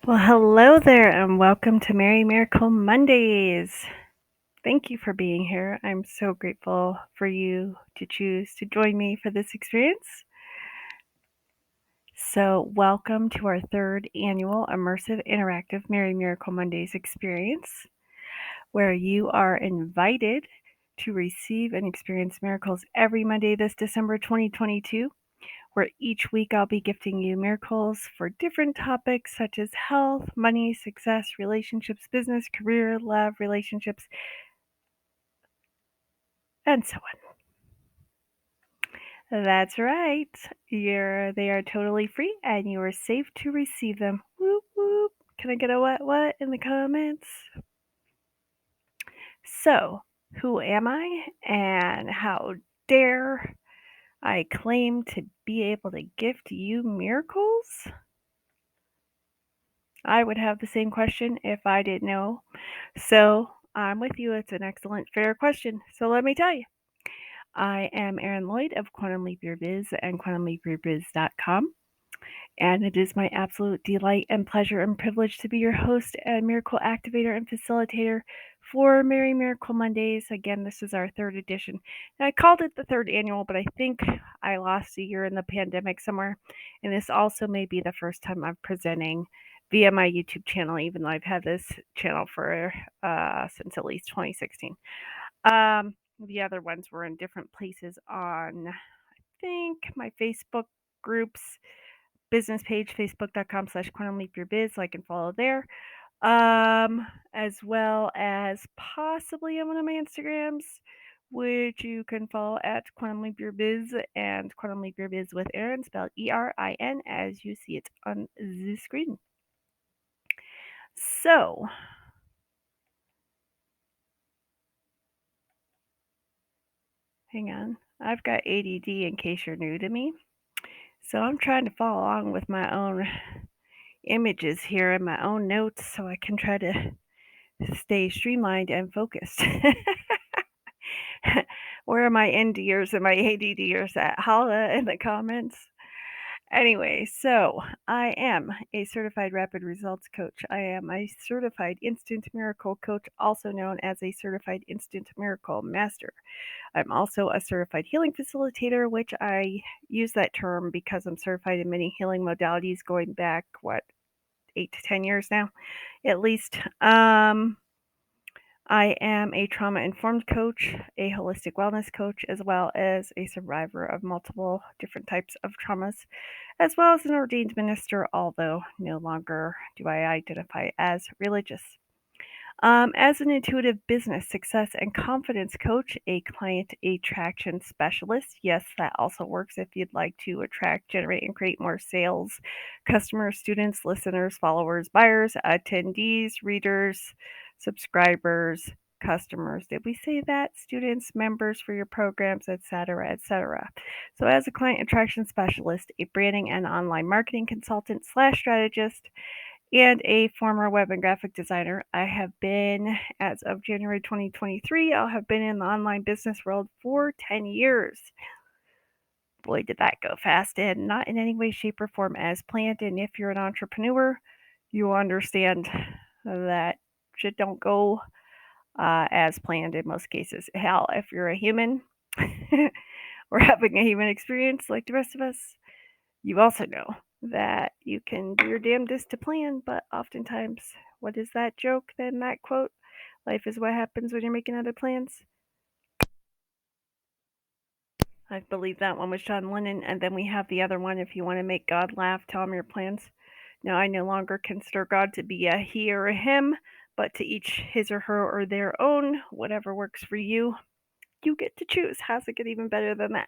Well, hello there, and welcome to Merry Miracle Mondays. Thank you for being here. I'm so grateful for you to choose to join me for this experience. So, welcome to our third annual immersive interactive Merry Miracle Mondays experience, where you are invited to receive and experience miracles every Monday this December 2022. Where each week I'll be gifting you miracles for different topics such as health, money, success, relationships, business, career, love, relationships, and so on. That's right. They are totally free and you are safe to receive them. Whoop whoop. Can I get a what in the comments? So, who am I and how dare I claim to be able to gift you miracles? I would have the same question if I didn't know. So I'm with you. It's an excellent, fair question. So let me tell you. I am Erin Lloyd of Quantum Leap Your Biz and quantumleapyourbiz.com. And it is my absolute delight and pleasure and privilege to be your host and miracle activator and facilitator for Merry Miracle Mondays. Again, this is our third edition. And I called it the third annual, but I think I lost a year in the pandemic somewhere. And this also may be the first time I'm presenting via my YouTube channel, even though I've had this channel for since at least 2016. The other ones were in different places on, I think, my Facebook groups business page, facebook.com/quantumleapyourbiz. Like and follow there. As well as possibly on one of my Instagrams, which you can follow at Quantum Leap Your Biz and Quantum Leap Your Biz with Erin, spelled ERIN, as you see it on the screen. So, hang on. I've got ADD in case you're new to me. So I'm trying to follow along with my own images here and my own notes so I can try to stay streamlined and focused. Where are my ND years and my ADD years at? Holla in the comments. Anyway, so I am a certified rapid results coach. I am a certified instant miracle coach, also known as a certified instant miracle master. I'm also a certified healing facilitator, which I use that term because I'm certified in many healing modalities going back, 8 to 10 years now, at least. I am a trauma-informed coach, a holistic wellness coach, as well as a survivor of multiple different types of traumas, as well as an ordained minister, although no longer do I identify as religious. As an intuitive business success and confidence coach, a client attraction specialist. Yes, that also works if you'd like to attract, generate, and create more sales, customers, students, listeners, followers, buyers, attendees, readers, subscribers, customers. Did we say that? Students, members for your programs, etc., etc. So, as a client attraction specialist, a branding and online marketing consultant / strategist, and a former web and graphic designer. I have been, as of January 2023, I'll have been in the online business world for 10 years. Boy, did that go fast, and not in any way, shape, or form as planned. And if you're an entrepreneur, you understand that shit don't go as planned in most cases. Hell, if you're a human or having a human experience like the rest of us, you also know that you can do your damnedest to plan, but oftentimes, what is that joke then, that quote? Life is what happens when you're making other plans. I believe that one was John Lennon, and then we have the other one, if you want to make God laugh, tell him your plans. Now, I no longer consider God to be a he or a him, but to each his or her or their own, whatever works for you. You get to choose. How's it get even better than that?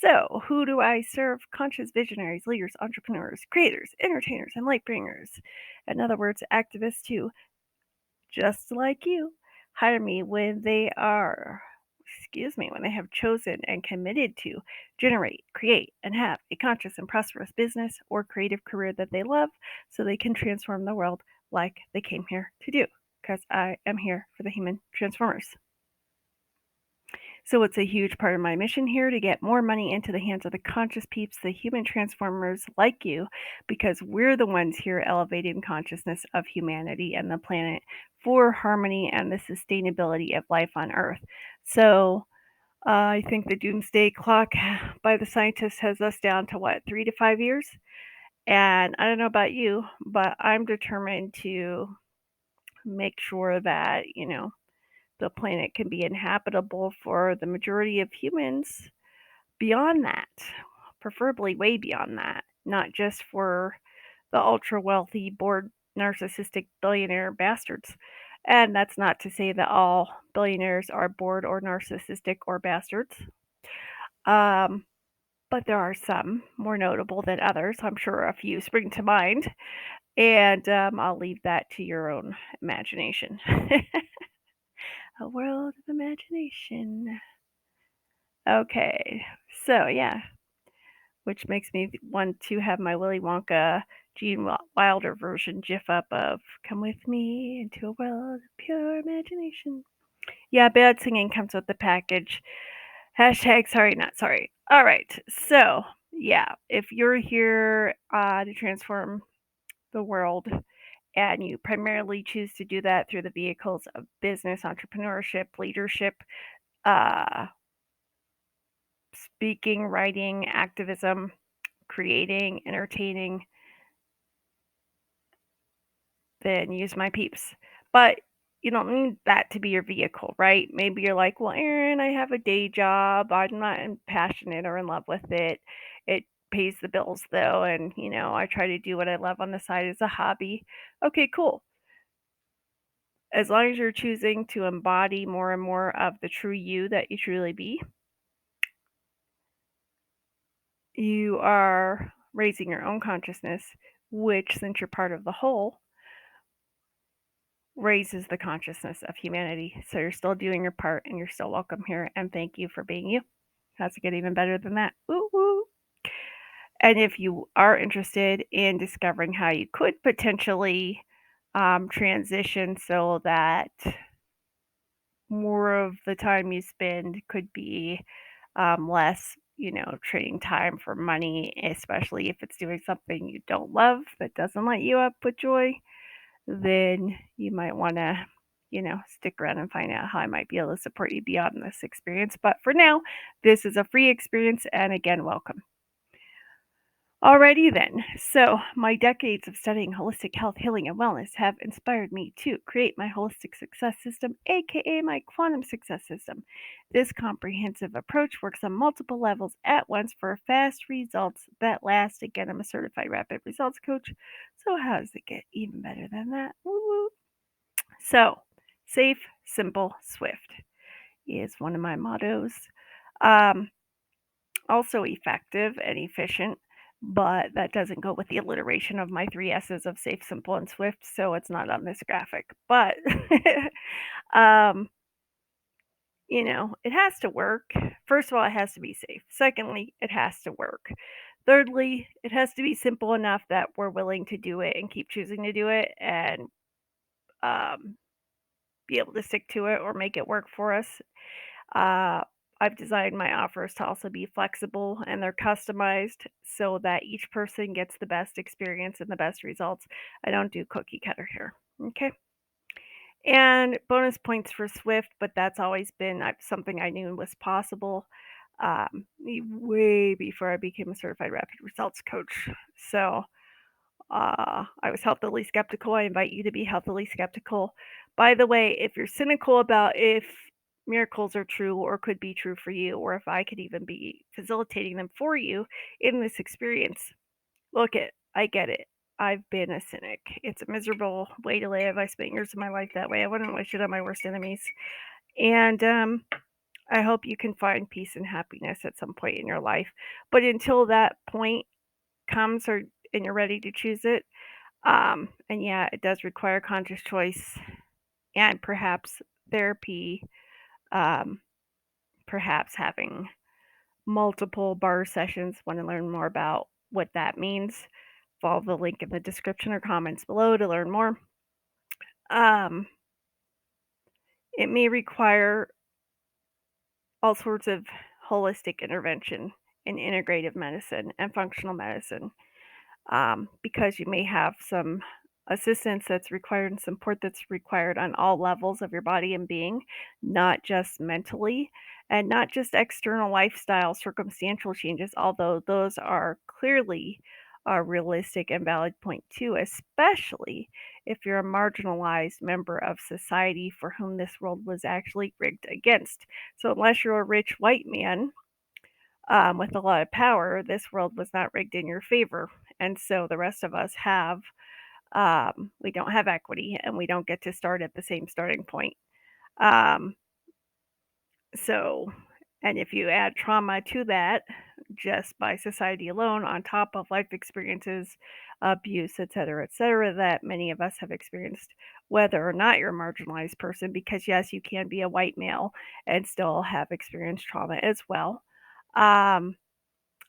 So, who do I serve? Conscious visionaries, leaders, entrepreneurs, creators, entertainers, and light bringers. In other words, activists who, just like you, hire me when they have chosen and committed to generate, create, and have a conscious and prosperous business or creative career that they love so they can transform the world like they came here to do. Because I am here for the human transformers. So it's a huge part of my mission here to get more money into the hands of the conscious peeps, the human transformers like you, because we're the ones here elevating consciousness of humanity and the planet for harmony and the sustainability of life on Earth. So I think the doomsday clock by the scientists has us down to what, 3 to 5 years? And I don't know about you, but I'm determined to make sure that, the planet can be inhabitable for the majority of humans beyond that, preferably way beyond that, not just for the ultra wealthy, bored, narcissistic billionaire bastards. And that's not to say that all billionaires are bored or narcissistic or bastards. Um, but there are some more notable than others. I'm sure a few spring to mind. And I'll leave that to your own imagination. A world of imagination. Okay, so yeah, which makes me want to have my Willy Wonka Gene Wilder version gif up of "Come with me into a world of pure imagination." Yeah, bad singing comes with the package. Hashtag sorry, not sorry. All right, so yeah, if you're here to transform the world and you primarily choose to do that through the vehicles of business, entrepreneurship, leadership, uh, speaking, writing, activism, creating, entertaining, then use my peeps. But you don't need that to be your vehicle, right? Maybe you're like, well, Aaron, I have a day job. I'm not passionate or in love with it. It pays the bills though. And, I try to do what I love on the side as a hobby. Okay, cool. As long as you're choosing to embody more and more of the true you that you truly be, you are raising your own consciousness, which, since you're part of the whole, raises the consciousness of humanity. So you're still doing your part and you're still welcome here. And thank you for being you. Has to get even better than that. Woo woo. And if you are interested in discovering how you could potentially transition so that more of the time you spend could be less, trading time for money, especially if it's doing something you don't love that doesn't light you up with joy, then you might want to, stick around and find out how I might be able to support you beyond this experience. But for now, this is a free experience, and again, welcome. Alrighty then. So, my decades of studying holistic health, healing, and wellness have inspired me to create my holistic success system, aka my quantum success system. This comprehensive approach works on multiple levels at once for fast results that last. Again, I'm a certified rapid results coach. So, how does it get even better than that? Woo-woo. So, safe, simple, swift is one of my mottos. Um, Also effective and efficient, but that doesn't go with the alliteration of my three S's of safe, simple, and swift, so it's not on this graphic. But, um, it has to work. First of all, it has to be safe. Secondly, it has to work. Thirdly, it has to be simple enough that we're willing to do it and keep choosing to do it and um, be able to stick to it or make it work for us. Uh, I've designed my offers to also be flexible and they're customized so that each person gets the best experience and the best results. I don't do cookie cutter here. Okay. And bonus points for Swift, but that's always been something I knew was possible way before I became a certified rapid results coach. So I was healthily skeptical. I invite you to be healthily skeptical. By the way, if you're cynical about if miracles are true or could be true for you, or if I could even be facilitating them for you in this experience, look it, I get it. I've been a cynic. It's a miserable way to live. I spent years of my life that way. I wouldn't wish it on my worst enemies. And I hope you can find peace and happiness at some point in your life. But until that point comes or and you're ready to choose it, and yeah, it does require conscious choice and perhaps therapy, um, perhaps having multiple bar sessions. Want to learn more about what that means? Follow the link in the description or comments below to learn more. Um, it may require all sorts of holistic intervention in integrative medicine and functional medicine, because you may have some assistance that's required and support that's required on all levels of your body and being, not just mentally and not just external lifestyle circumstantial changes, although those are clearly a realistic and valid point too, especially if you're a marginalized member of society for whom this world was actually rigged against. So, unless you're a rich white man with a lot of power, this world was not rigged in your favor. And so the rest of us we don't have equity and we don't get to start at the same starting point. Um, so, and if you add trauma to that, just by society alone, on top of life experiences, abuse, et cetera, that many of us have experienced, whether or not you're a marginalized person, because yes, you can be a white male and still have experienced trauma as well. Um,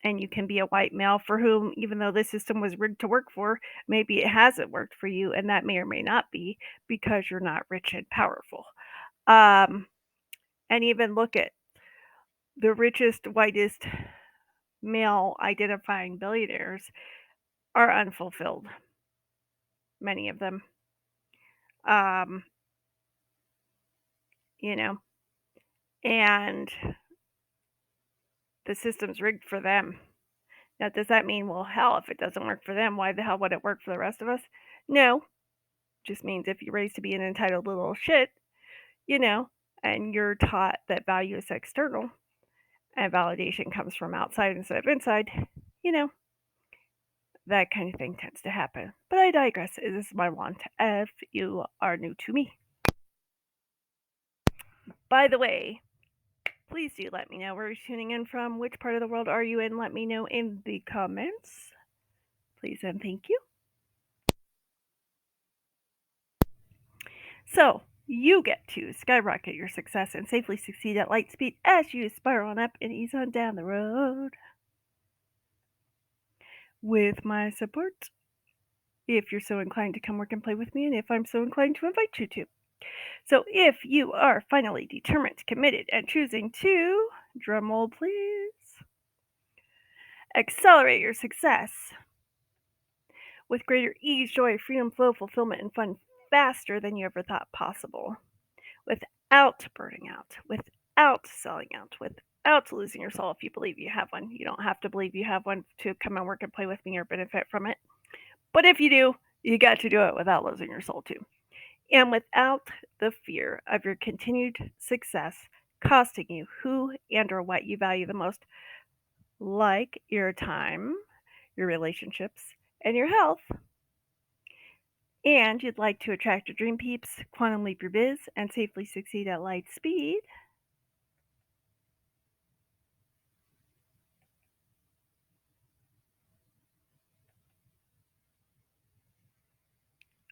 and you can be a white male for whom, even though the system was rigged to work for, maybe it hasn't worked for you, and that may or may not be because you're not rich and powerful. Um, and even look at the richest, whitest male identifying billionaires are unfulfilled, many of them. Um, you know, and the system's rigged for them. Now, does that mean, well, hell, if it doesn't work for them, why the hell would it work for the rest of us? No, just means if you're raised to be an entitled little shit, you know, and you're taught that value is external and validation comes from outside instead of inside, you know, that kind of thing tends to happen. But I digress. This is my want if you are new to me. By the way, please do let me know where you're tuning in from. Which part of the world are you in? Let me know in the comments. Please and thank you. So, you get to skyrocket your success and safely succeed at light speed as you spiral on up and ease on down the road. With my support, if you're so inclined to come work and play with me, and if I'm so inclined to invite you to. So, if you are finally determined, committed, and choosing to, drumroll please, accelerate your success with greater ease, joy, freedom, flow, fulfillment, and fun faster than you ever thought possible, without burning out, without selling out, without losing your soul if you believe you have one. You don't have to believe you have one to come and work and play with me or benefit from it. But if you do, you got to do it without losing your soul too. And without the fear of your continued success costing you who and or what you value the most, like your time, your relationships, and your health. And you'd like to attract your dream peeps, quantum leap your biz, and safely succeed at light speed.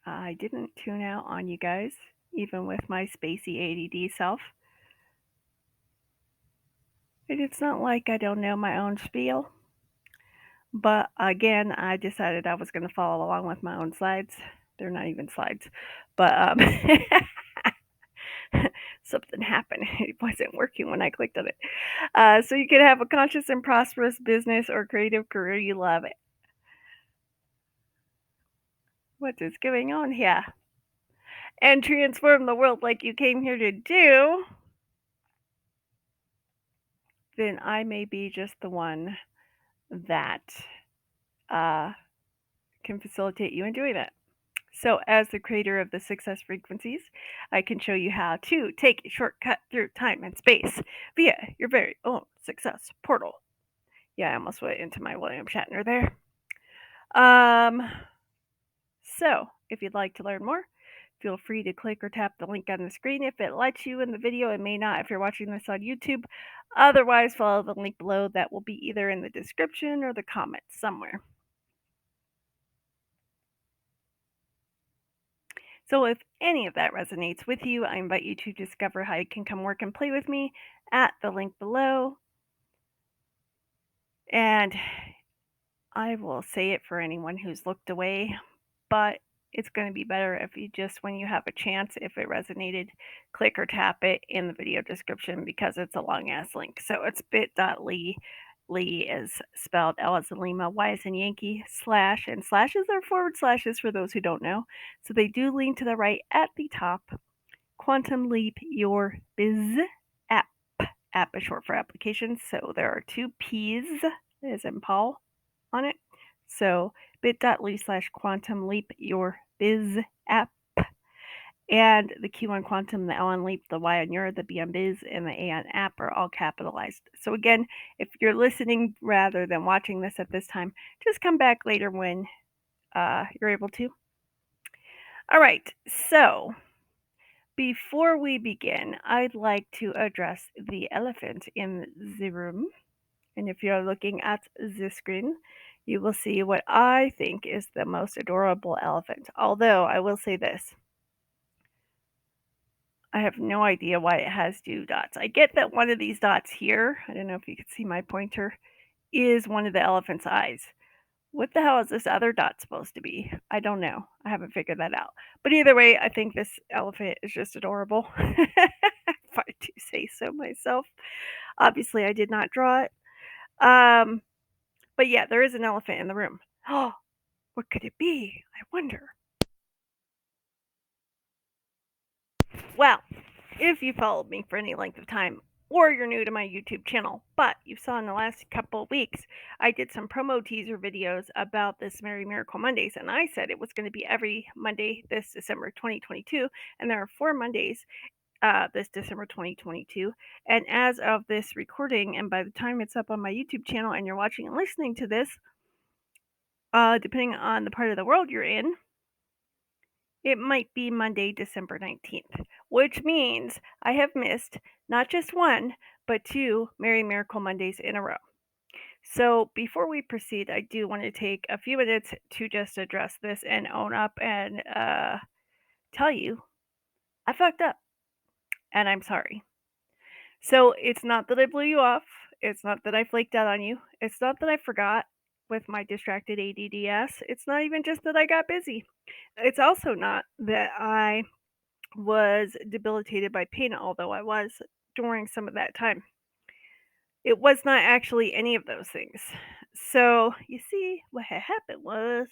I didn't tune out on you guys, even with my spacey ADD self. And it's not like I don't know my own spiel. But again, I decided I was going to follow along with my own slides. They're not even slides. But something happened. It wasn't working when I clicked on it. So you can have a conscious and prosperous business or creative career you love. What is going on here? And transform the world like you came here to do, then I may be just the one that can facilitate you in doing that. So, as the creator of the success frequencies, I can show you how to take a shortcut through time and space via your very own success portal. Yeah, I almost went into my William Shatner there. So, if you'd like to learn more, feel free to click or tap the link on the screen if it lets you in the video. It may not if you're watching this on YouTube. Otherwise, follow the link below that will be either in the description or the comments somewhere. So, if any of that resonates with you, I invite you to discover how you can come work and play with me at the link below. And I will say it for anyone who's looked away, but it's going to be better if you just, when you have a chance, if it resonated, click or tap it in the video description because it's a long ass link. So it's bit.ly. Lee is spelled L as in Lima, Y as in Yankee, slash, and slashes are forward slashes for those who don't know. So they do lean to the right at the top. Quantum Leap Your Biz app. App is short for application. So there are two P's, as in Paul, on it. So bit.ly slash quantum leap your biz app. And the Q on quantum, the L on leap, the Y on your, the B on biz, and the A on app are all capitalized. So again, if you're listening rather than watching this at this time, just come back later when you're able to. All right, so before we begin, I'd like to address the elephant in the room. And if you're looking at the screen, you will see what I think is the most adorable elephant. Although I will say this, I have no idea why it has two dots. I get that one of these dots here, I don't know if you can see my pointer, is one of the elephant's eyes. What the hell is this other dot supposed to be? I don't know. I haven't figured that out. But either way, I think this elephant is just adorable. If I do say so myself. Obviously, I did not draw it. But yeah, there is an elephant in the room. Oh, what could it be? I wonder. Well, if you followed me for any length of time, or you're new to my YouTube channel, but you saw in the last couple of weeks, I did some promo teaser videos about this Merry Miracle Mondays, and I said it was going to be every Monday this December 2022, and there are 4 Mondays this December 2022. And as of this recording, and by the time it's up on my YouTube channel and you're watching and listening to this, depending on the part of the world you're in, it might be Monday, December 19th, which means I have missed not just one, but 2 Merry Miracle Mondays in a row. So before we proceed, I do want to take a few minutes to just address this and own up and tell you I fucked up and I'm sorry. So it's not that I blew you off. It's not that I flaked out on you. It's not that I forgot with my distracted ADDS. It's not even just that I got busy. It's also not that I was debilitated by pain, although I was during some of that time. It was not actually any of those things. So, you see, what had happened was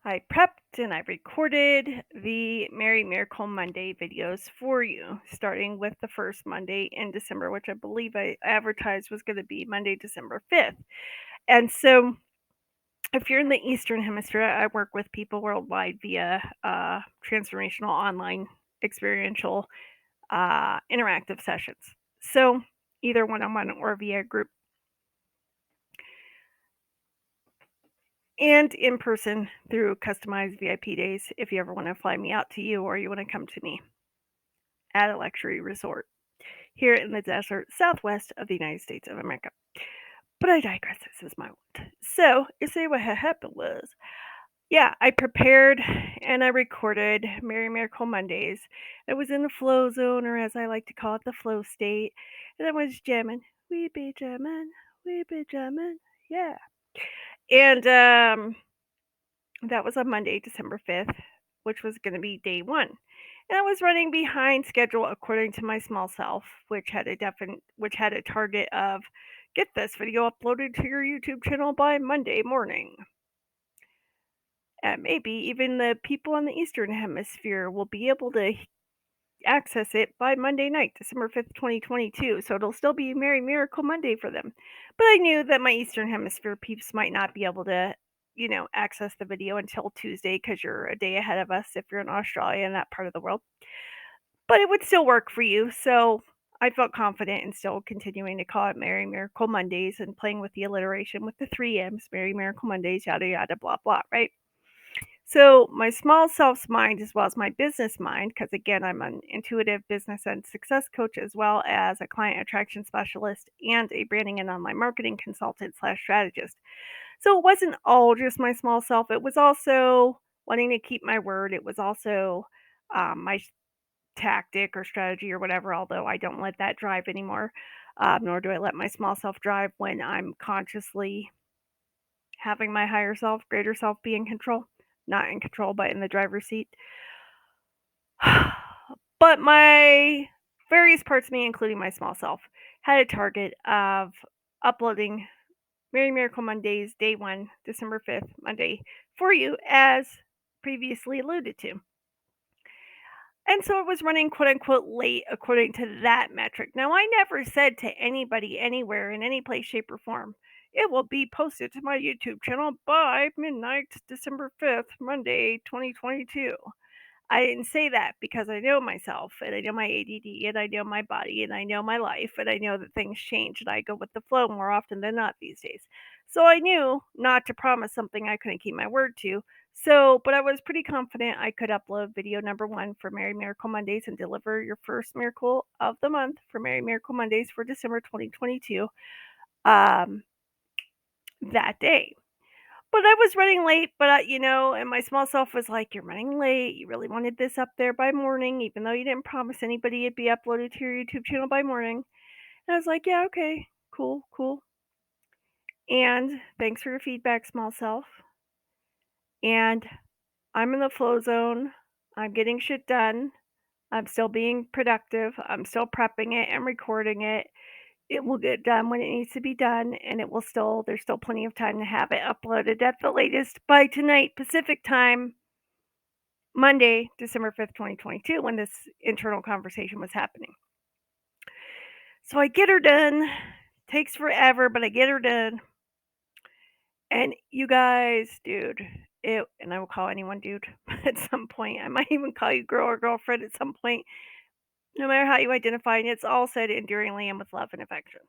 I prepped and I recorded the Merry Miracle Monday videos for you, starting with the first Monday in December, which I believe I advertised was going to be Monday, December 5th. And so, if you're in the Eastern Hemisphere, I work with people worldwide via transformational online experiential interactive sessions. So, either one on one or via group. And in person through customized VIP days if you ever want to fly me out to you or you want to come to me at a luxury resort here in the desert southwest of the United States of America. But I digress, this is my word. So, you see what had happened was, yeah, I prepared and I recorded Merry Miracle Mondays. I was in the flow zone, or as I like to call it, the flow state. And I was jamming. We be jamming. We be jamming. Yeah. And that was on Monday, December 5th, which was going to be day one. And I was running behind schedule according to my small self, which had a target of get this video uploaded to your YouTube channel by Monday morning. And maybe even the people in the Eastern Hemisphere will be able to access it by Monday night, December 5th, 2022. So it'll still be Merry Miracle Monday for them. But I knew that my Eastern Hemisphere peeps might not be able to, access the video until Tuesday because you're a day ahead of us if you're in Australia and that part of the world. But it would still work for you. So I felt confident in still continuing to call it Merry Miracle Mondays and playing with the alliteration with the 3 M's, Merry Miracle Mondays, yada, yada, blah, blah, right? So, my small self's mind, as well as my business mind, because again, I'm an intuitive business and success coach, as well as a client attraction specialist and a branding and online marketing consultant slash strategist. So, it wasn't all just my small self. It was also wanting to keep my word. It was also my tactic or strategy or whatever, although I don't let that drive anymore, nor do I let my small self drive when I'm consciously having my higher self, greater self be in control, not in control, but in the driver's seat. But my various parts of me, including my small self, had a target of uploading Merry Miracle Mondays, day 1, December 5th, Monday, for you, as previously alluded to. And so it was running quote unquote late according to that metric. Now, I never said to anybody anywhere in any place, shape, or form, it will be posted to my YouTube channel by midnight, December 5th, Monday, 2022. I didn't say that because I know myself and I know my ADD and I know my body and I know my life and I know that things change and I go with the flow more often than not these days. So I knew not to promise something I couldn't keep my word to. So, but I was pretty confident I could upload video number 1 for Merry Miracle Mondays and deliver your first miracle of the month for Merry Miracle Mondays for December 2022 that day. But I was running late, but and my small self was like, "You're running late. You really wanted this up there by morning, even though you didn't promise anybody it'd be uploaded to your YouTube channel by morning." And I was like, "Yeah, okay, cool, cool." And thanks for your feedback, small self. And I'm in the flow zone. I'm getting shit done. I'm still being productive. I'm still prepping it and recording it. It will get done when it needs to be done, and there's still plenty of time to have it uploaded at the latest by tonight, Pacific time, Monday, December 5th, 2022, when this internal conversation was happening. So I get her done. Takes forever, but I get her done. And you guys, dude, and I will call anyone dude at some point. I might even call you girl or girlfriend at some point, no matter how you identify. And it's all said endearingly and with love and affection.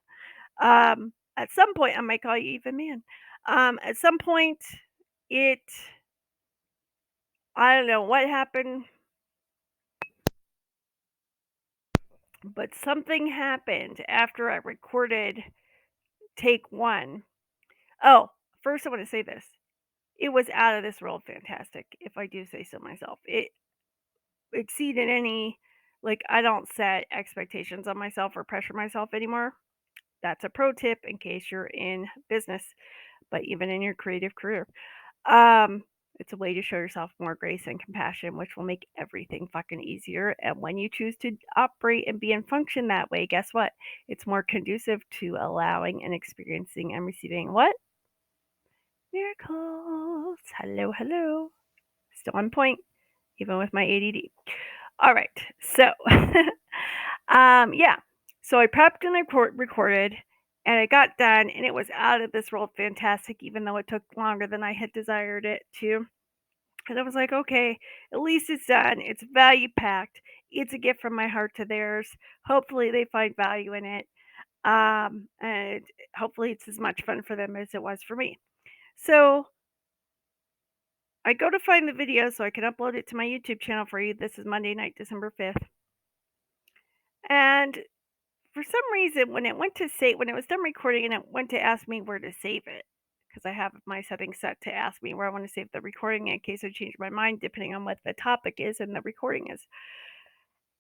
At some point, I might call you even man. At some point, it, I don't know what happened, but something happened after I recorded take 1. Oh, first I want to say this. It was out of this world fantastic, if I do say so myself. It exceeded any, like, I don't set expectations on myself or pressure myself anymore. That's a pro tip in case you're in business, but even in your creative career. Um, it's a way to show yourself more grace and compassion, which will make everything fucking easier. And when you choose to operate and be and function that way, guess what? It's more conducive to allowing and experiencing and receiving what? Miracles. Hello, hello. Still on point, even with my ADD. All right. So, yeah. So I prepped and I recorded, and it got done, and it was out of this world fantastic, even though it took longer than I had desired it to. And I was like, okay, at least it's done. It's value packed. It's a gift from my heart to theirs. Hopefully, they find value in it. And hopefully, it's as much fun for them as it was for me. So I go to find the video so I can upload it to my YouTube channel for you. This is Monday night, December 5th. And for some reason, when it was done recording and it went to ask me where to save it, because I have my settings set to ask me where I want to save the recording in case I change my mind, depending on what the topic is and the recording is.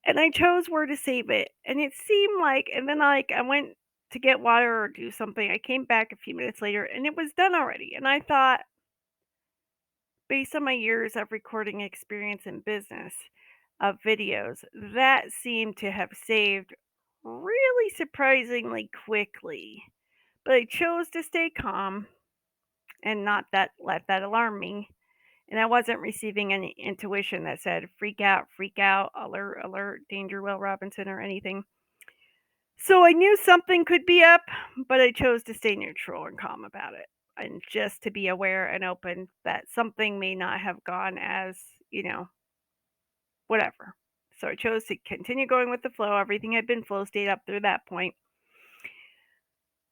And I chose where to save it. And it seemed like, and then I went to get water or do something. I came back a few minutes later and it was done already. And I thought, based on my years of recording experience in business of videos, that seemed to have saved really surprisingly quickly. But I chose to stay calm and not let that alarm me. And I wasn't receiving any intuition that said freak out, alert, alert, danger, Will Robinson, or anything. So I knew something could be up, but I chose to stay neutral and calm about it. And just to be aware and open that something may not have gone as, whatever. So I chose to continue going with the flow. Everything had been flow state up through that point.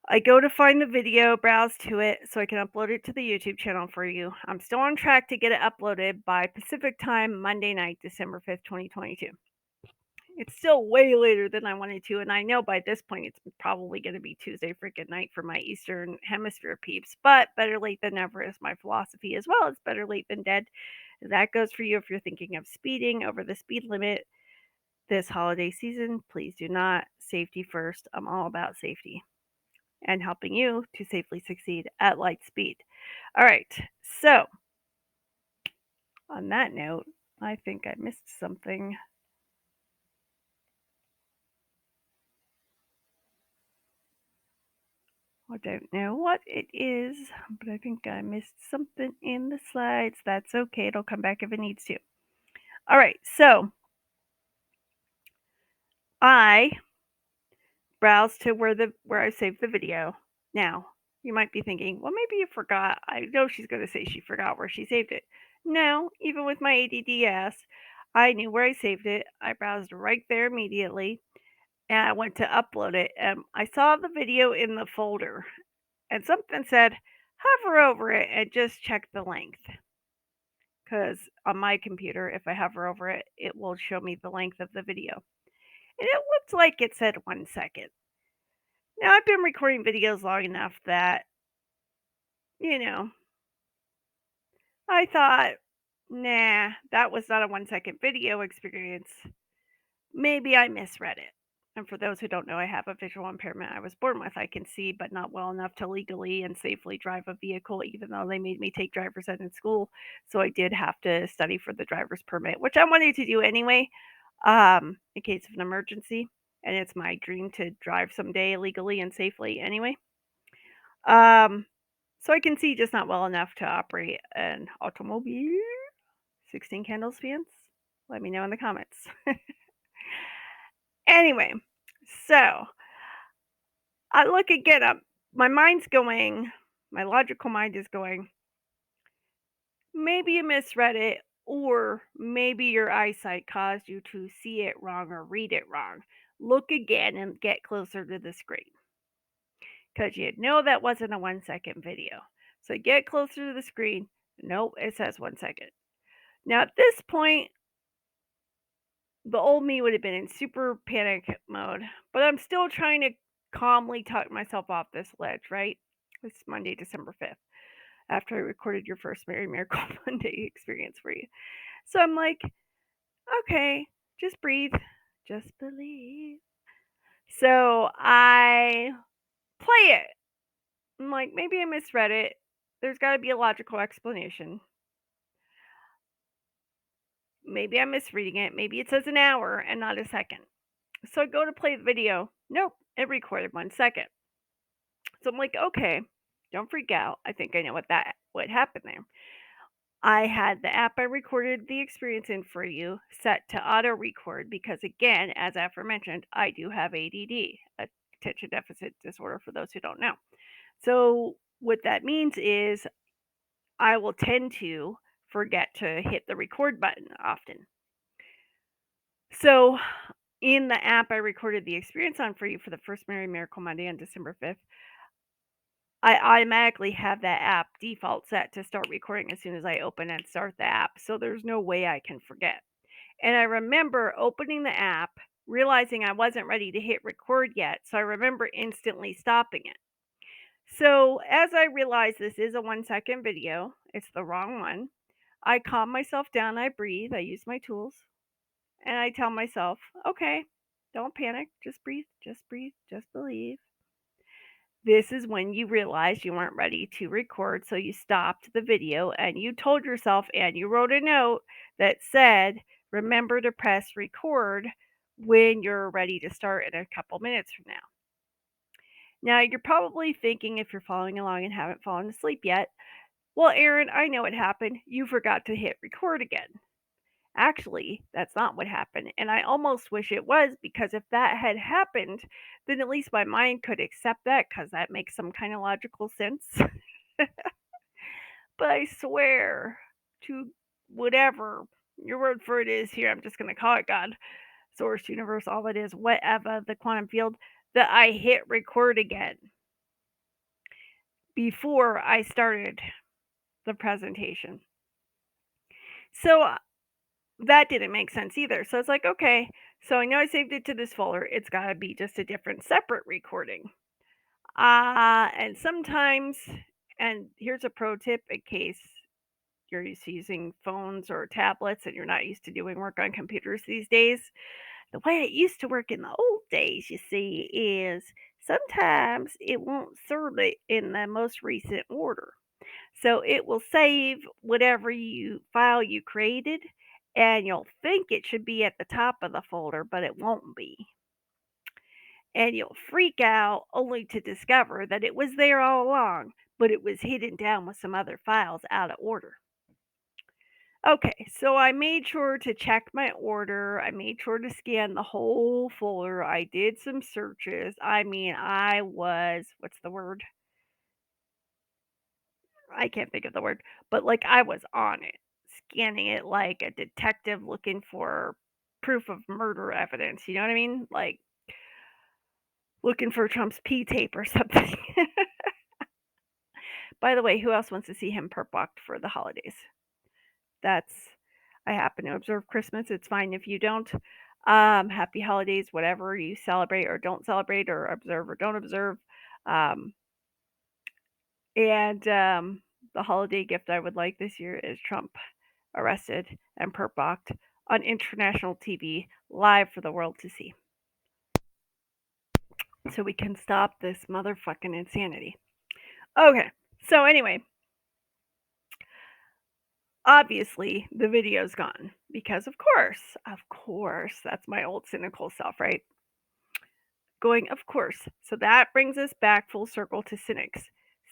I go to find the video, browse to it so I can upload it to the YouTube channel for you. I'm still on track to get it uploaded by Pacific time, Monday night, December 5th, 2022. It's still way later than I wanted to, and I know by this point it's probably going to be Tuesday freaking night for my Eastern Hemisphere peeps, but better late than never is my philosophy as well. It's better late than dead. That goes for you if you're thinking of speeding over the speed limit this holiday season. Please do not. Safety first. I'm all about safety and helping you to safely succeed at light speed. All right. So, on that note, I think I missed something. I don't know what it is, but I think I missed something in the slides. That's okay. It'll come back if it needs to. All right. So, I browsed to where I saved the video. Now, you might be thinking, well, maybe you forgot. I know she's going to say she forgot where she saved it. No, even with my ADDS, I knew where I saved it. I browsed right there immediately and I went to upload it. And I saw the video in the folder and something said, hover over it and just check the length. Because on my computer, if I hover over it, it will show me the length of the video. And it looked like it said 1 second. Now, I've been recording videos long enough that, you know, I thought, nah, that was not a 1 second video experience. Maybe I misread it. And for those who don't know, I have a visual impairment I was born with. I can see, but not well enough to legally and safely drive a vehicle, even though they made me take driver's ed in school. So I did have to study for the driver's permit, which I wanted to do anyway, in case of an emergency. And it's my dream to drive someday legally and safely anyway. Um, so I can see just not well enough to operate an automobile. 16 candles fans? Let me know in the comments. Anyway, so I look again up. My mind's going, my logical mind is going, maybe you misread it, or maybe your eyesight caused you to see it wrong or read it wrong. Look again and get closer to the screen because you know that wasn't a 1 second video. So get closer to the screen. Nope, it says 1 second. Now, at this point, the old me would have been in super panic mode, but I'm still trying to calmly talk myself off this ledge, right? It's Monday, December 5th, after I recorded your first Mary Miracle Monday experience for you. So I'm like, okay, just breathe, just believe. So I play it. I'm like, maybe I misread it. There's got to be a logical explanation. Maybe I'm misreading it. Maybe it says an hour and not a second. So I go to play the video. Nope, it recorded 1 second. So I'm like, okay, don't freak out. I think I know what happened there. I had the app I recorded the experience in for you set to auto record because again, as aforementioned, I do have ADD, attention deficit disorder for those who don't know. So what that means is I will tend to forget to hit the record button often. So in the app I recorded the experience on for you for the first Mary Miracle Monday on December 5th, I automatically have that app default set to start recording as soon as I open and start the app. So there's no way I can forget. And I remember opening the app, realizing I wasn't ready to hit record yet. So I remember instantly stopping it. So as I realize this is a 1 second video, it's the wrong one. I calm myself down, I breathe, I use my tools, and I tell myself, okay, don't panic, just breathe, just believe. This is when you realized you weren't ready to record, so you stopped the video and you told yourself and you wrote a note that said, remember to press record when you're ready to start in a couple minutes from now. Now, you're probably thinking, if you're following along and haven't fallen asleep yet, well, Aaron, I know what happened. You forgot to hit record again. Actually, that's not what happened. And I almost wish it was, because if that had happened, then at least my mind could accept that because that makes some kind of logical sense. But I swear to whatever your word for it is here, I'm just going to call it God, source, universe, all it is, whatever, the quantum field, that I hit record again before I started the presentation. So that didn't make sense either. So it's like, okay, so I know I saved it to this folder. It's got to be just a different, separate recording. And sometimes, and here's a pro tip in case you're used to using phones or tablets and you're not used to doing work on computers these days. The way it used to work in the old days, you see, is sometimes it won't serve it in the most recent order. So it will save whatever file you created, and you'll think it should be at the top of the folder, but it won't be. And you'll freak out only to discover that it was there all along, but it was hidden down with some other files out of order. Okay, so I made sure to check my order. I made sure to scan the whole folder. I did some searches. I mean, what's the word? I can't think of the word, but like I was on it, scanning it like a detective looking for proof of murder evidence. You know what I mean? Like looking for Trump's P tape or something. By the way, who else wants to see him perp walked for the holidays? That's I happen to observe Christmas. It's fine if you don't. Happy holidays, whatever you celebrate or don't celebrate, or observe or don't observe. Um, and the holiday gift I would like this year is Trump arrested and perp walked on international TV live for the world to see. So we can stop this motherfucking insanity. Okay, so anyway, obviously the video's gone because of course, that's my old cynical self, right? Going, of course. So that brings us back full circle to cynics.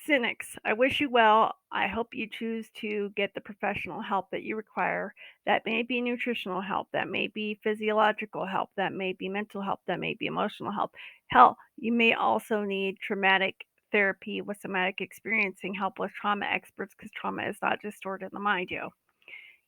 Cynics, I wish you well. I hope you choose to get the professional help that you require. That may be nutritional help, that may be physiological help, that may be mental help, that may be emotional help. Hell, you may also need traumatic therapy with somatic experiencing help with trauma experts because trauma is not just stored in the mind, yo.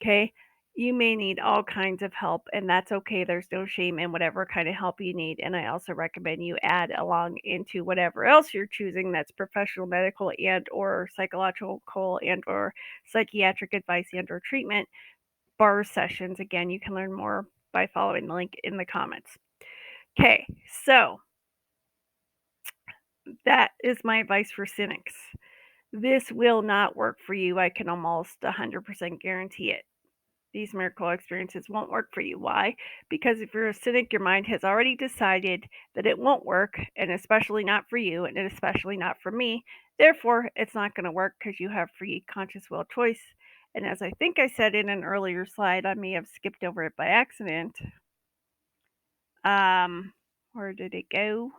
Okay? You may need all kinds of help, and that's okay. There's no shame in whatever kind of help you need. And I also recommend you add along into whatever else you're choosing that's professional medical and or psychological and or psychiatric advice and or treatment bar sessions. Again, you can learn more by following the link in the comments. Okay, so that is my advice for cynics. This will not work for you. I can almost 100% guarantee it. These miracle experiences won't work for you. Why? Because if you're a cynic, your mind has already decided that it won't work, and especially not for you, and especially not for me. Therefore, it's not going to work because you have free conscious will choice. And as I think I said in an earlier slide, I may have skipped over it by accident. Where did it go?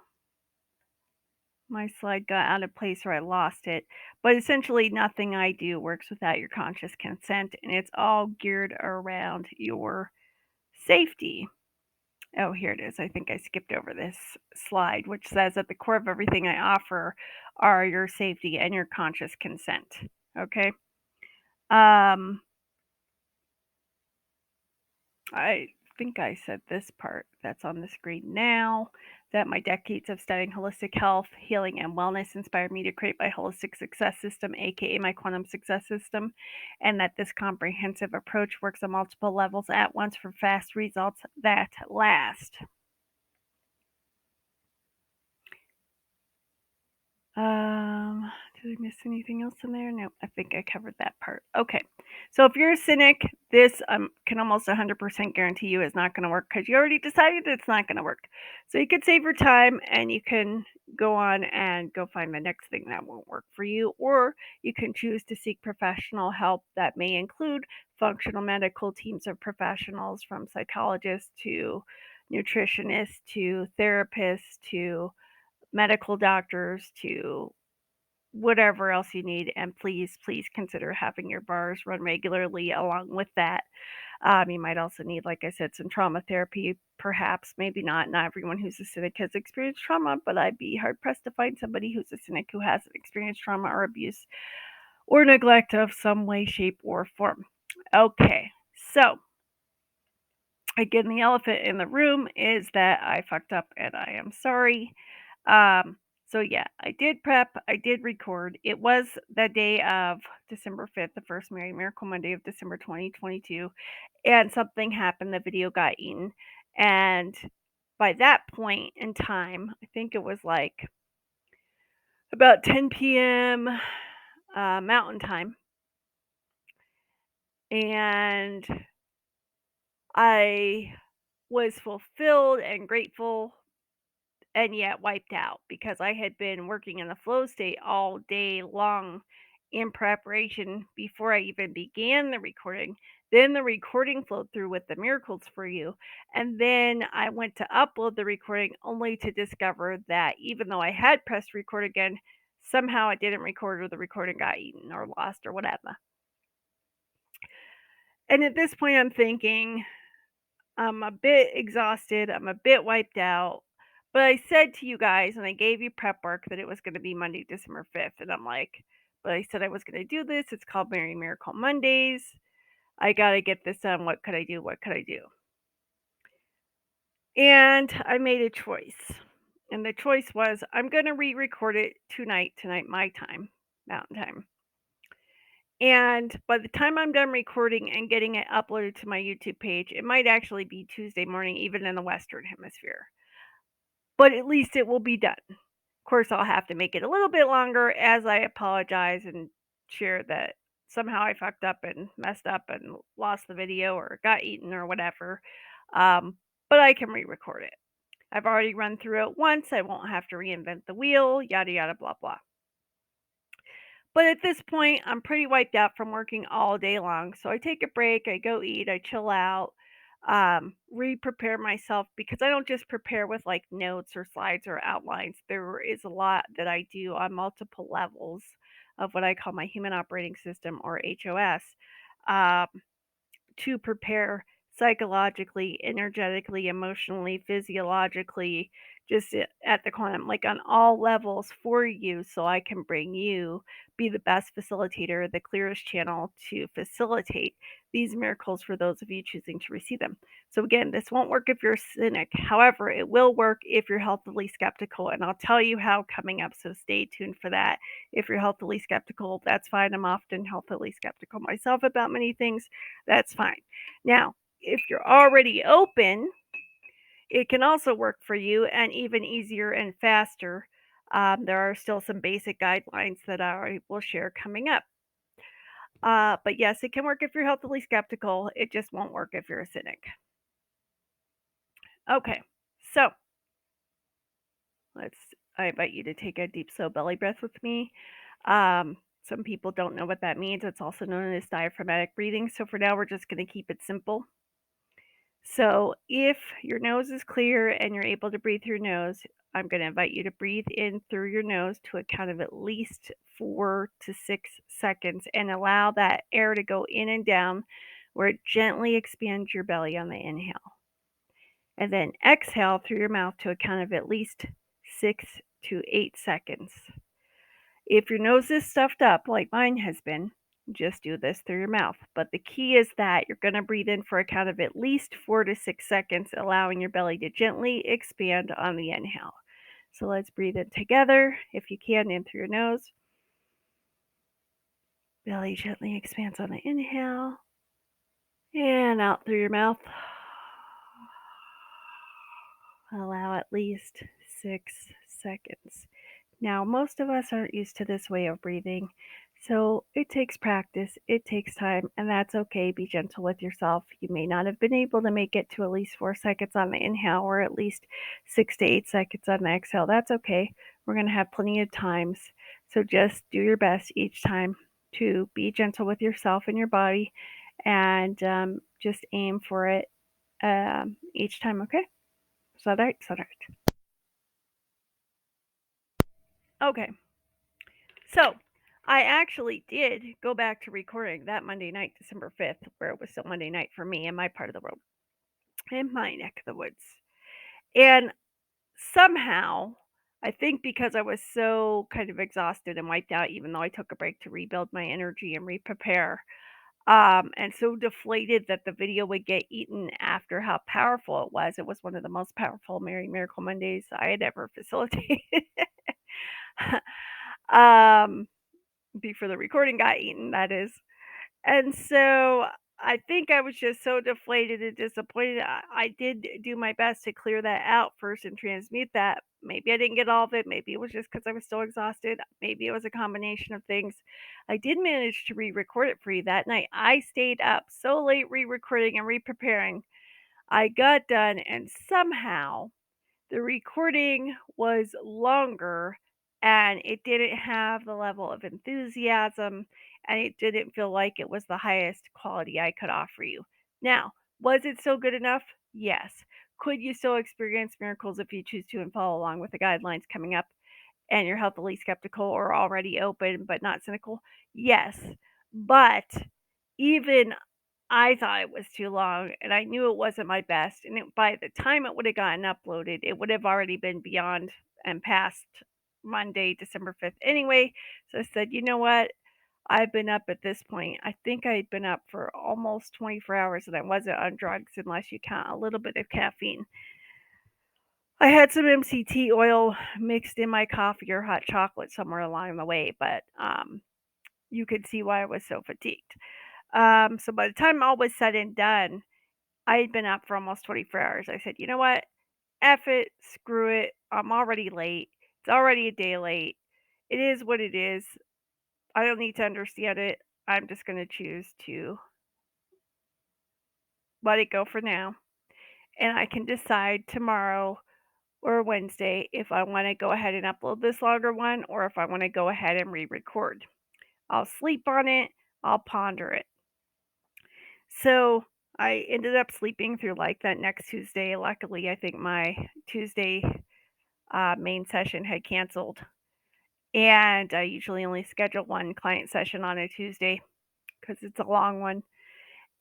My slide got out of place or I lost it. But essentially, nothing I do works without your conscious consent, and it's all geared around your safety. Oh, here it is. I think I skipped over this slide, which says at the core of everything I offer are your safety and your conscious consent. Okay. Um, I think I said this part that's on the screen now, that my decades of studying holistic health, healing, and wellness inspired me to create my holistic success system, aka my quantum success system, and that this comprehensive approach works on multiple levels at once for fast results that last. Um, did I miss anything else in there? No, I think I covered that part. Okay. So if you're a cynic, this can almost 100% guarantee you is not going to work because you already decided it's not going to work. So you could save your time and you can go on and go find the next thing that won't work for you, or you can choose to seek professional help that may include functional medical teams of professionals from psychologists to nutritionists to therapists to medical doctors to whatever else you need. And please consider having your bars run regularly along with that. You might also need, like I said, some trauma therapy, perhaps, maybe not. Not everyone who's a cynic has experienced trauma, but I'd be hard pressed to find somebody who's a cynic who hasn't experienced trauma or abuse or neglect of some way, shape, or form. Okay, so again, the elephant in the room is that I fucked up and I am sorry. Um, so yeah, I did prep, I did record. It was the day of December 5th, the first Merry Miracle Monday of December 2022, and something happened. The video got eaten. And by that point in time, I think it was like about 10 p.m. Mountain time. And I was fulfilled and grateful and yet wiped out because I had been working in the flow state all day long in preparation before I even began the recording. Then the recording flowed through with the miracles for you. And then I went to upload the recording only to discover that even though I had pressed record again, somehow it didn't record or the recording got eaten or lost or whatever. And at this point, I'm thinking, I'm a bit exhausted. I'm a bit wiped out. But I said to you guys, and I gave you prep work that it was going to be Monday, December 5th. And I'm like, but I said I was going to do this. It's called Mary Miracle Mondays. I got to get this done. What could I do? What could I do? And I made a choice. And the choice was I'm going to re record it tonight, my time, mountain time. And by the time I'm done recording and getting it uploaded to my YouTube page, it might actually be Tuesday morning, even in the Western Hemisphere. But at least it will be done. Of course, I'll have to make it a little bit longer as I apologize and share that somehow I fucked up and messed up and lost the video or got eaten or whatever. But I can re record it. I've already run through it once. I won't have to reinvent the wheel, yada, yada, blah, blah. But at this point, I'm pretty wiped out from working all day long. So I take a break, I go eat, I chill out, re prepare myself because I don't just prepare with like notes or slides or outlines. There is a lot that I do on multiple levels of what I call my human operating system or HOS. Um, to prepare psychologically, energetically, emotionally, physiologically, just at the quantum, like on all levels for you, so I can bring you, be the best facilitator, the clearest channel to facilitate these miracles for those of you choosing to receive them. So, again, this won't work if you're a cynic. However, it will work if you're healthily skeptical. And I'll tell you how coming up. So, stay tuned for that. If you're healthily skeptical, that's fine. I'm often healthily skeptical myself about many things. That's fine. Now, if you're already open, it can also work for you and even easier and faster. There are still some basic guidelines that I will share coming up. But yes, it can work if you're healthily skeptical. It just won't work if you're a cynic. Okay, so I invite you to take a deep, slow belly breath with me. Some people don't know what that means. It's also known as diaphragmatic breathing. So for now, we're just going to keep it simple. So if your nose is clear and you're able to breathe through your nose, I'm going to invite you to breathe in through your nose to a count of at least 4 to 6 seconds and allow that air to go in and down where it gently expands your belly on the inhale. And then exhale through your mouth to a count of at least 6 to 8 seconds. If your nose is stuffed up like mine has been, just do this through your mouth. But the key is that you're going to breathe in for a count of at least 4 to 6 seconds, allowing your belly to gently expand on the inhale. So let's breathe in together, if you can, in through your nose. Belly gently expands on the inhale. And out through your mouth. Allow at least 6 seconds. Now, most of us aren't used to this way of breathing, so it takes practice, it takes time, and that's okay. Be gentle with yourself. You may not have been able to make it to at least 4 seconds on the inhale or at least 6 to 8 seconds on the exhale. That's okay. We're going to have plenty of times, so just do your best each time to be gentle with yourself and your body and just aim for it each time, okay? Is that right? Is that right? Okay. So I actually did go back to recording that Monday night, December 5th, where it was still Monday night for me in my part of the world, in my neck of the woods. And somehow, I think because I was so kind of exhausted and wiped out, even though I took a break to rebuild my energy and re-prepare, and so deflated that the video would get eaten after how powerful it was. It was one of the most powerful Mary Miracle Mondays I had ever facilitated. um, before the recording got eaten, that is. And so I think I was just so deflated and disappointed. I did do my best to clear that out first and transmute that. Maybe I didn't get all of it. Maybe it was just because I was still exhausted. Maybe it was a combination of things. I did manage to re record it for you that night. I stayed up so late re recording and re preparing. I got done, and somehow the recording was longer and it didn't have the level of enthusiasm, and it didn't feel like it was the highest quality I could offer you. Now, was it still good enough? Yes. Could you still experience miracles if you choose to and follow along with the guidelines coming up and you're healthily skeptical or already open but not cynical? Yes. But even I thought it was too long, and I knew it wasn't my best, and by the time it would have gotten uploaded, it would have already been beyond and past Monday, December 5th anyway. So I said, "You know what? I've been up at this point. I think I'd been up for almost 24 hours, and I wasn't on drugs unless you count a little bit of caffeine. I had some MCT oil mixed in my coffee or hot chocolate somewhere along the way, but you could see why I was so fatigued. So by the time all was said and done, I had been up for almost 24 hours. I said, you know what? F it, screw it. I'm already late. It's already a day late. It is what it is. I don't need to understand it. I'm just going to choose to let it go for now. And I can decide tomorrow or Wednesday if I want to go ahead and upload this longer one or if I want to go ahead and re record. I'll sleep on it, I'll ponder it. So I ended up sleeping through like that next Tuesday. Luckily, I think my Tuesday main session had canceled. And I usually only schedule one client session on a Tuesday because it's a long one.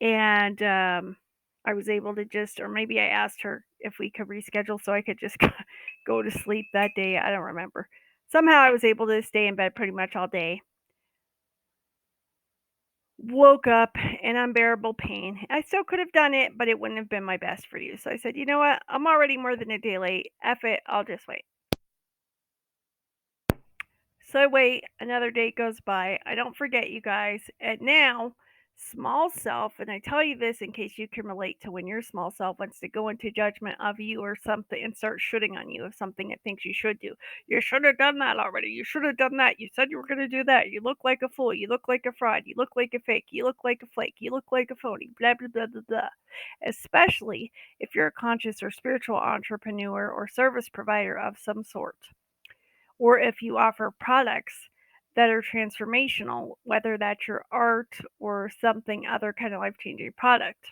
And I was able to just, or maybe I asked her if we could reschedule so I could just go to sleep that day. I don't remember. Somehow I was able to stay in bed pretty much all day. Woke up in unbearable pain. I still could have done it, but it wouldn't have been my best for you. So I said, you know what? I'm already more than a day late. F it. I'll just wait. So I wait, another day goes by. I don't forget you guys. And now, small self, and I tell you this in case you can relate to when your small self wants to go into judgment of you or something and start shooting on you of something it thinks you should do. You should have done that already. You should have done that. You said you were going to do that. You look like a fool. You look like a fraud. You look like a fake. You look like a flake. You look like a phony. Blah, blah, blah, blah, blah. Especially if you're a conscious or spiritual entrepreneur or service provider of some sort, or if you offer products that are transformational, whether that's your art or something other kind of life changing product.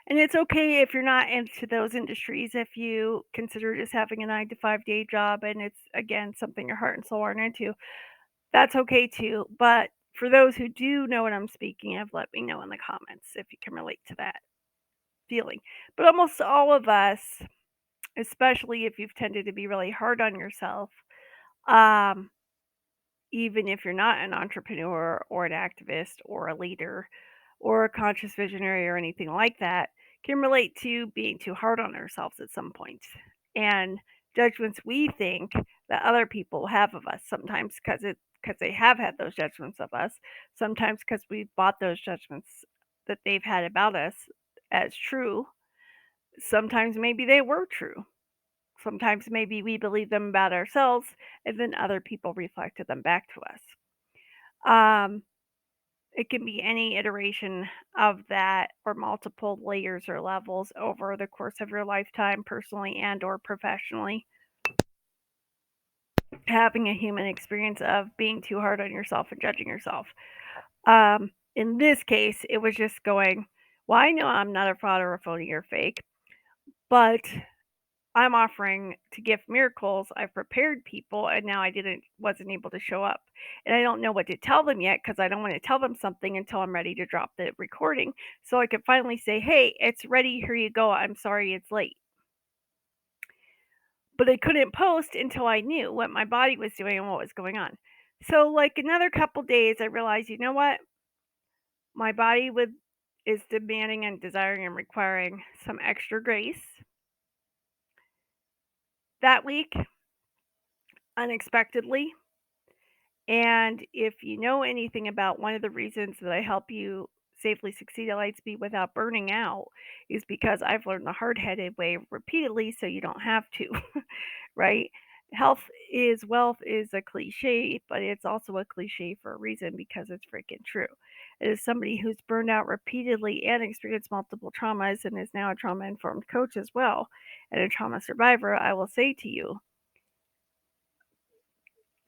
And it's okay if you're not into those industries, if you consider just having a 9 to 5 day job and it's, again, something your heart and soul aren't into, that's okay too. But for those who do know what I'm speaking of, let me know in the comments if you can relate to that feeling. But almost all of us, especially if you've tended to be really hard on yourself, um, even if you're not an entrepreneur or an activist or a leader or a conscious visionary or anything like that, can relate to being too hard on ourselves at some point and judgments we think that other people have of us, sometimes because they have had those judgments of us, sometimes because we bought those judgments that they've had about us as true, sometimes maybe they were true. Sometimes maybe we believe them about ourselves, and then other people reflected them back to us. Um, it can be any iteration of that or multiple layers or levels over the course of your lifetime, personally and or professionally. Having a human experience of being too hard on yourself and judging yourself. In this case, it was just going, well, I know I'm not a fraud or a phony or fake, but I'm offering to gift miracles. I've prepared people and now I wasn't able to show up. And I don't know what to tell them yet because I don't want to tell them something until I'm ready to drop the recording. So I could finally say, hey, it's ready. Here you go. I'm sorry it's late. But I couldn't post until I knew what my body was doing and what was going on. So like another couple days I realized, you know what? My body is demanding and desiring and requiring some extra grace that week unexpectedly. And if you know anything about one of the reasons that I help you safely succeed at Lightspeed without burning out is because I've learned the hard headed way repeatedly so you don't have to, right? Health is wealth is a cliche, but it's also a cliche for a reason because it's freaking true. As somebody who's burned out repeatedly and experienced multiple traumas and is now a trauma informed coach as well and a trauma survivor, I will say to you,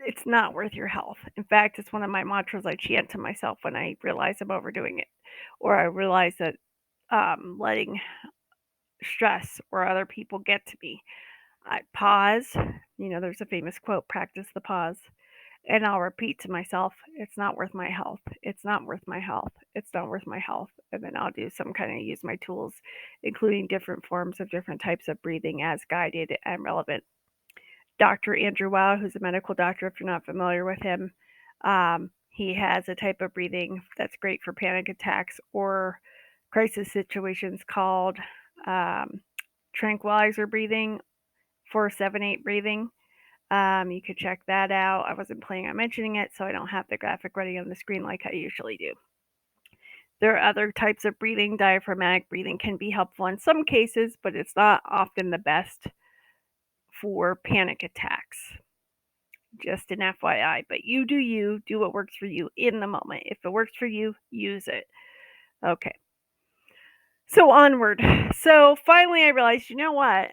It's not worth your health. In fact, it's one of my mantras I chant to myself when I realize I'm overdoing it, or I realize that letting stress or other people get to me. I pause. There's a famous quote, practice the pause. And I'll repeat to myself, it's not worth my health. It's not worth my health. It's not worth my health. And then I'll do some kind of use my tools, including different forms of different types of breathing as guided and relevant. Dr. Andrew Weil, who's a medical doctor, if you're not familiar with him, he has a type of breathing that's great for panic attacks or crisis situations called um, tranquilizer breathing, 478 breathing. You could check that out. I wasn't planning on mentioning it, so I don't have the graphic ready on the screen like I usually do. There are other types of breathing. Diaphragmatic breathing can be helpful in some cases, but it's not often the best for panic attacks. Just an FYI. But you, do what works for you in the moment. If it works for you, use it. Okay. So onward. So finally, I realized, you know what?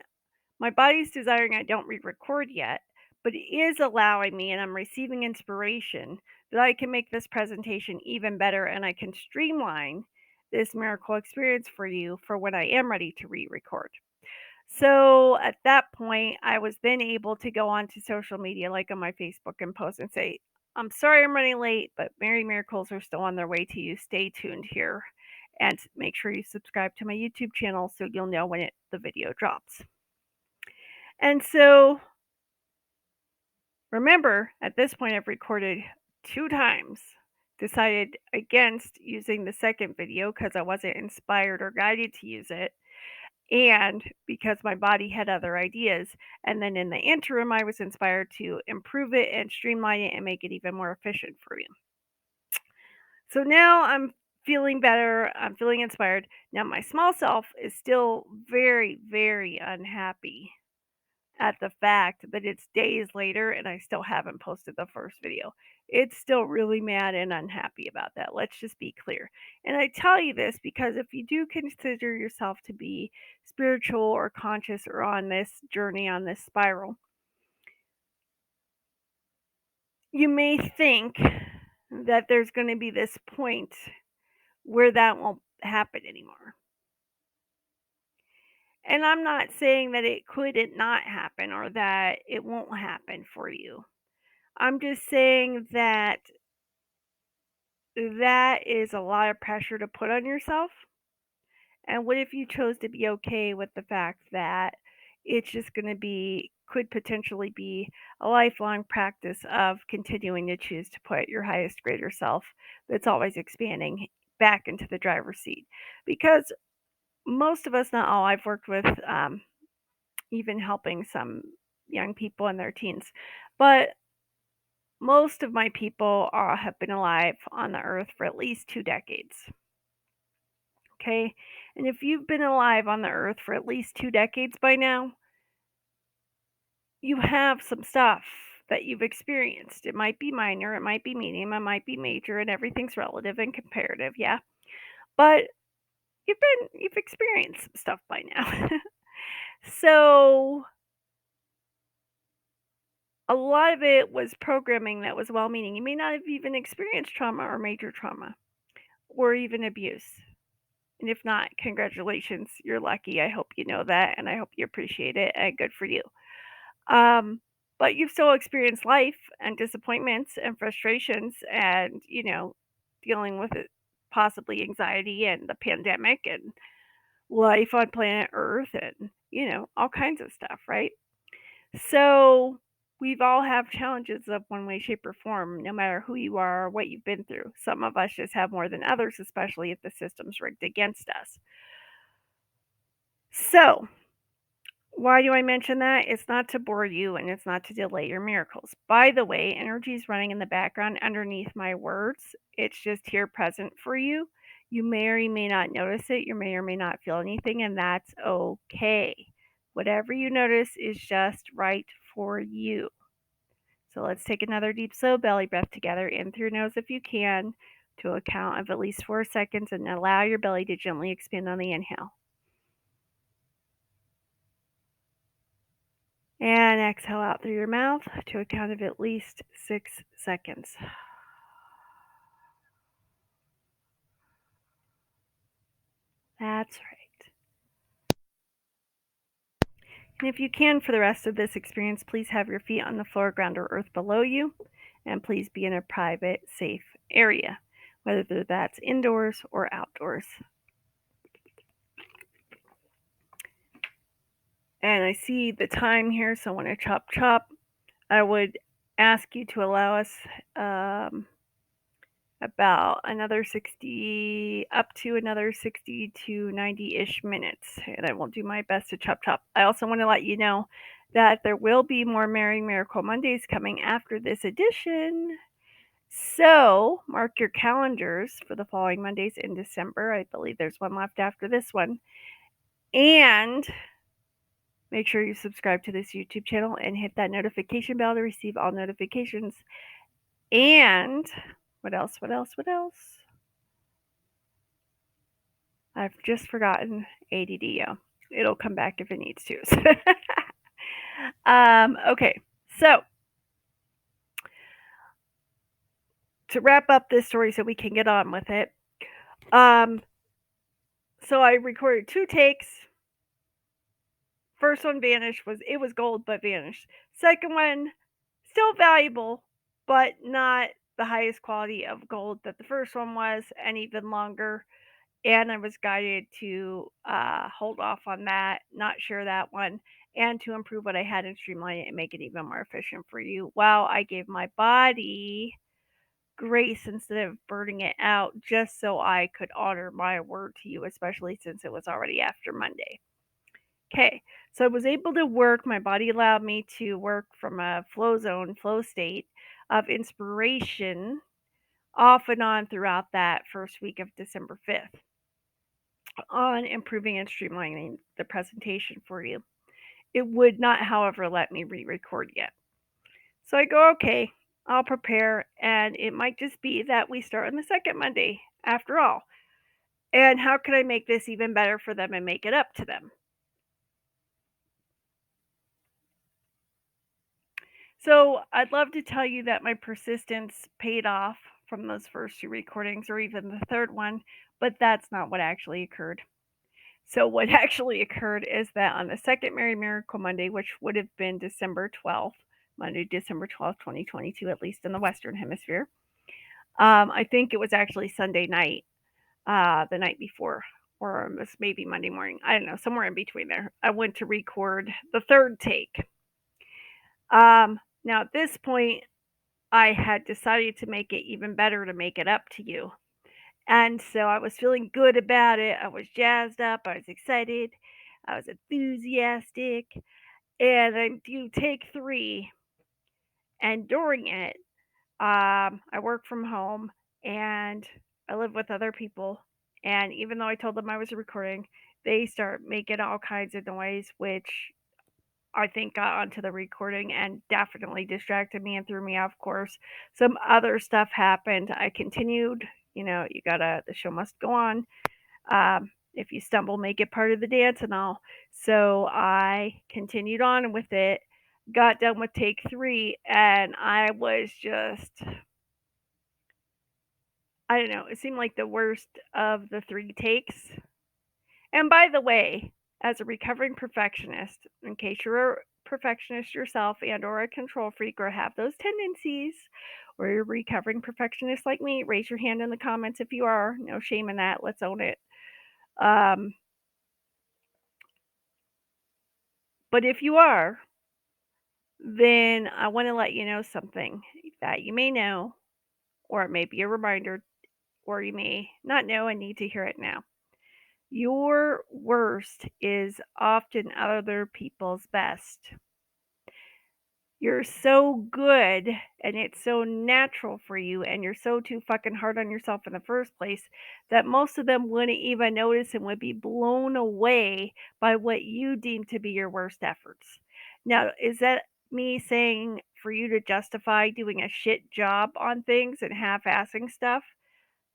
My body's desiring I don't re record yet, but it is allowing me, and I'm receiving inspiration that I can make this presentation even better and I can streamline this miracle experience for you for when I am ready to re record. So at that point, I was then able to go onto social media, like on my Facebook, and post and say, I'm sorry I'm running late, but Mary Miracles are still on their way to you. Stay tuned here and make sure you subscribe to my YouTube channel so you'll know when the video drops. And so remember, at this point, I've recorded 2 times, decided against using the second video because I wasn't inspired or guided to use it, and because my body had other ideas. And then in the interim, I was inspired to improve it and streamline it and make it even more efficient for you. So now I'm feeling better. I'm feeling inspired. Now, my small self is still very, very unhappy at the fact that it's days later and I still haven't posted the first video. It's still really mad and unhappy about that. Let's just be clear. And I tell you this because if you do consider yourself to be spiritual or conscious or on this journey, on this spiral, you may think that there's going to be this point where that won't happen anymore. And I'm not saying that it couldn't not happen or that it won't happen for you. I'm just saying that that is a lot of pressure to put on yourself. And what if you chose to be okay with the fact that it's just going to be, could potentially be a lifelong practice of continuing to choose to put your highest, greater self that's always expanding back into the driver's seat? Because most of us, not all, I've worked with even helping some young people in their teens, but most of my people have been alive on the earth for at least 2 decades. Okay. And if you've been alive on the earth for at least 2 decades by now, you have some stuff that you've experienced. It might be minor, it might be medium, it might be major, and everything's relative and comparative. Yeah. But you've experienced some stuff by now. So a lot of it was programming that was well meaning. You may not have even experienced trauma or major trauma or even abuse. And if not, congratulations, you're lucky. I hope you know that and I hope you appreciate it and good for you. Um, but you've still experienced life and disappointments and frustrations and, dealing with it, possibly anxiety and the pandemic and life on planet Earth and, all kinds of stuff, right? So we've all have challenges of one way, shape, or form, no matter who you are or what you've been through. Some of us just have more than others, especially if the system's rigged against us. So, why do I mention that? It's not to bore you and it's not to delay your miracles. By the way, energy is running in the background underneath my words. It's just here present for you. You may or may not notice it. You may or may not feel anything, and that's okay. Whatever you notice is just right for you. So let's take another deep, slow belly breath together in through your nose if you can to a count of at least 4 seconds and allow your belly to gently expand on the inhale. And exhale out through your mouth to a count of at least 6 seconds. That's right. And if you can, for the rest of this experience, please have your feet on the floor, ground, or earth below you. And please be in a private, safe area, whether that's indoors or outdoors. And I see the time here, so when I chop, I would ask you to allow us about another 60, up to another 60 to 90-ish minutes. And I will do my best to chop. I also want to let you know that there will be more Merry Miracle Mondays coming after this edition. So mark your calendars for the following Mondays in December. I believe there's one left after this one. And make sure you subscribe to this YouTube channel and hit that notification bell to receive all notifications. And what else? I've just forgotten ADD. It'll come back if it needs to. Okay, so to wrap up this story so we can get on with it. So I recorded 2 takes. First one vanished, it was gold but vanished. Second one, still valuable, but not the highest quality of gold that the first one was, and even longer. And I was guided to hold off on that, not share that one, and to improve what I had and streamline it and make it even more efficient for you. While I gave my body grace instead of burning it out, just so I could honor my word to you, especially since it was already after Monday. Okay, so I was able to work. My body allowed me to work from a flow state of inspiration off and on throughout that first week of December 5th on improving and streamlining the presentation for you. It would not, however, let me re-record yet. So I go, okay, I'll prepare, and it might just be that we start on the second Monday after all. And how can I make this even better for them and make it up to them? So I'd love to tell you that my persistence paid off from those first 2 recordings or even the third one, but that's not what actually occurred. So what actually occurred is that on the second Merry Miracle Monday, which would have been December 12th, Monday, December 12th, 2022, at least in the Western Hemisphere, I think it was actually Sunday night, the night before, or maybe Monday morning. I don't know, somewhere in between there. I went to record the third take. Now, at this point, I had decided to make it even better to make it up to you. And so I was feeling good about it. I was jazzed up. I was excited. I was enthusiastic. And I do take 3. And during it, I work from home and I live with other people. And even though I told them I was recording, they start making all kinds of noise, which I think got onto the recording and definitely distracted me and threw me off course. Some other stuff happened. I continued, the show must go on. If you stumble, make it part of the dance and all. So I continued on with it, got done with take 3, and I was just, I don't know, it seemed like the worst of the 3 takes. And by the way, as a recovering perfectionist, in case you're a perfectionist yourself and or a control freak or have those tendencies, or you're a recovering perfectionist like me, raise your hand in the comments if you are. No shame in that. Let's own it. But if you are, then I want to let you know something that you may know, or it may be a reminder, or you may not know and need to hear it now. Your worst is often other people's best. You're so good and it's so natural for you, and you're so too fucking hard on yourself in the first place that most of them wouldn't even notice and would be blown away by what you deem to be your worst efforts. Now, is that me saying for you to justify doing a shit job on things and half-assing stuff?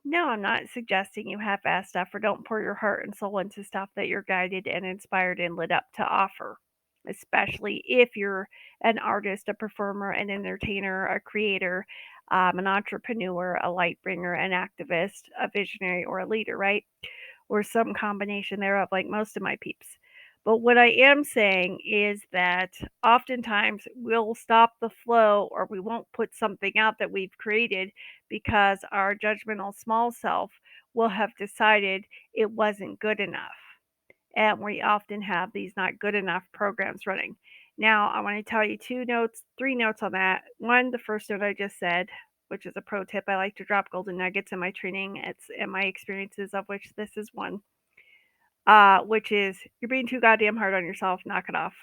No, I'm not suggesting you half-ass stuff or don't pour your heart and soul into stuff that you're guided and inspired and lit up to offer. especially if you're an artist, a performer, an entertainer, a creator, an entrepreneur, a light bringer, an activist, a visionary, or a leader, right? Or some combination thereof, like most of my peeps. But what I am saying is that oftentimes we'll stop the flow or we won't put something out that we've created because our judgmental small self will have decided it wasn't good enough. And we often have these not good enough programs running. Now, I want to tell you three notes on that. One, the first note I just said, which is a pro tip. I like to drop golden nuggets in my training. It's in my experiences, of which this is one, which is you're being too goddamn hard on yourself. Knock it off.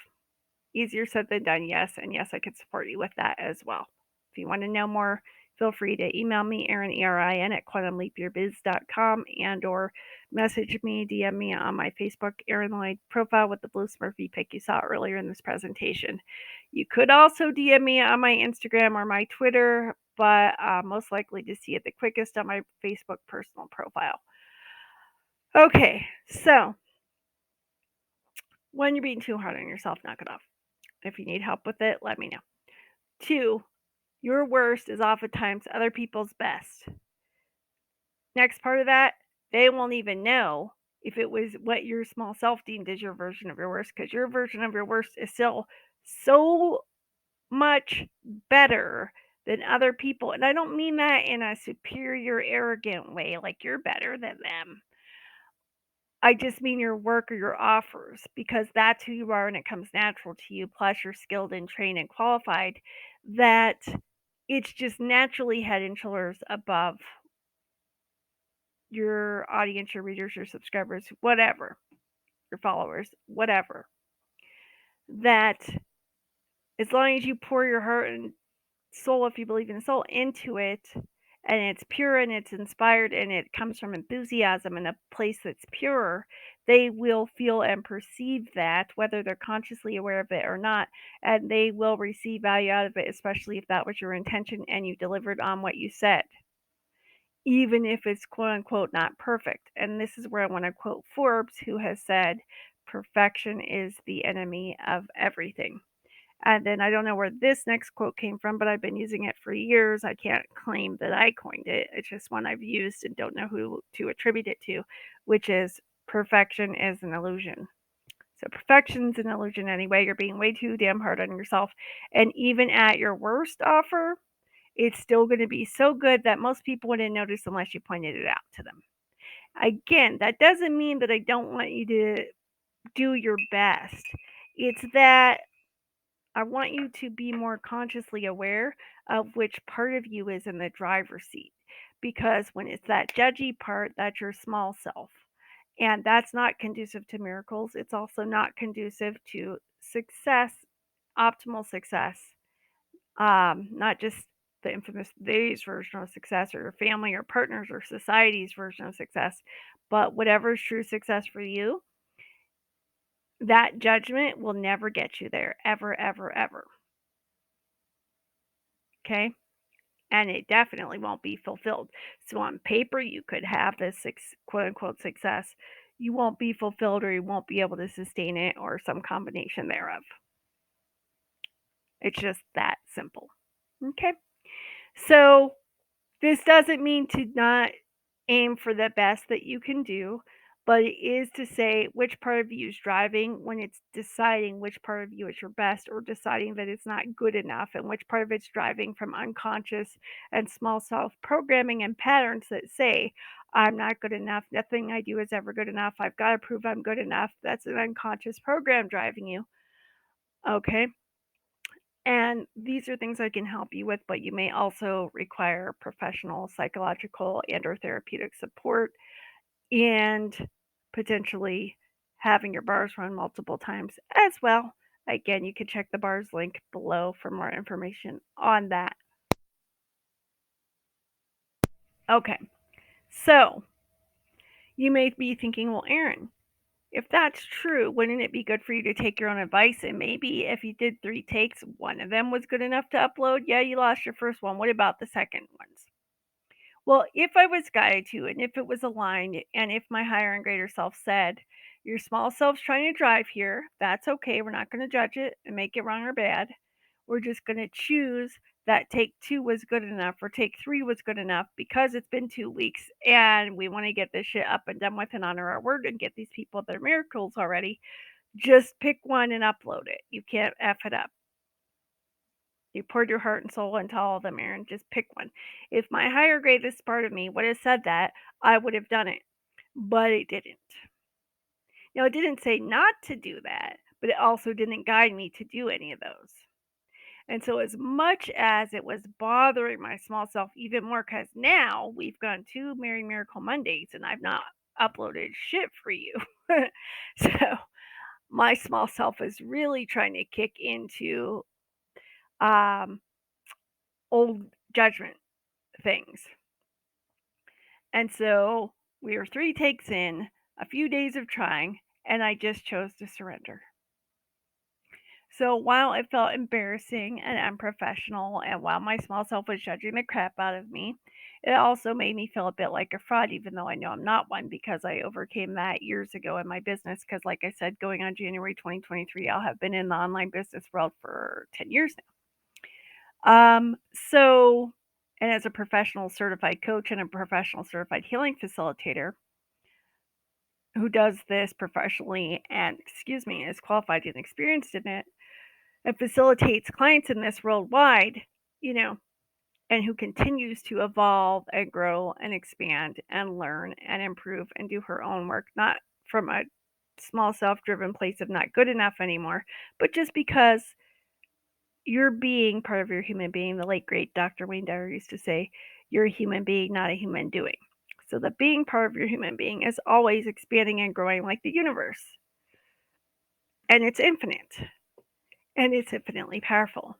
Easier said than done, yes. And yes, I could support you with that as well. If you want to know more, feel free to email me, Erin, ERIN, at quantumleapyourbiz.com and or message me, DM me on my Facebook Erin Lloyd profile with the blue Smurfy pic you saw earlier in this presentation. You could also DM me on my Instagram or my Twitter, but most likely to see it the quickest on my Facebook personal profile. Okay, so when you're being too hard on yourself, knock it off. If you need help with it, let me know. 2, your worst is oftentimes other people's best. Next part of that, they won't even know if it was what your small self deemed as your version of your worst, because your version of your worst is still so much better than other people. And I don't mean that in a superior, arrogant way, like you're better than them. I just mean your work or your offers, because that's who you are and it comes natural to you. Plus, you're skilled and trained and qualified, that it's just naturally head and shoulders above your audience, your readers, your subscribers, whatever, your followers, whatever. That as long as you pour your heart and soul, if you believe in soul, into it, and it's pure and it's inspired and it comes from enthusiasm and a place that's pure, they will feel and perceive that, whether they're consciously aware of it or not, and they will receive value out of it, especially if that was your intention and you delivered on what you said, even if it's quote unquote not perfect. And this is where I want to quote Forbes, who has said, perfection is the enemy of everything. And then I don't know where this next quote came from, but I've been using it for years. I can't claim that I coined it. It's just one I've used and don't know who to attribute it to, which is perfection is an illusion. So perfection's an illusion anyway. You're being way too damn hard on yourself. And even at your worst offer, it's still going to be so good that most people wouldn't notice unless you pointed it out to them. Again, that doesn't mean that I don't want you to do your best. It's that I want you to be more consciously aware of which part of you is in the driver's seat. Because when it's that judgy part, that's your small self. And that's not conducive to miracles. It's also not conducive to success, optimal success. Not just the infamous they's version of success or your family or partners or society's version of success, but whatever's true success for you, that judgment will never get you there, ever, ever, ever. Okay? And it definitely won't be fulfilled. So on paper, you could have this quote unquote success. You won't be fulfilled or you won't be able to sustain it or some combination thereof. It's just that simple. Okay? So this doesn't mean to not aim for the best that you can do, but it is to say which part of you is driving when it's deciding which part of you is your best or deciding that it's not good enough, and which part of it's driving from unconscious and small self programming and patterns that say, I'm not good enough. Nothing I do is ever good enough. I've got to prove I'm good enough. That's an unconscious program driving you. Okay. And these are things I can help you with, but you may also require professional psychological and or therapeutic support and potentially having your bars run multiple times as well. Again, you can check the bars link below for more information on that. Okay, so you may be thinking, well, Erin, if that's true, wouldn't it be good for you to take your own advice? And maybe if you did 3 takes, one of them was good enough to upload. Yeah, you lost your first one. What about the second ones? Well, if I was guided to, and if it was aligned, and if my higher and greater self said, Your small self's trying to drive here. That's okay. We're not going to judge it and make it wrong or bad. We're just going to choose that take 2 was good enough or take 3 was good enough because it's been 2 weeks and we want to get this shit up and done with and honor our word and get these people their miracles already. Just pick one and upload it. You can't F it up. You poured your heart and soul into all of them, Aaron. Just pick one. If my higher greatest part of me would have said that, I would have done it. But it didn't. Now, it didn't say not to do that, but it also didn't guide me to do any of those. And so, as much as it was bothering my small self even more, because now we've gone 2 Miracle Mondays and I've not uploaded shit for you. So, my small self is really trying to kick into um, old judgment things. And so we were 3 takes in, a few days of trying, and I just chose to surrender. So while it felt embarrassing and unprofessional, and while my small self was judging the crap out of me, it also made me feel a bit like a fraud, even though I know I'm not one because I overcame that years ago in my business. Because, like I said, going on January 2023, I'll have been in the online business world for 10 years now. And as a professional certified coach and a professional certified healing facilitator who does this professionally and, is qualified and experienced in it, and facilitates clients in this worldwide, you know, and who continues to evolve and grow and expand and learn and improve and do her own work, not from a small self driven place of not good enough anymore, but just because you're being part of your human being. The late great Dr. Wayne Dyer used to say, you're a human being, not a human doing. So the being part of your human being is always expanding and growing like the universe. And it's infinite. And it's infinitely powerful.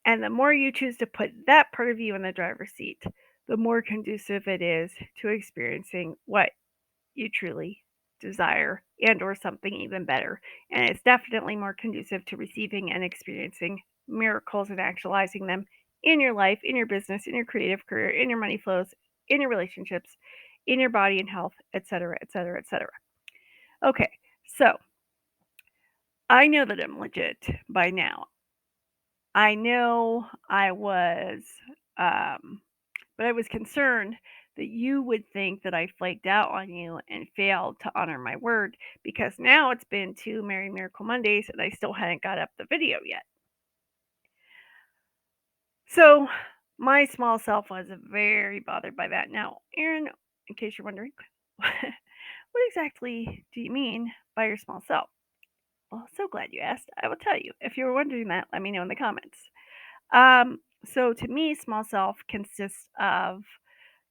And the more you choose to put that part of you in the driver's seat, the more conducive it is to experiencing what you truly desire and or something even better. And it's definitely more conducive to receiving and experiencing miracles and actualizing them in your life, in your business, in your creative career, in your money flows, in your relationships, in your body and health, etc., etc., etc. Okay, so I know that I'm legit by now. I know I was, but I was concerned that you would think that I flaked out on you and failed to honor my word because now it's been 2 Miracle Mondays and I still hadn't got up the video yet. So my small self was very bothered by that. Now, Aaron, in case you're wondering, what exactly do you mean by your small self? Well, so glad you asked. I will tell you. If you were wondering that, let me know in the comments. So to me, small self consists of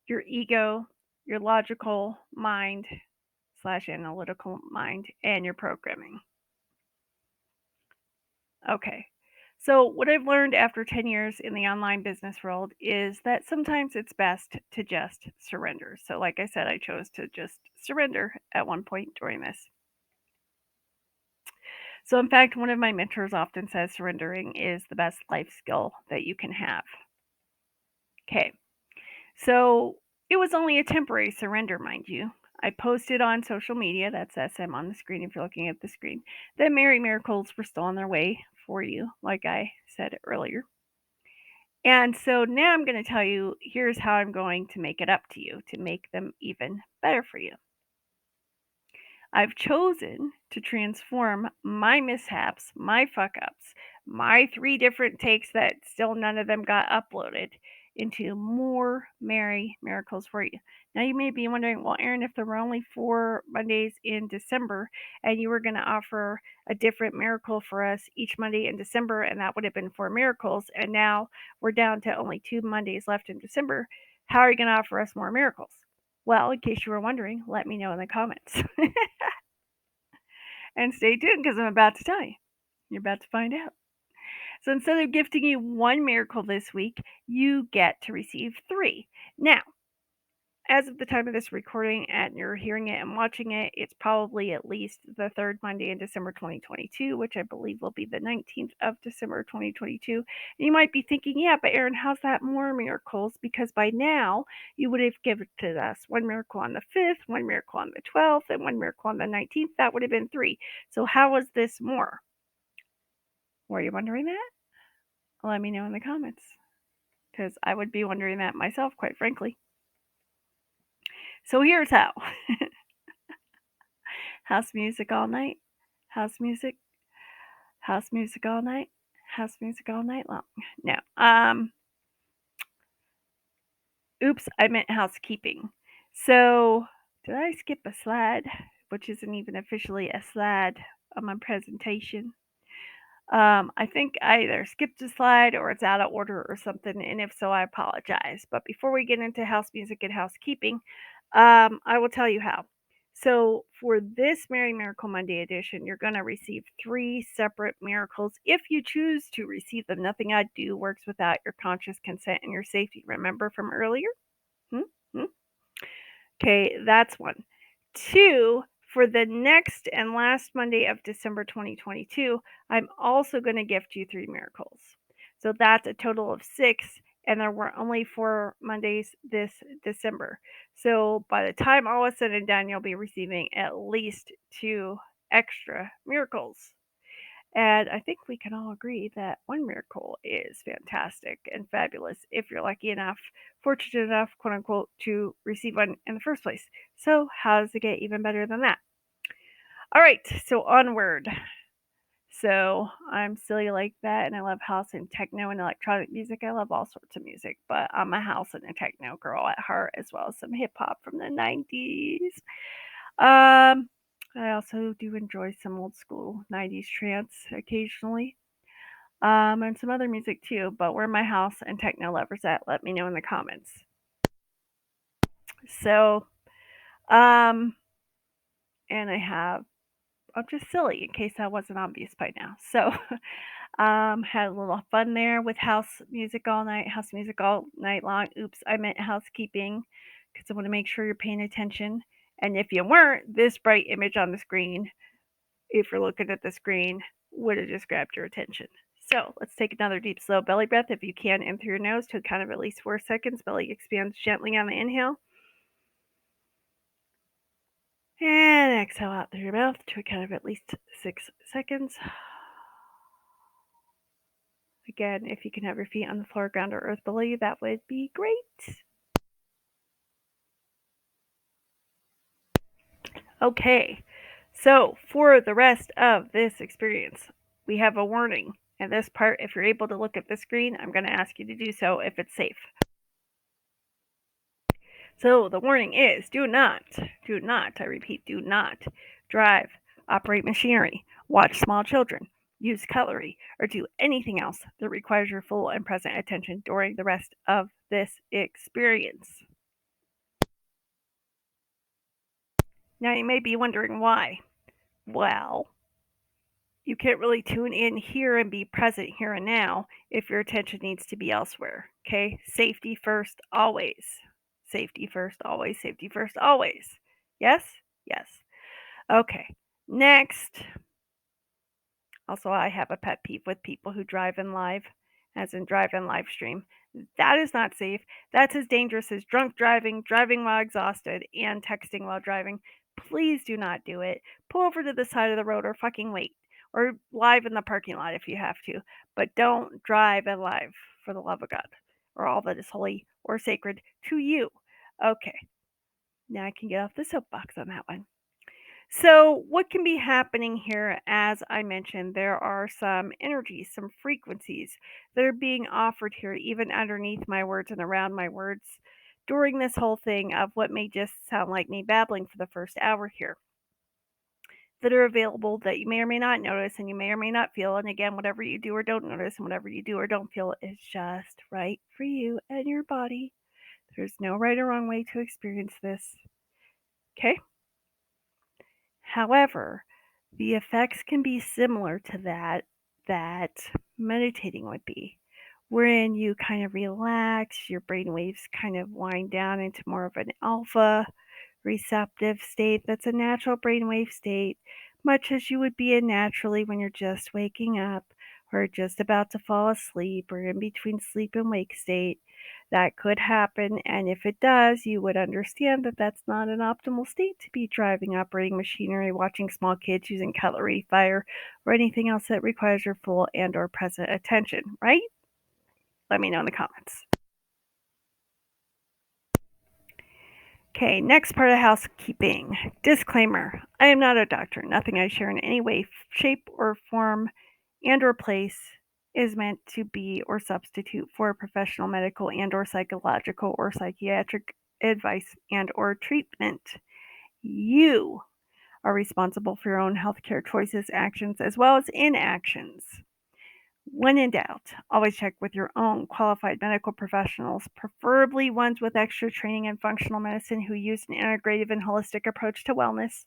your ego, your logical mind slash analytical mind, and your programming. Okay. So what I've learned after 10 years in the online business world is that sometimes it's best to just surrender. So like I said, I chose to just surrender at one point during this. So in fact, one of my mentors often says surrendering is the best life skill that you can have. Okay. So it was only a temporary surrender, mind you. I posted on social media, that's SM on the screen if you're looking at the screen, that Merry Miracles were still on their way for you, like I said earlier. And so now I'm going to tell you here's how I'm going to make it up to you to make them even better for you. I've chosen to transform my mishaps, my fuck ups, my 3 different takes that still none of them got uploaded into more merry miracles for you. Now you may be wondering, well, Aaron, if there were only 4 Mondays in December and you were going to offer a different miracle for us each Monday in December, and that would have been 4 miracles, and now we're down to only 2 Mondays left in December, how are you going to offer us more miracles? Well, in case you were wondering, let me know in the comments. And stay tuned because I'm about to tell you. You're about to find out. So instead of gifting you 1 miracle this week, you get to receive 3. Now, as of the time of this recording and you're hearing it and watching it, it's probably at least the third Monday in December 2022, which I believe will be the 19th of December 2022. And you might be thinking, yeah, but Erin, how's that more miracles? Because by now you would have given to us one miracle on the 5th, one miracle on the 12th, and one miracle on the 19th. That would have been 3. So how is this more? Were you wondering that? Let me know in the comments, because I would be wondering that myself, quite frankly. So here's how. House music all night. House music. House music all night. House music all night long. No. Oops, I meant housekeeping. So, did I skip a slide, which isn't even officially a slide on my presentation? I think I either skipped a slide or it's out of order or something, and if so, I apologize. But before we get into house music and housekeeping, I will tell you how. So, for this Merry Miracle Monday edition, you're going to receive 3 separate miracles if you choose to receive them. Nothing I do works without your conscious consent and your safety. Remember from earlier? Hmm? Hmm? Okay, that's one. 2, for the next and last Monday of December 2022, I'm also going to gift you 3 miracles. So that's a total of 6, and there were only 4 Mondays this December. So by the time all is said and done, you'll be receiving at least 2 extra miracles. And I think we can all agree that one miracle is fantastic and fabulous if you're lucky enough, fortunate enough, quote unquote, to receive one in the first place. So, how does it get even better than that? All right, so onward. So, I'm silly like that, and I love house and techno and electronic music. I love all sorts of music, but I'm a house and a techno girl at heart, as well as some hip hop from the 90s. I also do enjoy some old school 90s trance occasionally. And some other music too, but where my house and techno lovers at, let me know in the comments. So, um, and I'm just silly in case that wasn't obvious by now. So, had a little fun there with house music all night long. Oops, I meant housekeeping because I want to make sure you're paying attention. And if you weren't, this bright image on the screen, if you're looking at the screen, would have just grabbed your attention. So let's take another deep, slow belly breath if you can in through your nose to a count of at least 4 seconds. Belly expands gently on the inhale. And exhale out through your mouth to a count of at least 6 seconds. Again, if you can have your feet on the floor, ground, or earth below you, that would be great. Okay, so for the rest of this experience, we have a warning. And this part, if you're able to look at the screen, I'm going to ask you to do so if it's safe. So the warning is do not, I repeat, do not drive, operate machinery, watch small children, use cutlery, or do anything else that requires your full and present attention during the rest of this experience. Now you may be wondering why. Well, you can't really tune in here and be present here and now if your attention needs to be elsewhere. Okay? Safety first, always. Safety first, always. Safety first, always. Yes? Yes. Okay. Next. Also, I have a pet peeve with people who drive in live, as in drive in live stream. That is not safe. That's as dangerous as drunk driving, driving while exhausted, and texting while driving. Please do not do it. Pull over to the side of the road or fucking wait. Or live in the parking lot if you have to. But don't drive in live, for the love of God, or all that is holy or sacred to you. Okay. Now I can get off the soapbox on that one. So, what can be happening here? As I mentioned, there are some energies, some frequencies that are being offered here, even underneath my words and around my words during this whole thing of what may just sound like me babbling for the first hour here, that are available that you may or may not notice and you may or may not feel. And again, whatever you do or don't notice and whatever you do or don't feel is just right for you and your body. There's no right or wrong way to experience this. Okay? However, the effects can be similar to that meditating would be, wherein you kind of relax, your brain waves kind of wind down into more of an alpha receptive state that's a natural brainwave state, much as you would be in naturally when you're just waking up or just about to fall asleep or in between sleep and wake state. That could happen, and if it does, you would understand that that's not an optimal state to be driving, operating machinery, watching small kids using cutlery, fire, or anything else that requires your full and or present attention, right? Let me know in the comments. Okay, next part of housekeeping. Disclaimer. I am not a doctor. Nothing I share in any way, shape, or form and or place is meant to be or substitute for professional medical and or psychological or psychiatric advice and or treatment. You are responsible for your own healthcare choices, actions, as well as inactions. When in doubt, always check with your own qualified medical professionals, preferably ones with extra training in functional medicine who use an integrative and holistic approach to wellness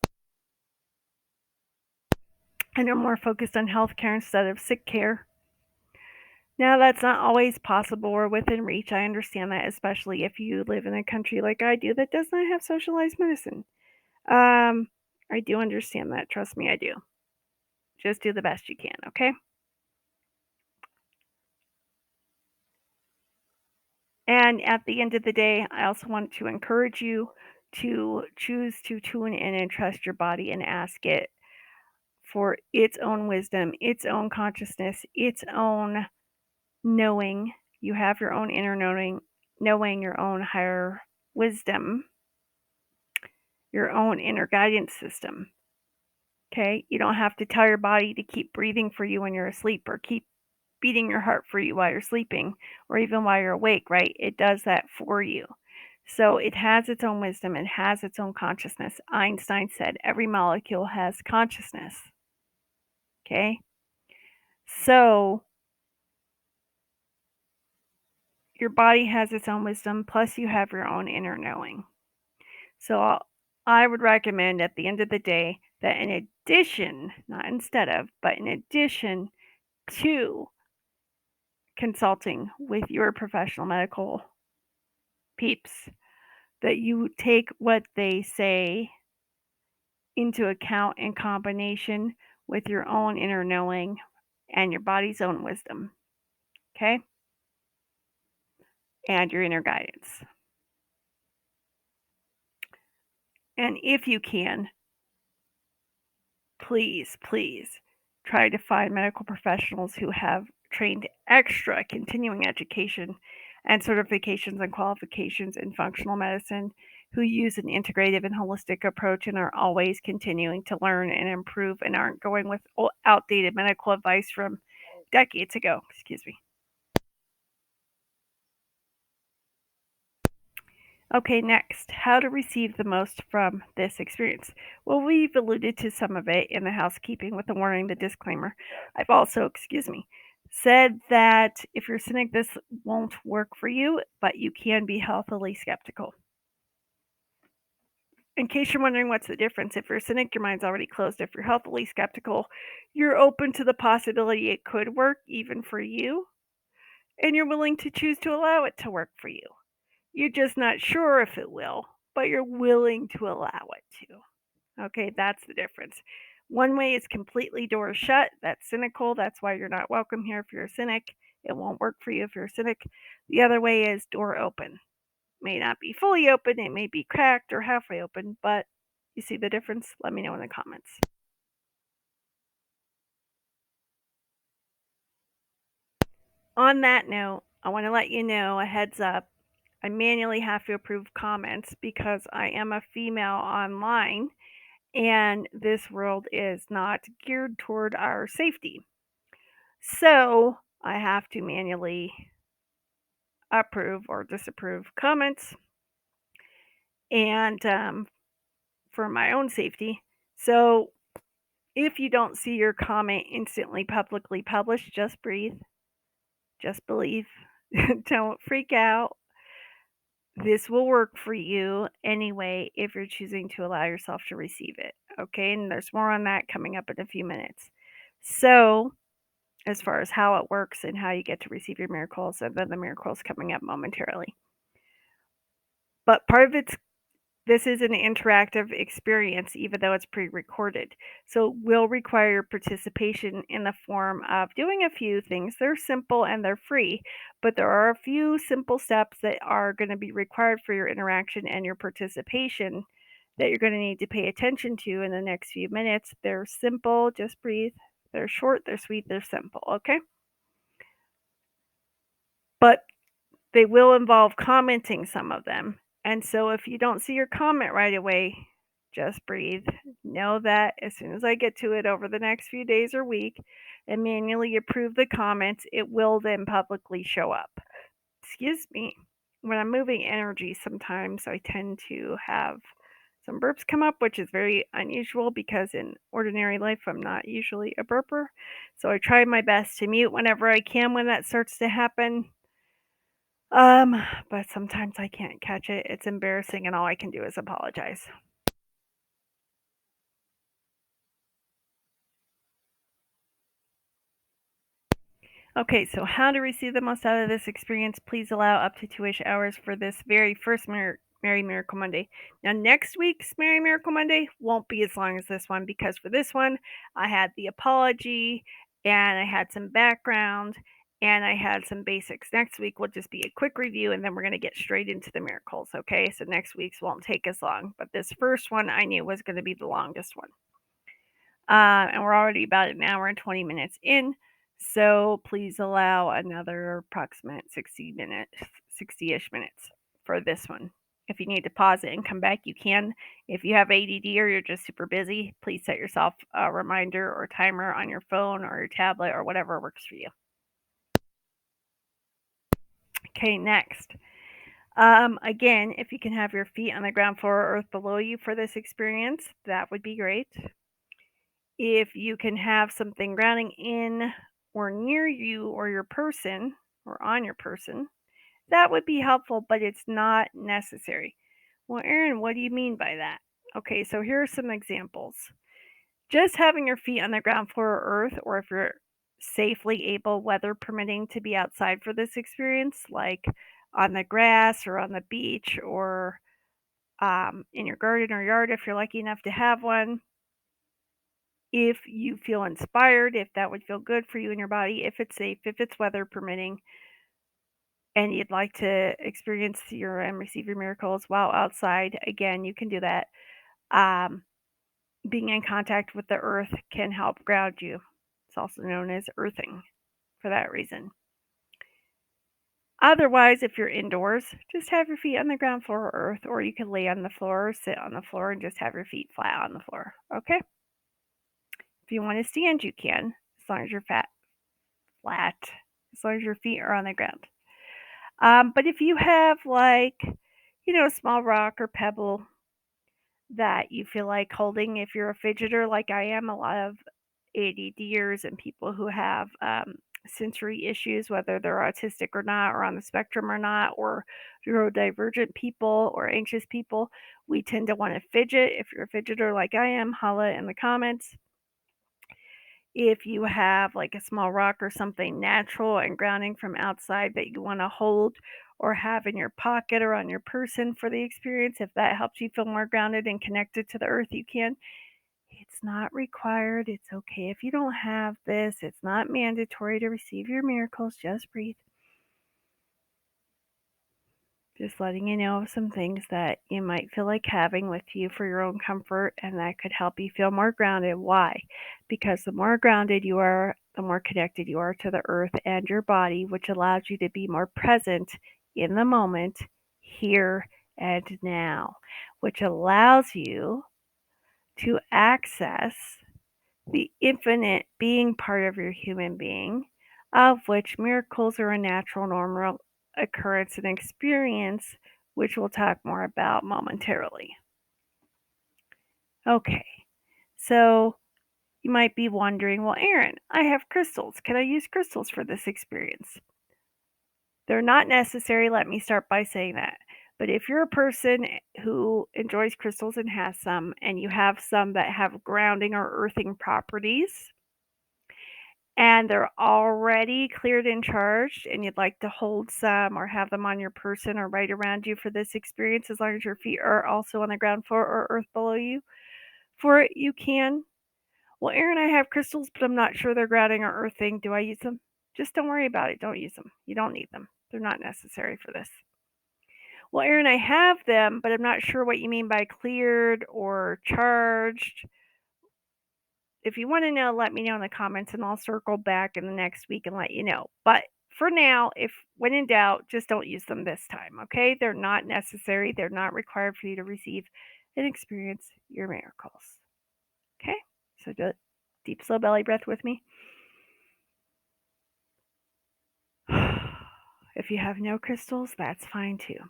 and are more focused on healthcare instead of sick care. Now, that's not always possible or within reach. I understand that, especially if you live in a country like I do that does not have socialized medicine. I do understand that. Trust me, I do. Just do the best you can, okay? And at the end of the day, I also want to encourage you to choose to tune in and trust your body and ask it for its own wisdom, its own consciousness, its own knowing. You have your own inner knowing your own higher wisdom, your own inner guidance system. Okay? You don't have to tell your body to keep breathing for you when you're asleep or keep beating your heart for you while you're sleeping or even while you're awake, right? It does that for you. So it has its own wisdom, it has its own consciousness. Einstein said every molecule has consciousness. Okay? So your body has its own wisdom, plus you have your own inner knowing. So I would recommend at the end of the day that in addition, not instead of, but in addition to consulting with your professional medical peeps, that you take what they say into account in combination with your own inner knowing and your body's own wisdom, okay? And your inner guidance. And if you can, please, please try to find medical professionals who have trained extra continuing education and certifications and qualifications in functional medicine, who use an integrative and holistic approach and are always continuing to learn and improve and aren't going with outdated medical advice from decades ago. Excuse me. Okay, next, how to receive the most from this experience. Well, we've alluded to some of it in the housekeeping with the warning, the disclaimer. I've also, said that if you're cynic, this won't work for you, but you can be healthily skeptical. In case you're wondering what's the difference, if you're cynic, your mind's already closed. If you're healthily skeptical, you're open to the possibility it could work even for you, and you're willing to choose to allow it to work for you. You're just not sure if it will, but you're willing to allow it to. Okay, that's the difference. One way is completely doors shut. That's cynical. That's why you're not welcome here if you're a cynic. It won't work for you if you're a cynic. The other way is door open. May not be fully open, it may be cracked or halfway open, but you see the difference? Let me know in the comments. On that note, I want to let you know a heads up. I manually have to approve comments because I am a female online and this world is not geared toward our safety. So I have to manually approve or disapprove comments and for my own safety. So if you don't see your comment instantly publicly published, just breathe, just believe, don't freak out. This will work for you anyway if you're choosing to allow yourself to receive it. Okay, and there's more on that coming up in a few minutes. So as far as how it works and how you get to receive your miracles, and then the miracles coming up momentarily. But part of this is an interactive experience, even though it's pre-recorded. So it will require your participation in the form of doing a few things. They're simple and they're free, but there are a few simple steps that are going to be required for your interaction and your participation that you're going to need to pay attention to in the next few minutes. They're simple, just breathe. They're short, they're sweet, they're simple, okay? But they will involve commenting some of them. And so if you don't see your comment right away, just breathe. Know that as soon as I get to it over the next few days or week and manually approve the comments, it will then publicly show up. Excuse me. When I'm moving energy, sometimes I tend to have some burps come up, which is very unusual because in ordinary life I'm not usually a burper. So I try my best to mute whenever I can when that starts to happen. Um, but sometimes I can't catch it. It's embarrassing and all I can do is apologize. Okay, so how to receive the most out of this experience? Please allow up to 2-ish hours for this very first Merry Miracle Monday. Now, next week's Merry Miracle Monday won't be as long as this one because for this one, I had the apology and I had some background and I had some basics. Next week will just be a quick review and then we're going to get straight into the miracles, okay? So next week's won't take as long, but this first one I knew was going to be the longest one. And we're already about an hour and 20 minutes in. So please allow another approximate 60-ish minutes for this one. If you need to pause it and come back, you can. If you have ADD or you're just super busy, please set yourself a reminder or timer on your phone or your tablet or whatever works for you. Okay, next. Again, if you can have your feet on the ground floor or earth below you for this experience, that would be great. If you can have something grounding in or near you or your person or on your person, that would be helpful, but it's not necessary. Well, Erin, what do you mean by that? Okay, so here are some examples. Just having your feet on the ground floor or earth, or if you're safely able, weather permitting, to be outside for this experience, like on the grass or on the beach or in your garden or yard if you're lucky enough to have one. If you feel inspired, if that would feel good for you and your body, if it's safe, if it's weather permitting, and you'd like to experience your and receive your miracles while outside, again, you can do that. Um, Being in contact with the earth can help ground you. It's also known as earthing for that reason. Otherwise, if you're indoors, just have your feet on the ground floor or earth, or you can lay on the floor or sit on the floor and just have your feet flat on the floor. Okay? If you want to stand, you can, as long as you're flat, as long as your feet are on the ground. But if you have like, a small rock or pebble that you feel like holding, if you're a fidgeter like I am, a lot of ADDers and people who have sensory issues, whether they're autistic or not, or on the spectrum or not, or neurodivergent people or anxious people, we tend to want to fidget. If you're a fidgeter like I am, holla in the comments. If you have like a small rock or something natural and grounding from outside that you want to hold or have in your pocket or on your person for the experience, if that helps you feel more grounded and connected to the earth, you can. It's not required. It's okay if you don't have this. It's not mandatory to receive your miracles. Just breathe. Just letting you know of some things that you might feel like having with you for your own comfort, and that could help you feel more grounded. Why? Because the more grounded you are, the more connected you are to the earth and your body, which allows you to be more present in the moment, here and now, which allows you to access the infinite being part of your human being, of which miracles are a natural, normal occurrence and experience, which we'll talk more about momentarily. Okay, so you might be wondering, well, Erin, I have crystals. Can I use crystals for this experience? They're not necessary. Let me start by saying that. But if you're a person who enjoys crystals and has some, and you have some that have grounding or earthing properties, and they're already cleared and charged, and you'd like to hold some or have them on your person or right around you for this experience, as long as your feet are also on the ground floor or earth below you, for it, you can. Well, Aaron, I have crystals, but I'm not sure they're grounding or earthing. Do I use them? Just don't worry about it. Don't use them. You don't need them. They're not necessary for this. Well, Aaron, I have them, but I'm not sure what you mean by cleared or charged. If you want to know, let me know in the comments and I'll circle back in the next week and let you know. But for now, if when in doubt, just don't use them this time, okay? They're not necessary. They're not required for you to receive and experience your miracles. Okay? So do deep slow belly breath with me. If you have no crystals, that's fine too.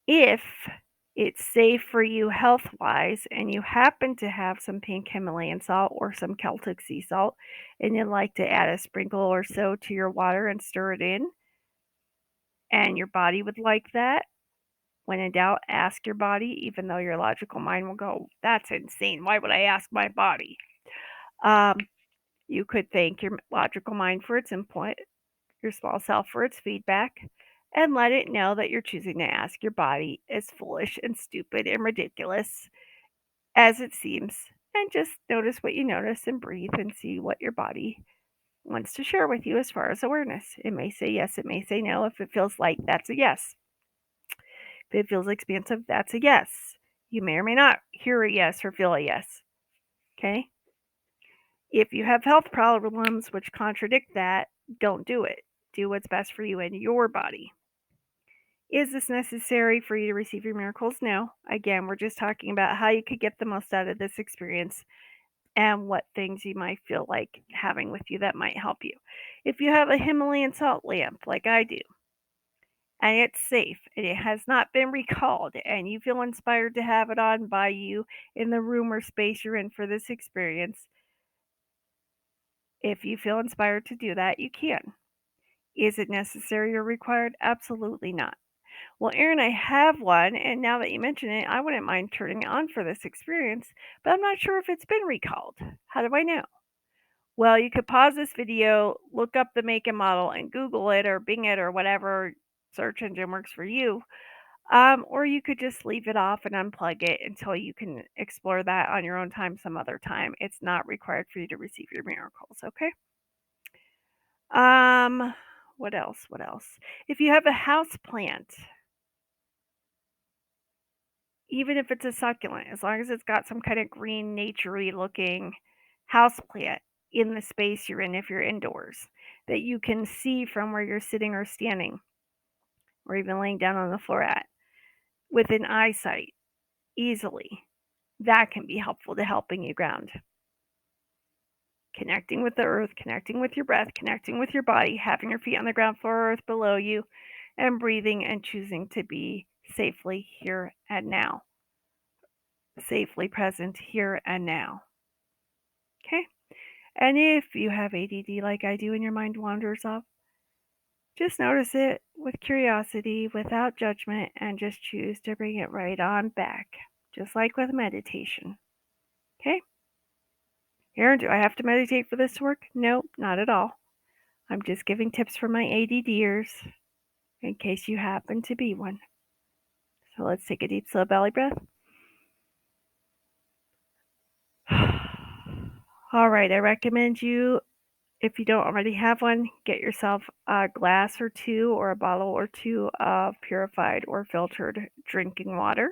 If it's safe for you health wise and you happen to have some pink Himalayan salt or some Celtic sea salt and you'd like to add a sprinkle or so to your water and stir it in, and your body would like that, when in doubt, ask your body, even though your logical mind will go, that's insane. Why would I ask my body? Um, you could thank your logical mind for its input, your small self for its feedback, and let it know that you're choosing to ask your body as foolish and stupid and ridiculous as it seems. And just notice what you notice and breathe and see what your body wants to share with you as far as awareness. It may say yes, it may say no. If it feels light, that's a yes. If it feels expansive, that's a yes. You may or may not hear a yes or feel a yes. Okay? If you have health problems which contradict that, don't do it. Do what's best for you and your body. Is this necessary for you to receive your miracles? No. Again, we're just talking about how you could get the most out of this experience and what things you might feel like having with you that might help you. If you have a Himalayan salt lamp like I do, and it's safe and it has not been recalled, and you feel inspired to have it on by you in the room or space you're in for this experience, if you feel inspired to do that, you can. Is it necessary or required? Absolutely not. Well, Aaron, I have one, and now that you mention it, I wouldn't mind turning it on for this experience, but I'm not sure if it's been recalled. How do I know? Well, you could pause this video, look up the make and model, and Google it or Bing it or whatever search engine works for you. Or you could just leave it off and unplug it until you can explore that on your own time some other time. It's not required for you to receive your miracles, okay? Um, what else? What else? If you have a house plant, even if it's a succulent, as long as it's got some kind of green, naturey looking house plant in the space you're in if you're indoors, that you can see from where you're sitting or standing, or even laying down on the floor at, within eyesight, easily. That can be helpful to helping you ground. Connecting with the earth, connecting with your breath, connecting with your body, having your feet on the ground floor or earth below you, and breathing and choosing to be safely here and now. Safely present here and now. Okay? And if you have ADD like I do and your mind wanders off, just notice it with curiosity, without judgment, and just choose to bring it right on back, just like with meditation. Okay? Aaron, do I have to meditate for this to work? Nope, not at all. I'm just giving tips for my ADDers in case you happen to be one. So let's take a deep, slow belly breath. All right, I recommend you, if you don't already have one, get yourself a glass or two or a bottle or two of purified or filtered drinking water.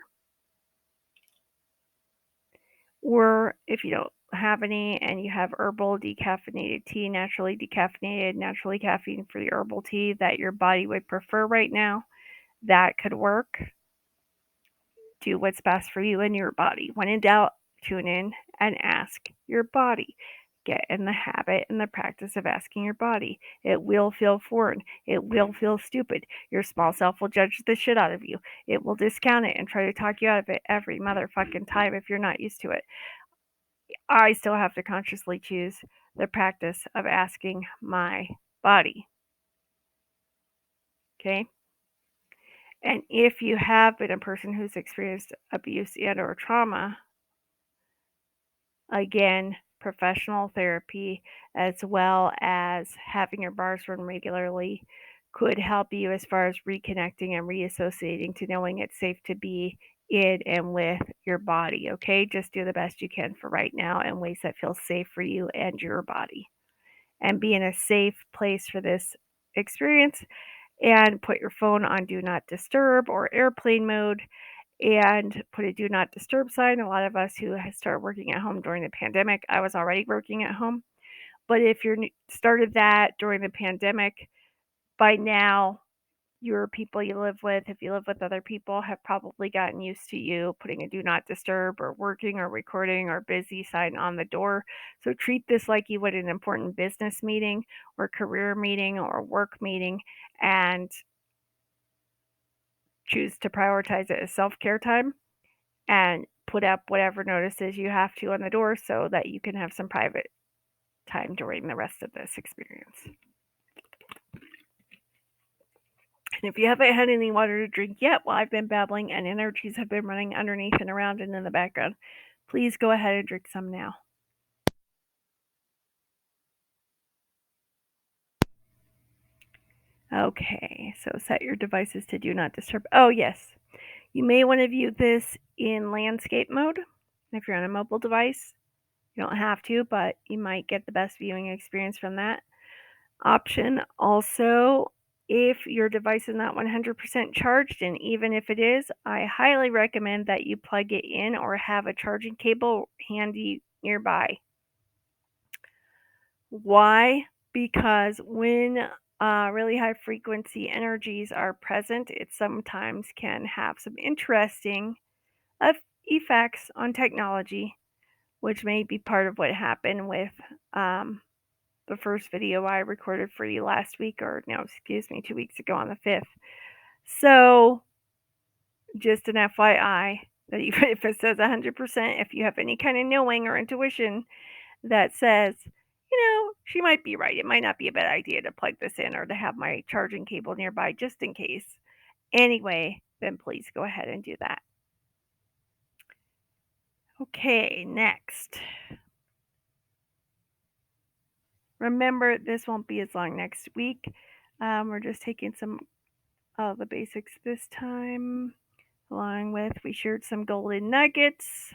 Or if you don't have any and you have herbal decaffeinated tea, naturally decaffeinated, naturally caffeine free herbal tea that your body would prefer right now, that could work. Do what's best for you and your body. When in doubt, tune in and ask your body. Get in the habit and the practice of asking your body. It will feel foreign. It will feel stupid. Your small self will judge the shit out of you. It will discount it and try to talk you out of it every motherfucking time if you're not used to it. I still have to consciously choose the practice of asking my body. Okay? And if you have been a person who's experienced abuse and or trauma, again, professional therapy, as well as having your bars run regularly, could help you as far as reconnecting and reassociating to knowing it's safe to be in and with your body. Okay, just do the best you can for right now in ways that feel safe for you and your body, and be in a safe place for this experience, and put your phone on do not disturb or airplane mode, and put a do not disturb sign. A lot of us who started working at home during the pandemic, I was already working at home, but if you started that during the pandemic, by now your people you live with, if you live with other people, have probably gotten used to you putting a do not disturb or working or recording or busy sign on the door. So treat this like you would an important business meeting or career meeting or work meeting, and choose to prioritize it as self-care time, and put up whatever notices you have to on the door so that you can have some private time during the rest of this experience. And if you haven't had any water to drink yet while I've been babbling and energies have been running underneath and around and in the background, please go ahead and drink some now. Okay, so set your devices to do not disturb. Oh, yes. You may want to view this in landscape mode if you're on a mobile device. You don't have to, but you might get the best viewing experience from that option. Also, if your device is not 100% charged, and even if it is, I highly recommend that you plug it in or have a charging cable handy nearby. Why? Because when really high frequency energies are present, it sometimes can have some interesting effects on technology, which may be part of what happened with the first video I recorded for you last week, or no, excuse me, 2 weeks ago on the 5th. So, just an FYI that even if it says 100%, if you have any kind of knowing or intuition that says, she might be right. It might not be a bad idea to plug this in or to have my charging cable nearby just in case. Anyway, then please go ahead and do that. Okay, next. Remember, this won't be as long next week. We're just taking some of the basics this time, along with we shared some golden nuggets.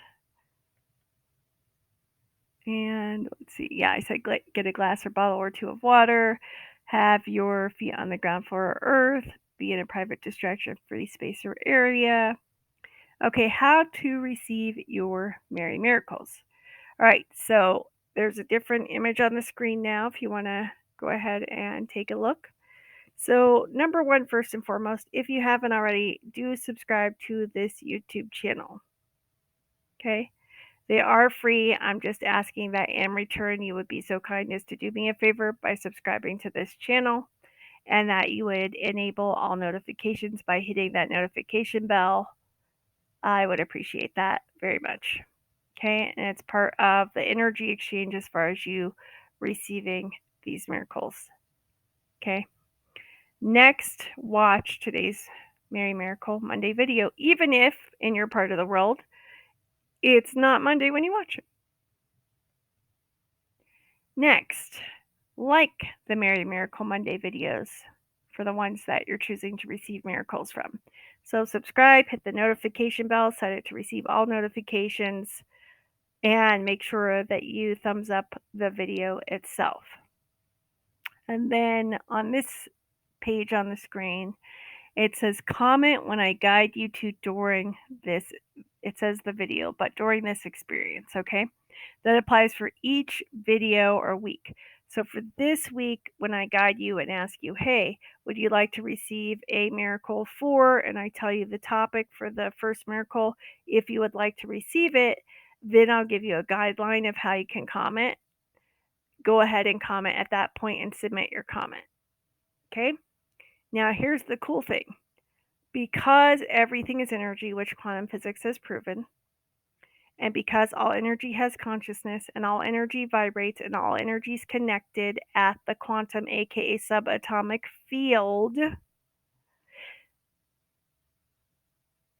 And let's see, yeah, I said get a glass or bottle or two of water, have your feet on the ground floor or earth, be in a private distraction-free space or area. Okay, how to receive your Merry Miracles. All right, so there's a different image on the screen now if you want to go ahead and take a look. So, number one, first and foremost, if you haven't already, do subscribe to this YouTube channel. Okay? They are free. I'm just asking that in return you would be so kind as to do me a favor by subscribing to this channel, and that you would enable all notifications by hitting that notification bell. I would appreciate that very much. Okay? And it's part of the energy exchange as far as you receiving these miracles. Okay? Next, watch today's Merry Miracle Monday video, even if in your part of the world it's not Monday when you watch it. Next, like the Merry Miracle Monday videos for the ones that you're choosing to receive miracles from. So subscribe, hit the notification bell, set it to receive all notifications, and make sure that you thumbs up the video itself. And then on this page on the screen, it says comment when I guide you to during this, it says the video, but during this experience, okay? That applies for each video or week. So for this week, when I guide you and ask you, hey, would you like to receive a miracle for, and I tell you the topic for the first miracle, if you would like to receive it, then I'll give you a guideline of how you can comment. Go ahead and comment at that point and submit your comment. Okay? Now here's the cool thing. Because everything is energy, which quantum physics has proven, and because all energy has consciousness and all energy vibrates and all energy is connected at the quantum, aka subatomic field,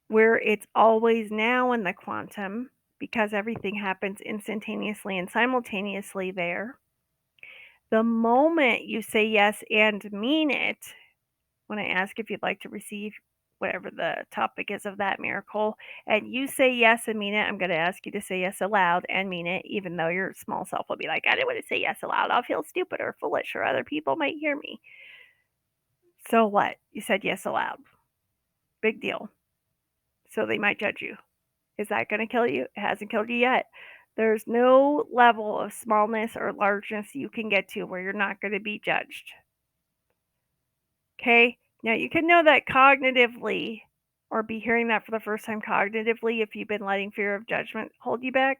where it's always now in the quantum, because everything happens instantaneously and simultaneously there. The moment you say yes and mean it, when I ask if you'd like to receive whatever the topic is of that miracle, and you say yes and mean it, I'm going to ask you to say yes aloud and mean it, even though your small self will be like, I didn't want to say yes aloud. I'll feel stupid or foolish, or other people might hear me. So what? You said yes aloud. Big deal. So they might judge you. Is that going to kill you? It hasn't killed you yet. There's no level of smallness or largeness you can get to where you're not going to be judged. Okay? Now, you can know that cognitively, or be hearing that for the first time cognitively if you've been letting fear of judgment hold you back.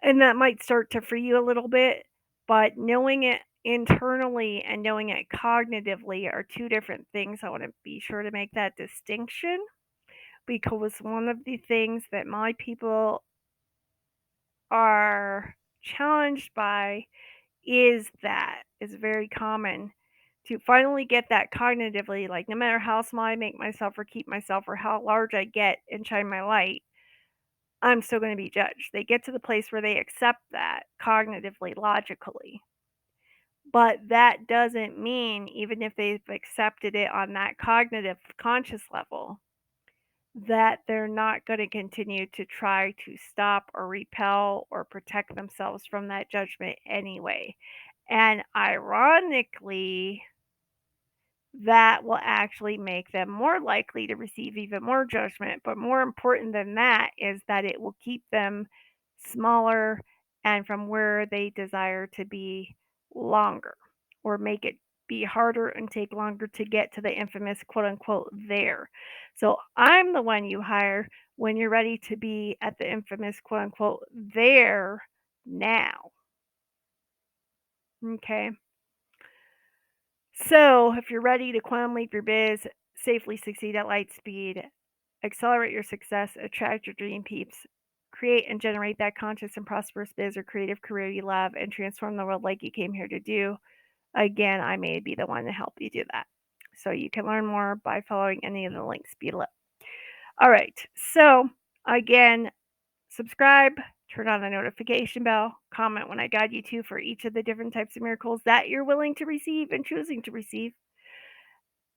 And that might start to free you a little bit, but knowing it internally and knowing it cognitively are two different things. I want to be sure to make that distinction, because one of the things that my people are challenged by is very common to finally get that cognitively, like no matter how small I make myself or keep myself or how large I get and shine my light, I'm still going to be judged. They get to the place where they accept that cognitively, logically. But that doesn't mean, even if they've accepted it on that cognitive conscious level, that they're not going to continue to try to stop or repel or protect themselves from that judgment anyway. And ironically, that will actually make them more likely to receive even more judgment. But more important than that is that it will keep them smaller and from where they desire to be longer, or make it be harder and take longer to get to the infamous quote unquote there. So I'm the one you hire when you're ready to be at the infamous quote unquote there now. Okay. So, if you're ready to quantum leap your biz, safely succeed at light speed, accelerate your success, attract your dream peeps, create and generate that conscious and prosperous biz or creative career you love, and transform the world like you came here to do, again, I may be the one to help you do that. So, you can learn more by following any of the links below. All right. So, again, subscribe, turn on the notification bell, comment when I guide you to for each of the different types of miracles that you're willing to receive and choosing to receive.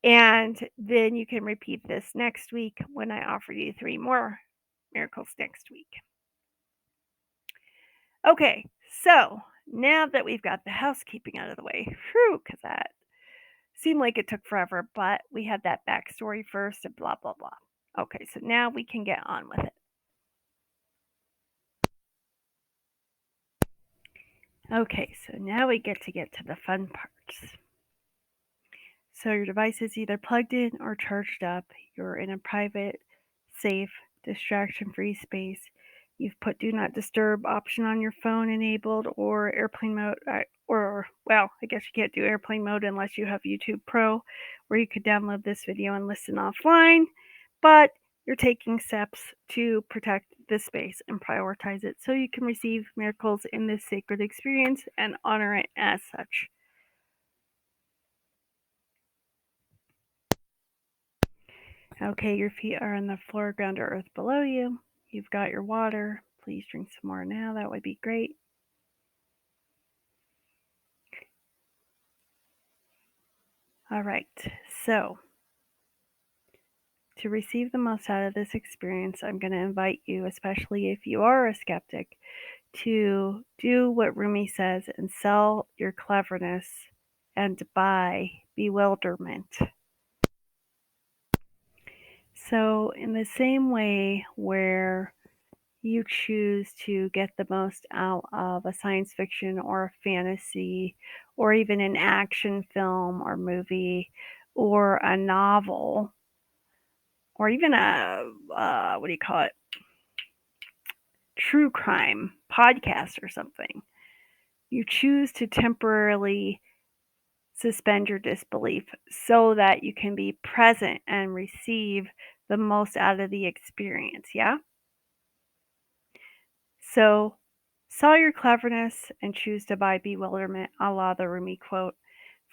And then you can repeat this next week when I offer you 3 more miracles next week. Okay, so now that we've got the housekeeping out of the way, because that seemed like it took forever, but we had that backstory first and blah, blah, blah. Okay, so now we can get on with it. Okay, so now we get to the fun parts. So your device is either plugged in or charged up. You're in a private, safe, distraction-free space. You've put do not disturb option on your phone enabled, or airplane mode, well, I guess you can't do airplane mode unless you have YouTube Pro, where you could download this video and listen offline, but you're taking steps to protect this space and prioritize it so you can receive miracles in this sacred experience and honor it as such. Okay, your feet are on the floor, ground, or earth below you. You've got your water. Please drink some more now. That would be great. All right, so to receive the most out of this experience, I'm going to invite you, especially if you are a skeptic, to do what Rumi says and sell your cleverness and buy bewilderment. So, in the same way where you choose to get the most out of a science fiction or a fantasy or even an action film or movie or a novel or even a what do you call it, true crime podcast or something, you choose to temporarily suspend your disbelief so that you can be present and receive the most out of the experience. Yeah. So sell your cleverness and choose to buy bewilderment, a la the Rumi quote,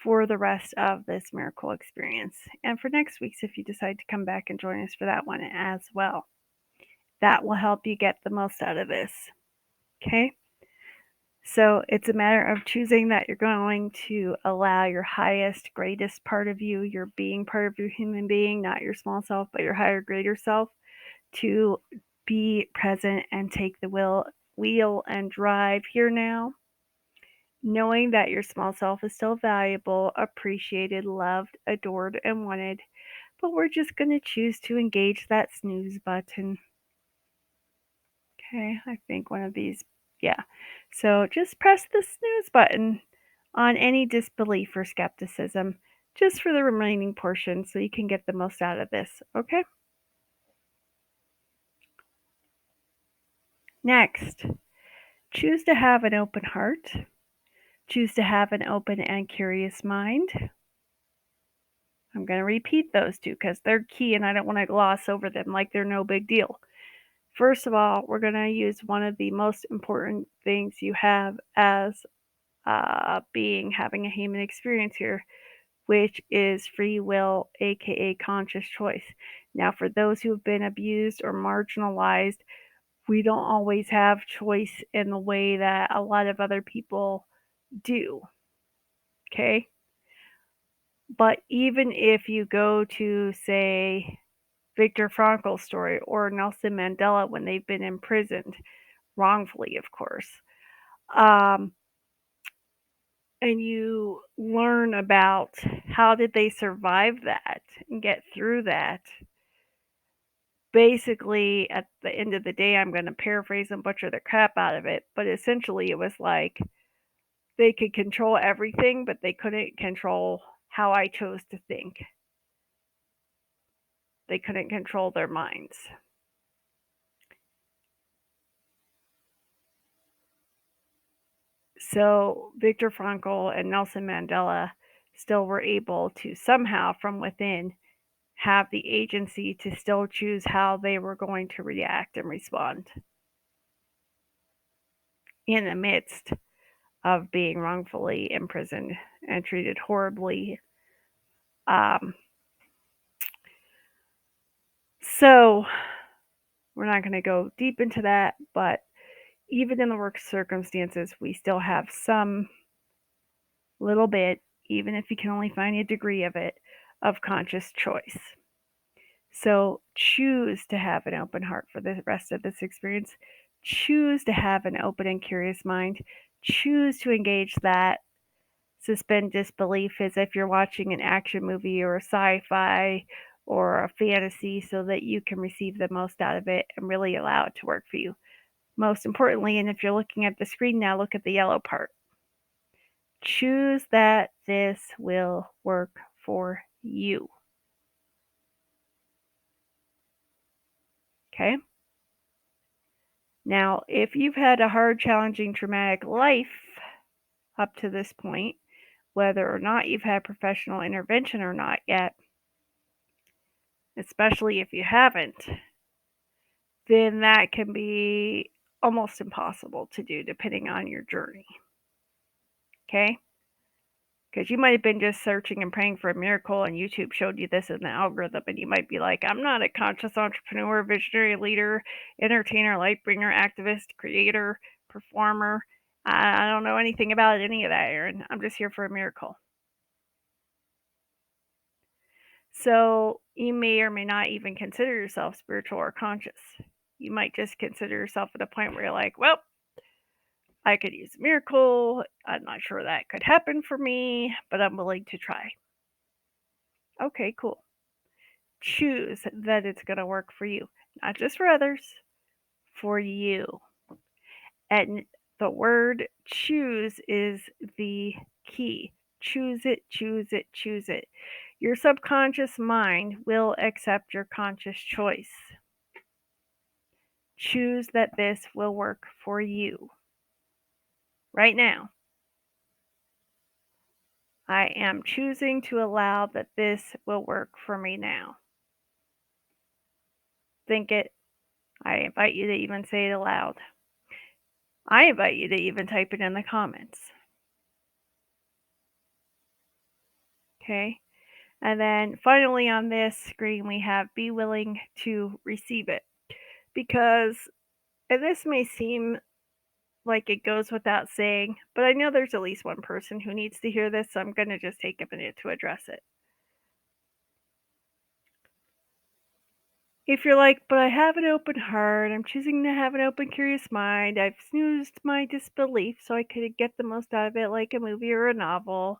for the rest of this miracle experience. And for next week's, if you decide to come back and join us for that one as well. that will help you get the most out of this. Okay? So it's a matter of choosing that you're going to allow your highest, greatest part of you, your being part of your human being, not your small self, but your higher, greater self, to be present and take the wheel and drive here now, knowing that your small self is still valuable, appreciated, loved, adored, and wanted. But we're just going to choose to engage that snooze button. Okay, I think one of these, yeah. So just press the snooze button on any disbelief or skepticism just for the remaining portion so you can get the most out of this, okay? Next, choose to have an open heart. Choose to have an open and curious mind. I'm going to repeat those two because they're key and I don't want to gloss over them like they're no big deal. First of all, we're going to use one of the most important things you have as having a human experience here, which is free will, aka conscious choice. Now, for those who have been abused or marginalized, we don't always have choice in the way that a lot of other people do. Okay? But even if you go to, say, Viktor Frankl's story or Nelson Mandela when they've been imprisoned, wrongfully, of course, um, and you learn about how did they survive that and get through that. Basically, at the end of the day, I'm going to paraphrase and butcher the crap out of it, but essentially it was like they could control everything, but they couldn't control how I chose to think. They couldn't control their minds. So Viktor Frankl and Nelson Mandela still were able to somehow from within have the agency to still choose how they were going to react and respond in the midst of being wrongfully imprisoned and treated horribly. Um, so we're not going to go deep into that, but even in the work circumstances, we still have some little bit, even if you can only find a degree of it, of conscious choice. So choose to have an open heart for the rest of this experience. Choose to have an open and curious mind. Choose to engage that. Suspend disbelief as if you're watching an action movie or a sci-fi or a fantasy so that you can receive the most out of it and really allow it to work for you. Most importantly, and if you're looking at the screen now, look at the yellow part. Choose that this will work for you. Okay? Now, if you've had a hard, challenging, traumatic life up to this point, whether or not you've had professional intervention or not yet, especially if you haven't, then that can be almost impossible to do depending on your journey. Okay? Because you might have been just searching and praying for a miracle, and YouTube showed you this in the algorithm, and you might be like, I'm not a conscious entrepreneur, visionary leader, entertainer, light bringer, activist, creator, performer. I don't know anything about any of that, Aaron. I'm just here for a miracle. So you may or may not even consider yourself spiritual or conscious. You might just consider yourself at a point where you're like, well, I could use a miracle. I'm not sure that could happen for me, but I'm willing to try. Okay, cool. Choose that it's going to work for you, not just for others, for you. And the word choose is the key. Choose it, choose it, choose it. Your subconscious mind will accept your conscious choice. Choose that this will work for you. Right now, I am choosing to allow that this will work for me now. Think it. I invite you to even say it aloud. I invite you to even type it in the comments. Okay? And then finally on this screen, we have be willing to receive it. because, and this may seem like it goes without saying, but I know there's at least one person who needs to hear this, so I'm going to just take a minute to address it. If you're like, but I have an open heart, I'm choosing to have an open, curious mind, I've snoozed my disbelief so I could get the most out of it, like a movie or a novel,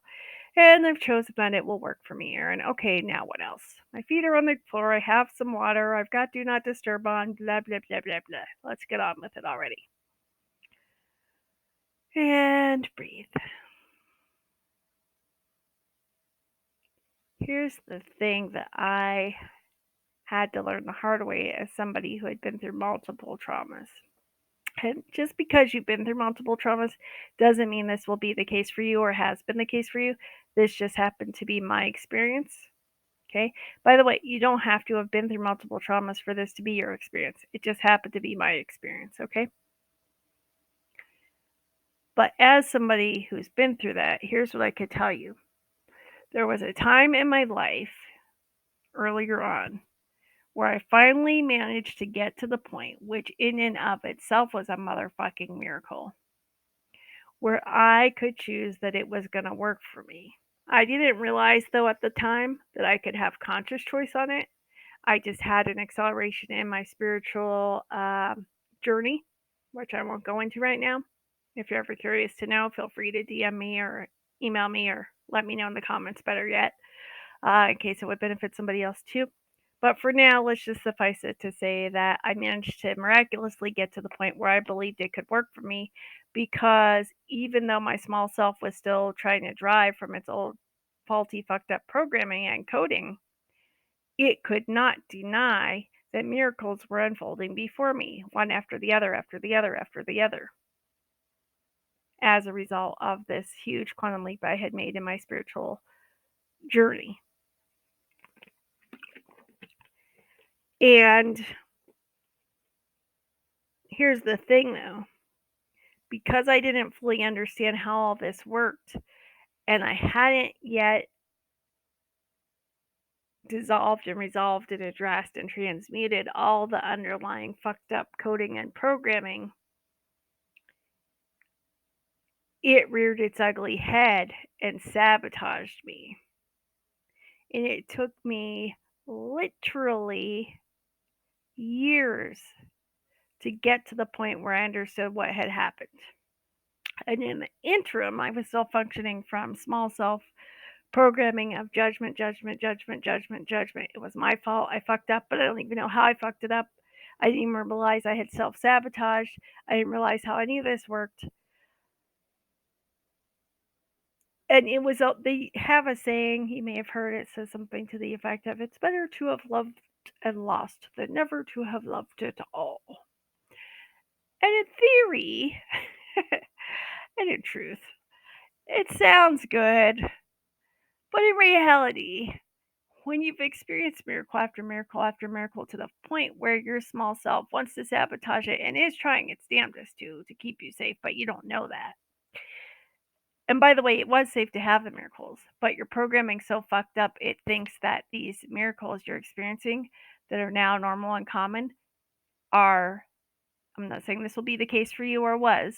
and I've chosen that it will work for me, Aaron. Okay, now what else? My feet are on the floor, I have some water, I've got do not disturb on, blah, blah, blah, blah, blah. Let's get on with it already. And breathe. Here's the thing that I had to learn the hard way as somebody who had been through multiple traumas. And just because you've been through multiple traumas doesn't mean this will be the case for you or has been the case for you. This just happened to be my experience. Okay. By the way, you don't have to have been through multiple traumas for this to be your experience. It just happened to be my experience. Okay. But as somebody who's been through that, here's what I could tell you. There was a time in my life earlier on where I finally managed to get to the point, which in and of itself was a motherfucking miracle, where I could choose that it was going to work for me. I didn't realize, though, at the time that I could have conscious choice on it. I just had an acceleration in my spiritual journey, which I won't go into right now. If you're ever curious to know, feel free to DM me or email me or let me know in the comments, better yet, in case it would benefit somebody else too. But for now, let's just suffice it to say that I managed to miraculously get to the point where I believed it could work for me, because even though my small self was still trying to drive from its old faulty, fucked up programming and coding, it could not deny that miracles were unfolding before me, one after the other, after the other, after the other, as a result of this huge quantum leap I had made in my spiritual journey. And here's the thing, though. Because I didn't fully understand how all this worked, and I hadn't yet dissolved and resolved and addressed and transmuted all the underlying fucked up coding and programming, it reared its ugly head and sabotaged me. And it took me literally years to get to the point where I understood what had happened. And in the interim, I was still functioning from small self programming of judgment, judgment, judgment, judgment, judgment. It was my fault. I fucked up, but I don't even know how I fucked it up. I didn't even realize I had self sabotaged. I didn't realize how any of this worked. And it was, they have a saying, you may have heard it, says something to the effect of, it's better to have loved and lost than never to have loved at all. And in theory, and in truth, it sounds good, but in reality, when you've experienced miracle after miracle after miracle to the point where your small self wants to sabotage it and is trying its damnedest to keep you safe, but you don't know that. And by the way, it was safe to have the miracles, but your programming's so fucked up, it thinks that these miracles you're experiencing that are now normal and common are, I'm not saying this will be the case for you or was,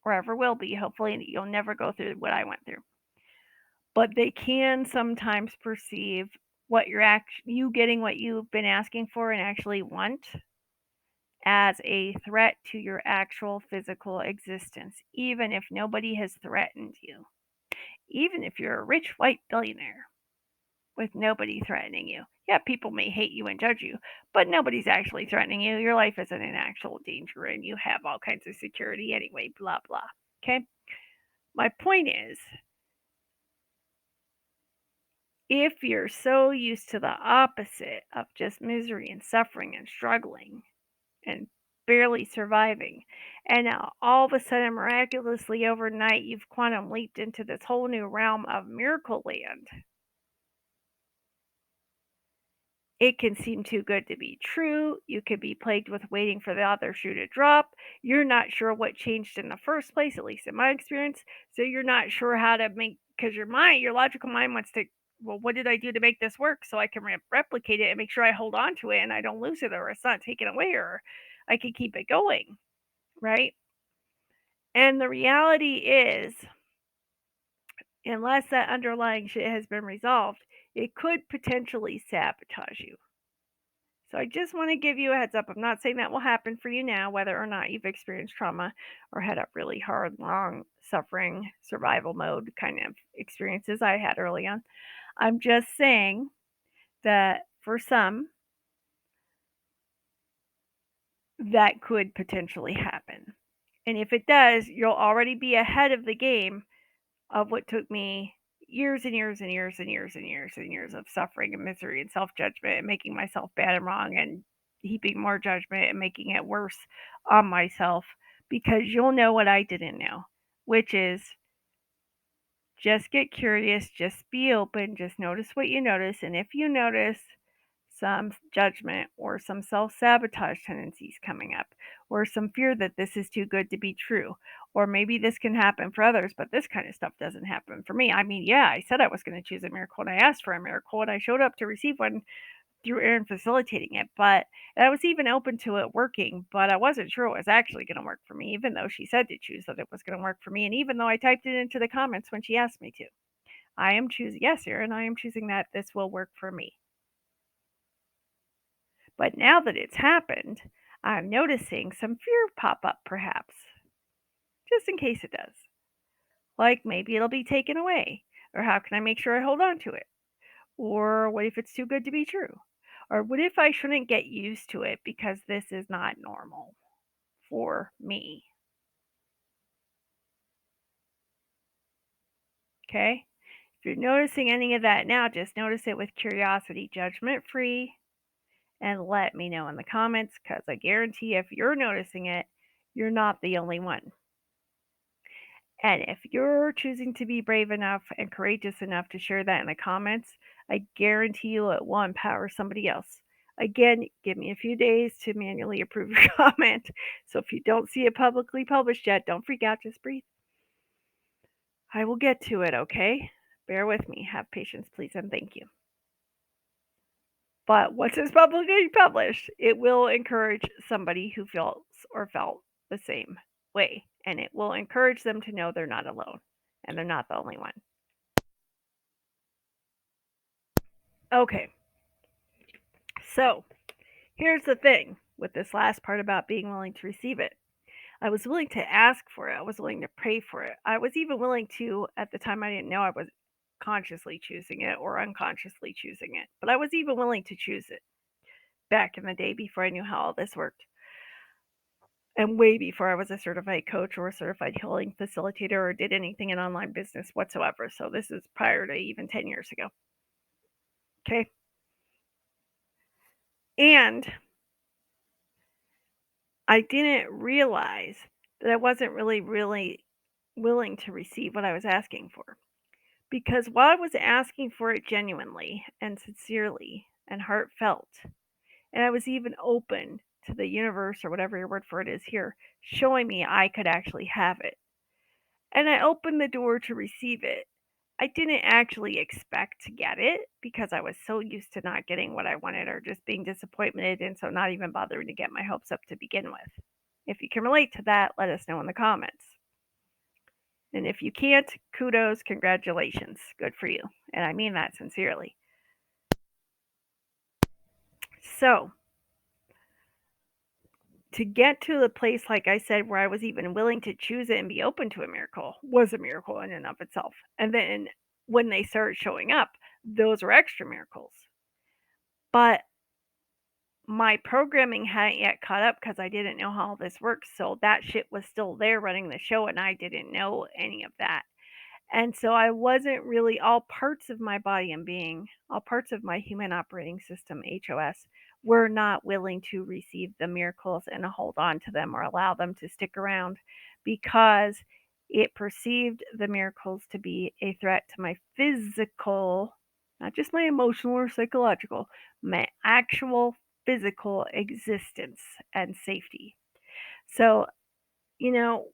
or ever will be. Hopefully, you'll never go through what I went through. But they can sometimes perceive what you getting what you've been asking for and actually want as a threat to your actual physical existence, even if nobody has threatened you. Even if you're a rich white billionaire with nobody threatening you. Yeah, people may hate you and judge you, but nobody's actually threatening you. Your life isn't in actual danger and you have all kinds of security anyway, blah, blah. Okay? My point is, if you're so used to the opposite of just misery and suffering and struggling and barely surviving, and now all of a sudden, miraculously overnight, you've quantum leaped into this whole new realm of miracle land, it can seem too good to be true. You could be plagued with waiting for the other shoe to drop. You're not sure what changed in the first place, at least in my experience. So you're not sure how to make, because your logical mind wants to, well, what did I do to make this work so I can replicate it and make sure I hold on to it and I don't lose it or it's not taken away or I could keep it going, right? And the reality is, unless that underlying shit has been resolved, it could potentially sabotage you. So I just want to give you a heads up. I'm not saying that will happen for you now, whether or not you've experienced trauma or had a really hard, long, suffering, survival mode kind of experiences I had early on. I'm just saying that for some, that could potentially happen. And if it does, you'll already be ahead of the game of what took me years and years and years and years and years and years of suffering and misery and self judgment and making myself bad and wrong and heaping more judgment and making it worse on myself, because you'll know what I didn't know, which is just get curious, just be open, just notice what you notice. And if you notice some judgment or some self sabotage tendencies coming up, or some fear that this is too good to be true, or maybe this can happen for others, but this kind of stuff doesn't happen for me. I mean, yeah, I said I was going to choose a miracle and I asked for a miracle and I showed up to receive one through Aaron facilitating it, but I was even open to it working, but I wasn't sure it was actually going to work for me, even though she said to choose that it was going to work for me, and even though I typed it into the comments when she asked me to. I am choosing, yes, Aaron, I am choosing that this will work for me. But now that it's happened, I'm noticing some fear pop up, perhaps, just in case it does. Like maybe it'll be taken away, or how can I make sure I hold on to it? Or what if it's too good to be true? Or what if I shouldn't get used to it because this is not normal for me? Okay? If you're noticing any of that now, just notice it with curiosity, judgment free, and let me know in the comments, because I guarantee if you're noticing it, you're not the only one. And if you're choosing to be brave enough and courageous enough to share that in the comments, I guarantee you it will empower somebody else. Again, give me a few days to manually approve your comment. So if you don't see it publicly published yet, don't freak out, just breathe. I will get to it, okay? Bear with me. Have patience, please, and thank you. But once it's publicly published, it will encourage somebody who feels or felt the same way. And it will encourage them to know they're not alone and they're not the only one. Okay, so here's the thing with this last part about being willing to receive it. I was willing to ask for it. I was willing to pray for it. I was even willing to, at the time, I didn't know I was consciously choosing it or unconsciously choosing it, but I was even willing to choose it back in the day before I knew how all this worked. And way before I was a certified coach or a certified healing facilitator or did anything in online business whatsoever. So this is prior to even 10 years ago. Okay. And I didn't realize that I wasn't really willing to receive what I was asking for. Because while I was asking for it genuinely and sincerely and heartfelt, and I was even open to the universe or whatever your word for it is here, showing me I could actually have it, and I opened the door to receive it, I didn't actually expect to get it because I was so used to not getting what I wanted or just being disappointed, and so not even bothering to get my hopes up to begin with. If you can relate to that, let us know in the comments. And if you can't, kudos, congratulations. Good for you. And I mean that sincerely. So, to get to the place, like I said, where I was even willing to choose it and be open to a miracle was a miracle in and of itself. And then when they started showing up, those were extra miracles. But my programming hadn't yet caught up because I didn't know how all this works. So that shit was still there running the show, and I didn't know any of that. And so I wasn't really, all parts of my body and being, all parts of my human operating system, HOS, were not willing to receive the miracles and hold on to them or allow them to stick around because it perceived the miracles to be a threat to my physical, not just my emotional or psychological, my actual physical existence and safety. So, you know,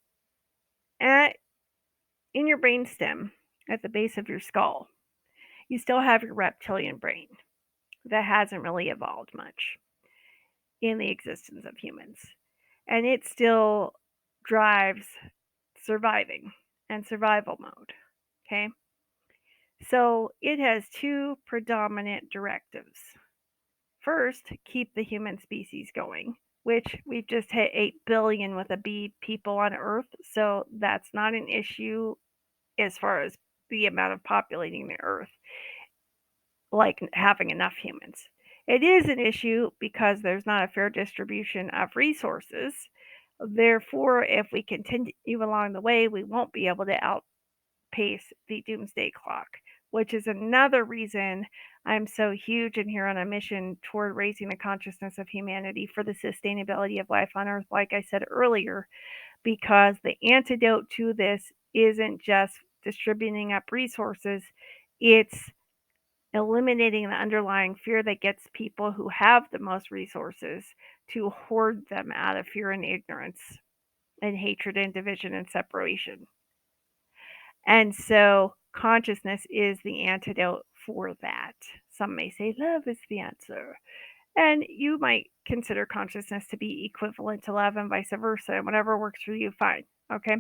at in your brainstem, at the base of your skull, you still have your reptilian brain that hasn't really evolved much in the existence of humans. and it still drives surviving and survival mode. Okay. So it has two predominant directives. First, keep the human species going, which we've just hit 8 billion with a B people on Earth. So that's not an issue as far as the amount of populating the Earth, like having enough humans. It is an issue because there's not a fair distribution of resources. Therefore, if we continue along the way, we won't be able to outpace the doomsday clock, which is another reason I'm so huge and here on a mission toward raising the consciousness of humanity for the sustainability of life on Earth, like I said earlier, because the antidote to this isn't just distributing up resources, it's eliminating the underlying fear that gets people who have the most resources to hoard them out of fear and ignorance and hatred and division and separation. And so consciousness is the antidote for that. Some may say love is the answer. And you might consider consciousness to be equivalent to love and vice versa. And whatever works for you, fine. Okay.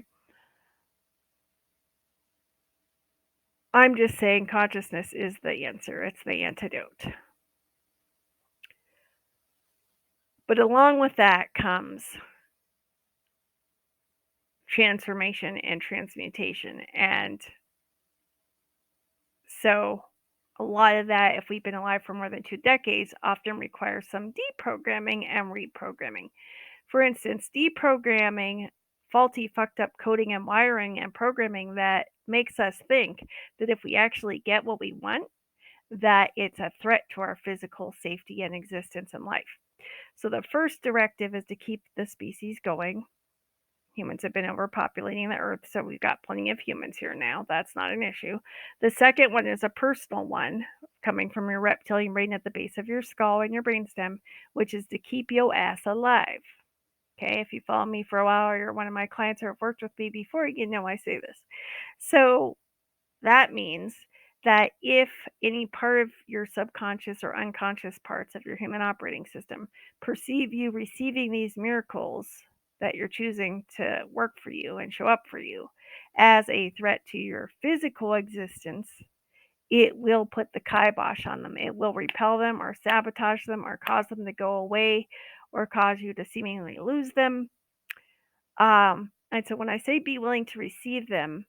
I'm just saying consciousness is the answer, it's the antidote. But along with that comes transformation and transmutation. And so a lot of that, if we've been alive for more than 2 decades, often requires some deprogramming and reprogramming. For instance, deprogramming faulty, fucked up coding and wiring and programming that makes us think that if we actually get what we want, that it's a threat to our physical safety and existence in life. So the first directive is to keep the species going. Humans have been overpopulating the earth, so we've got plenty of humans here now. That's not an issue. The second one is a personal one coming from your reptilian brain at the base of your skull and your brainstem, which is to keep your ass alive. Okay, if you follow me for a while or you're one of my clients or have worked with me before, you know I say this. So that means that if any part of your subconscious or unconscious parts of your human operating system perceive you receiving these miracles that you're choosing to work for you and show up for you as a threat to your physical existence, it will put the kibosh on them. It will repel them or sabotage them or cause them to go away or cause you to seemingly lose them. And so when I say be willing to receive them,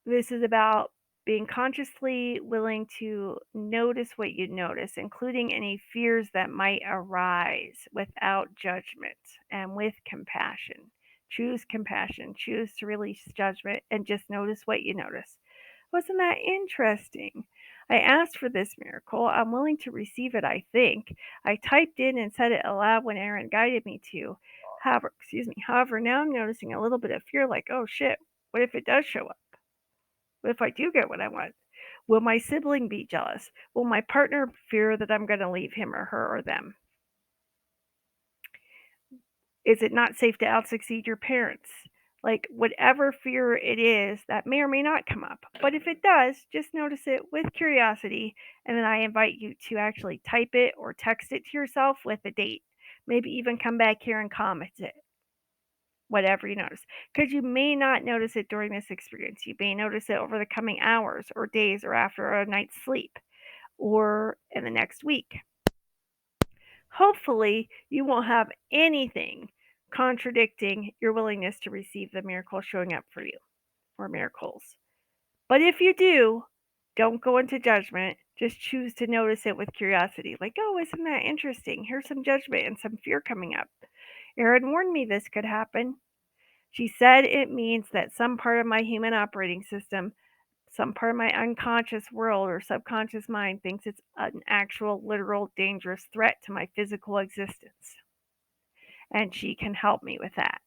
this is about being consciously willing to notice what you notice, including any fears that might arise without judgment and with compassion. Choose compassion, choose to release judgment, and just notice what you notice. Wasn't that interesting? I asked for this miracle. I'm willing to receive it, I think. I typed in and said it aloud when Aaron guided me to. However, now I'm noticing a little bit of fear like, oh shit, what if it does show up? What if I do get what I want? Will my sibling be jealous? Will my partner fear that I'm going to leave him or her or them? Is it not safe to outsucceed your parents? Like, whatever fear it is, that may or may not come up. But if it does, just notice it with curiosity, and then I invite you to actually type it or text it to yourself with a date. Maybe even come back here and comment it, whatever you notice. Because you may not notice it during this experience. You may notice it over the coming hours or days or after a night's sleep or in the next week. Hopefully, you won't have anything contradicting your willingness to receive the miracle showing up for you or miracles. But if you do, don't go into judgment. Just choose to notice it with curiosity. Like, oh, isn't that interesting? Here's some judgment and some fear coming up. Erin warned me this could happen. She said it means that some part of my human operating system, some part of my unconscious world or subconscious mind thinks it's an actual, literal, dangerous threat to my physical existence. And she can help me with that.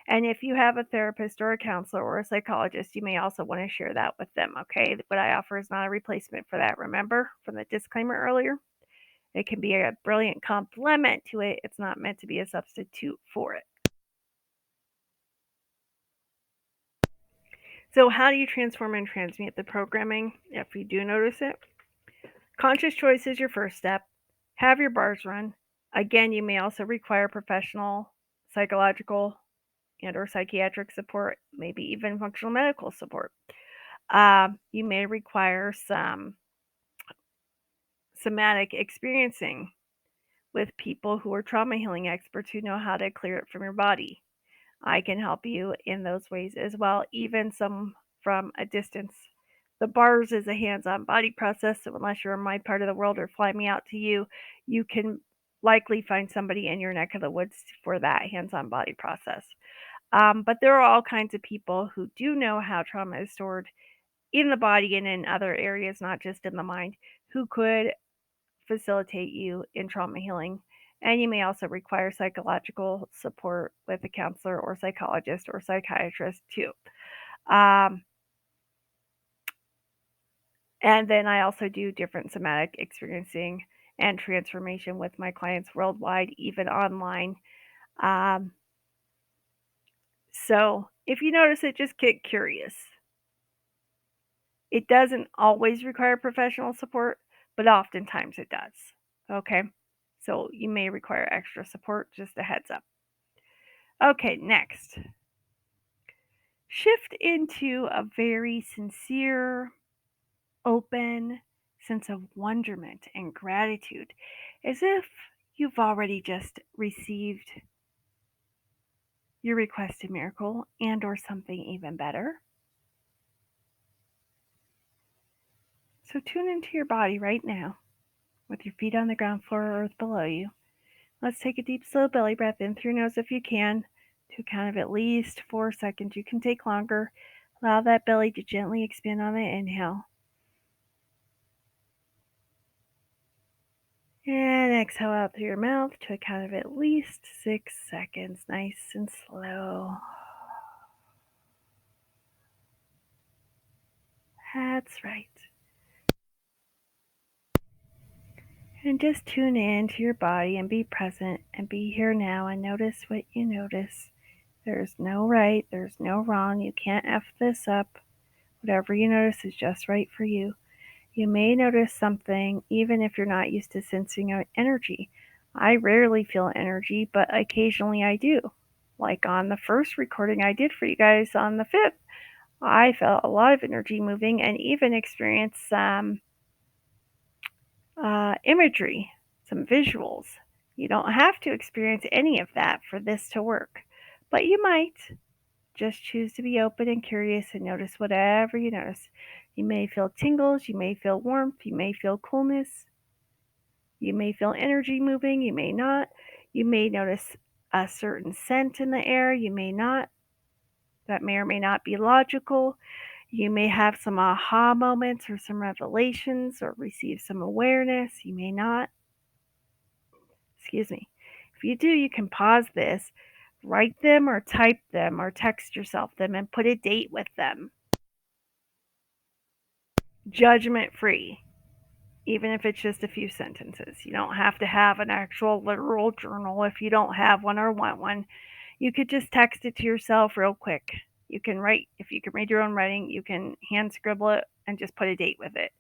And if you have a therapist or a counselor or a psychologist, you may also want to share that with them, okay? What I offer is not a replacement for that. Remember from the disclaimer earlier? It can be a brilliant complement to it. It's not meant to be a substitute for it. So, how do you transform and transmute the programming if you do notice it? Conscious choice is your first step. Have your bars run. Again, you may also require professional psychological and or psychiatric support, maybe even functional medical support. You may require some somatic experiencing with people who are trauma healing experts who know how to clear it from your body. I can help you in those ways as well, even some from a distance. The bars is a hands on body process, so unless you're in my part of the world or fly me out to you, you can likely find somebody in your neck of the woods for that hands on body process. But there are all kinds of people who do know how trauma is stored in the body and in other areas, not just in the mind, who could facilitate you in trauma healing. And you may also require psychological support with a counselor or psychologist or psychiatrist too. Um, and then I also do different somatic experiencing and transformation with my clients worldwide, even online. Um, so if you notice it, just get curious. It doesn't always require professional support, but oftentimes it does. Okay, so you may require extra support, just a heads up. Okay, next. Shift into a very sincere, open sense of wonderment and gratitude, as if you've already just received your requested miracle and or something even better. So tune into your body right now with your feet on the ground floor or earth below you. Let's take a deep, slow belly breath in through your nose if you can, to a count of at least 4 seconds. You can take longer. Allow that belly to gently expand on the inhale. And exhale out through your mouth to a count of at least 6 seconds. Nice and slow. That's right. And just tune in to your body and be present and be here now and notice what you notice. There's no right, there's no wrong. You can't F this up. Whatever you notice is just right for you. You may notice something even if you're not used to sensing energy. I rarely feel energy, but occasionally I do. Like on the first recording I did for you guys on the 5th, I felt a lot of energy moving and even experienced some imagery, some visuals. You don't have to experience any of that for this to work, but you might. Just choose to be open and curious and notice whatever you notice. You may feel tingles, you may feel warmth, you may feel coolness, you may feel energy moving, you may not. You may notice a certain scent in the air, you may not. That may or may not be logical. You may have some aha moments or some revelations or receive some awareness. You may not. Excuse me. If you do, you can pause this, write them or type them or text yourself them and put a date with them. Judgment free, even if it's just a few sentences. You don't have to have an actual literal journal if you don't have one or want one. You could just text it to yourself real quick. You can write, if you can read your own writing, you can hand scribble it and just put a date with it.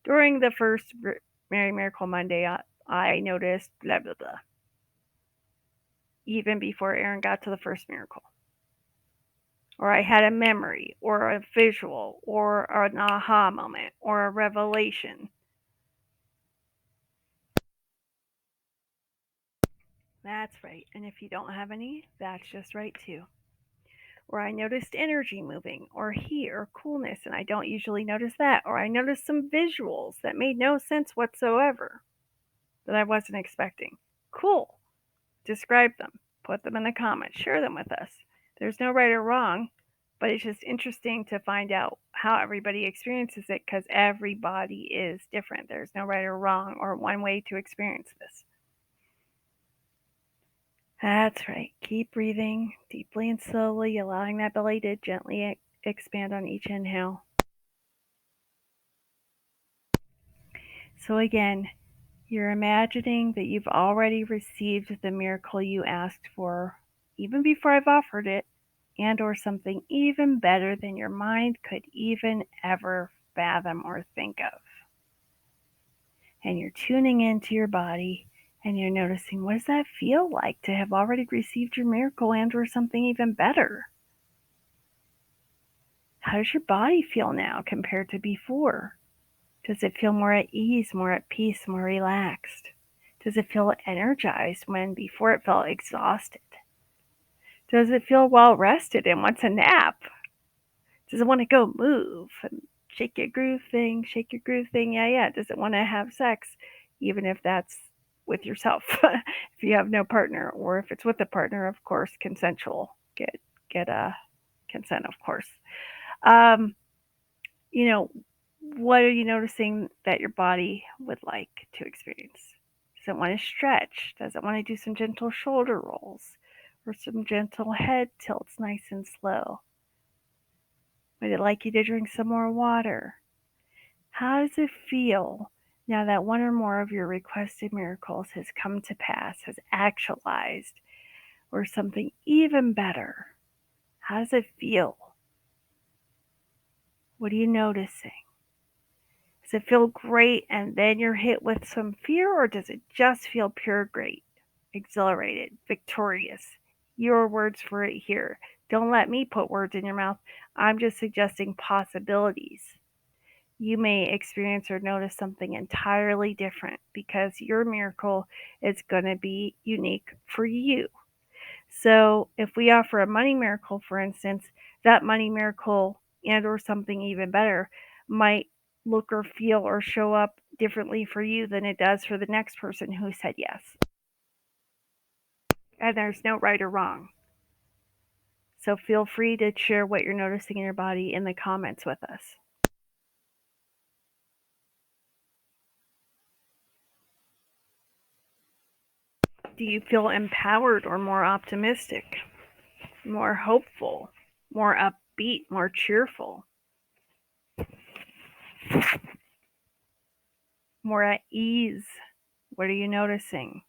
During the first Mary Miracle Monday, I noticed blah, blah, blah. Even before Aaron got to the first miracle. Or I had a memory, or a visual, or an aha moment, or a revelation. That's right. And if you don't have any, that's just right too. Or I noticed energy moving, or heat, or coolness, and I don't usually notice that. Or I noticed some visuals that made no sense whatsoever that I wasn't expecting. Cool. Describe them. Put them in the comments. Share them with us. There's no right or wrong, but it's just interesting to find out how everybody experiences it because everybody is different. There's no right or wrong or one way to experience this. That's right. Keep breathing deeply and slowly, allowing that belly to gently expand on each inhale. So again, you're imagining that you've already received the miracle you asked for, even before I've offered it, and or something even better than your mind could even ever fathom or think of. And you're tuning into your body And you're noticing, what does that feel like to have already received your miracle and or something even better? How does your body feel now compared to before? Does it feel more at ease, more at peace, more relaxed? Does it feel energized when before it felt exhausted? Does it feel well rested and wants a nap? Does it want to go move and shake your groove thing, shake your groove thing? Yeah, yeah. Does it want to have sex, even if that's with yourself, if you have no partner, or if it's with a partner, of course, consensual. Get a consent, of course. Um, you know, what are you noticing that your body would like to experience? Does it want to stretch? Does it want to do some gentle shoulder rolls or some gentle head tilts, nice and slow? Would it like you to drink some more water? How does it feel now that one or more of your requested miracles has come to pass, has actualized, or something even better? How does it feel? What are you noticing? Does it feel great and then you're hit with some fear, or does it just feel pure great, exhilarated, victorious? Your words for it here. Don't let me put words in your mouth. I'm just suggesting possibilities. You may experience or notice something entirely different because your miracle is going to be unique for you. So, if we offer a money miracle, for instance, that money miracle and or something even better might look or feel or show up differently for you than it does for the next person who said yes. And there's no right or wrong. So feel free to share what you're noticing in your body in the comments with us. Do you feel empowered or more optimistic, more hopeful, more upbeat, more cheerful, more at ease? What are you noticing?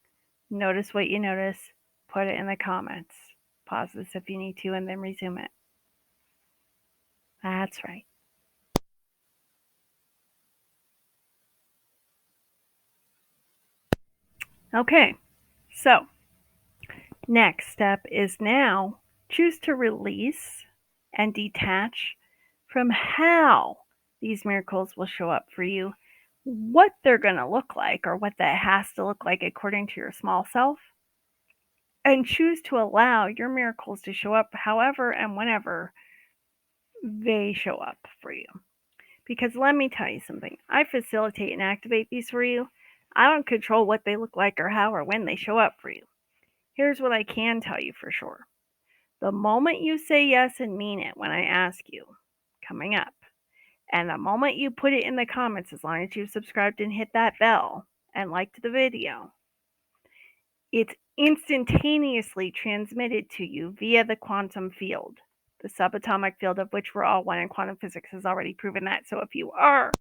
Notice what you notice. Put it in the comments. Pause this if you need to and then resume it. That's right. Okay, so next step is now choose to release and detach from how these miracles will show up for you, what they're going to look like, or what that has to look like according to your small self, and choose to allow your miracles to show up however and whenever they show up for you. Because let me tell you something, I facilitate and activate these for you. I don't control what they look like or how or when they show up for you. Here's what I can tell you for sure. The moment you say yes and mean it when I ask you, coming up, and the moment you put it in the comments, as long as you've subscribed and hit that bell and liked the video, it's instantaneously transmitted to you via the quantum field, the subatomic field of which we're all one, and quantum physics has already proven that. So if you are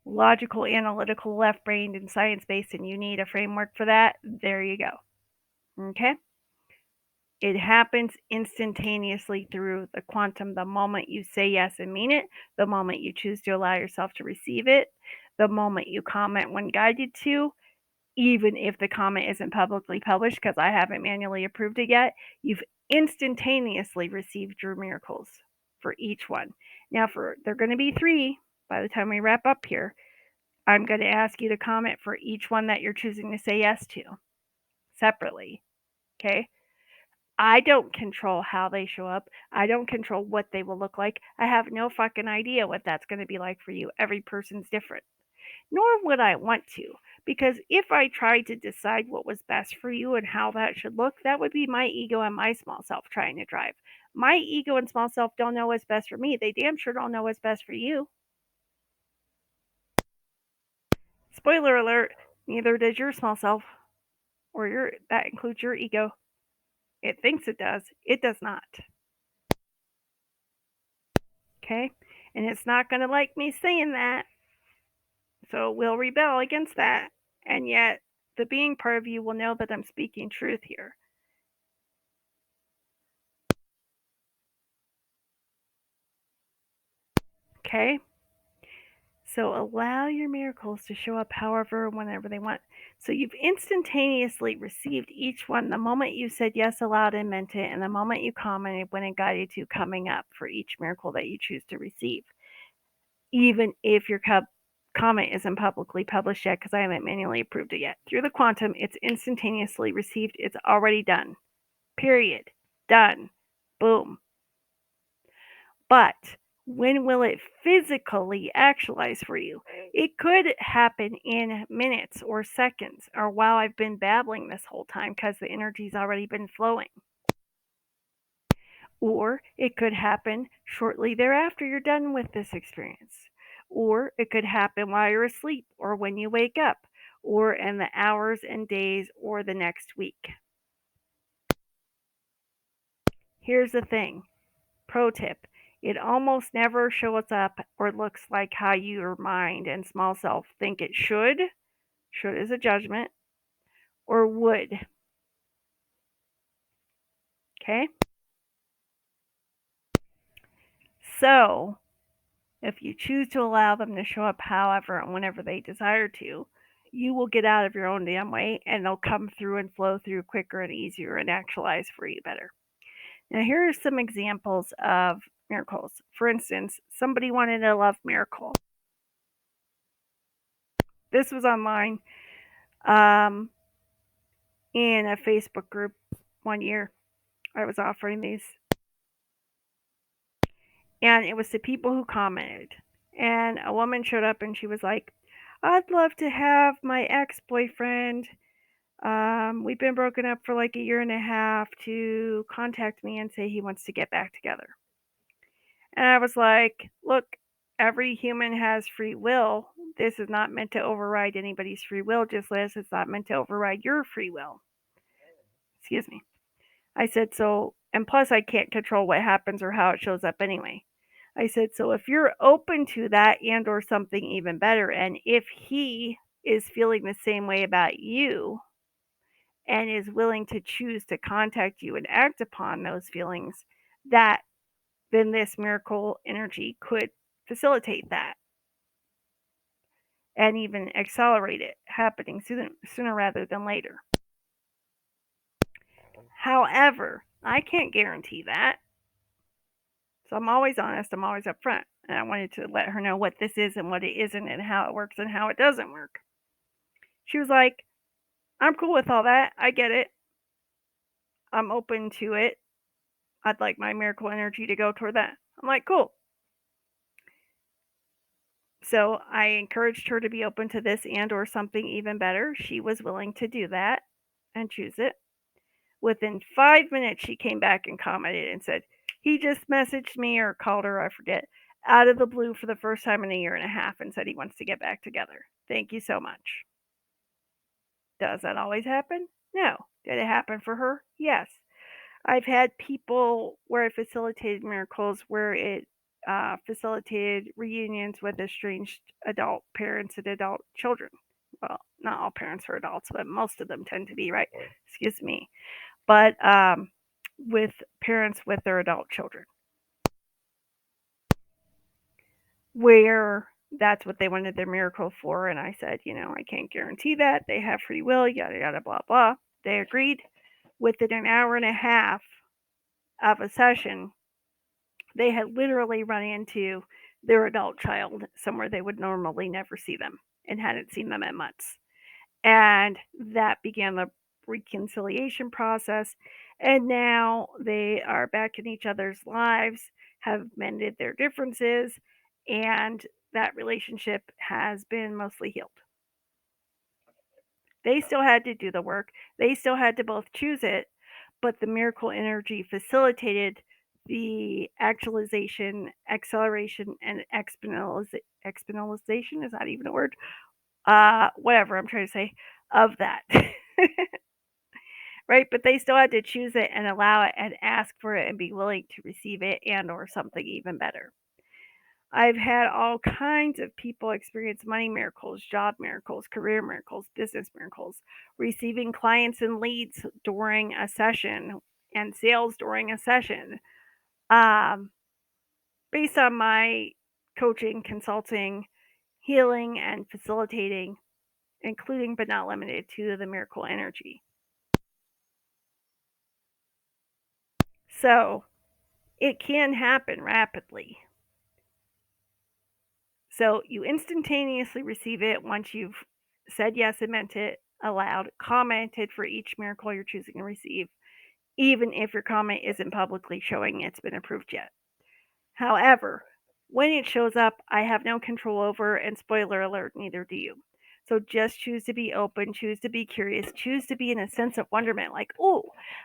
logical, analytical, left brained, and science based, and you need a framework for that, there you go. Okay? It happens instantaneously through the quantum the moment you say yes and mean it, the moment you choose to allow yourself to receive it, the moment you comment when guided to, even if the comment isn't publicly published because I haven't manually approved it yet, you've instantaneously received your miracles for each one. Now, they're going to be 3 by the time we wrap up here. I'm going to ask you to comment for each one that you're choosing to say yes to separately. Okay? I don't control how they show up. I don't control what they will look like. I have no fucking idea what that's going to be like for you. Every person's different. Nor would I want to, because if I tried to decide what was best for you and how that should look, that would be my ego and my small self trying to drive. My ego and small self don't know what's best for me. They damn sure don't know what's best for you. Spoiler alert, neither does your small self, or that includes your ego. It thinks it does. It does not. Okay? And it's not going to like me saying that. So it will rebel against that. And yet, the being part of you will know that I'm speaking truth here. Okay? So allow your miracles to show up however, whenever they want. So you've instantaneously received each one the moment you said yes aloud and meant it, and the moment you commented when it guided you coming up for each miracle that you choose to receive. Even if your comment isn't publicly published yet, because I haven't manually approved it yet. Through the quantum, it's instantaneously received. It's already done. Period. Done. Boom. But when will it physically actualize for you? It could happen in minutes or seconds, or while I've been babbling this whole time because the energy's already been flowing. Or it could happen shortly thereafter you're done with this experience. Or it could happen while you're asleep, or when you wake up, or in the hours and days, or the next week. Here's the thing. Pro tip. It almost never shows up or looks like how your mind and small self think it should. Should is a judgment. Or would. Okay? So, if you choose to allow them to show up however and whenever they desire to, you will get out of your own damn way and they'll come through and flow through quicker and easier and actualize for you better. Now, here are some examples of miracles. For instance, somebody wanted a love miracle. This was online um, in a Facebook group one year. I was offering these, and it was to people who commented. And a woman showed up and she was like, I'd love to have my ex boyfriend. We've been broken up for like a year and a half to contact me and say he wants to get back together. And I was like, look, every human has free will. This is not meant to override anybody's free will, just as it's not meant to override your free will. Excuse me. I said, so, and plus I can't control what happens or how it shows up anyway. I said, so if you're open to that and or something even better, and if he is feeling the same way about you and is willing to choose to contact you and act upon those feelings, that then this miracle energy could facilitate that and even accelerate it happening sooner rather than later. However, I can't guarantee that. So I'm always honest, I'm always upfront. And I wanted to let her know what this is and what it isn't and how it works and how it doesn't work. She was like, I'm cool with all that. I get it. I'm open to it. I'd like my miracle energy to go toward that. I'm like, cool. So I encouraged her to be open to this and or something even better. She was willing to do that and choose it. Within 5 minutes, she came back and commented and said, he just messaged me or called her, I forget, out of the blue for the first time in a year and a half and said he wants to get back together. Thank you so much. Does that always happen? No. Did it happen for her? Yes. I've had people where it facilitated miracles where it facilitated reunions with estranged adult parents and adult children. Well, not all parents are adults, but most of them tend to be, right? Excuse me. But with parents with their adult children, where that's what they wanted their miracle for. And I said, I can't guarantee that. They have free will, yada, yada, blah, blah. They agreed. Within an hour and a half of a session, they had literally run into their adult child somewhere they would normally never see them and hadn't seen them in months. And that began the reconciliation process. And now they are back in each other's lives, have mended their differences, and that relationship has been mostly healed. They still had to do the work, they still had to both choose it, but the miracle energy facilitated the actualization, acceleration, and exponentialization. Is that even a word? Whatever I'm trying to say of that. Right? But they still had to choose it and allow it and ask for it and be willing to receive it and or something even better. I've had all kinds of people experience money miracles, job miracles, career miracles, business miracles, receiving clients and leads during a session and sales during a session. Um, Based on my coaching, consulting, healing, and facilitating, including but not limited to the miracle energy. So it can happen rapidly. So you instantaneously receive it once you've said yes and meant it aloud, commented for each miracle you're choosing to receive, even if your comment isn't publicly showing it's been approved yet. However, when it shows up, I have no control over, and spoiler alert, neither do you. So just choose to be open, choose to be curious, choose to be in a sense of wonderment, like, oh,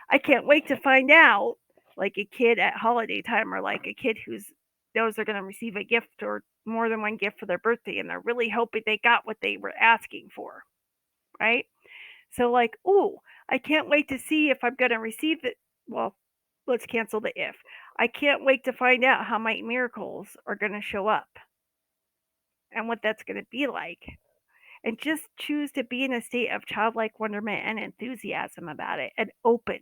I can't wait to find out, like a kid at holiday time, or like a kid who's knows they're going to receive a gift or more than one gift for their birthday, and they're really hoping they got what they were asking for, right? So, like, oh, I can't wait to see if I'm going to receive it. Well, let's cancel the if. I can't wait to find out how my miracles are going to show up and what that's going to be like. And just choose to be in a state of childlike wonderment and enthusiasm about it, and open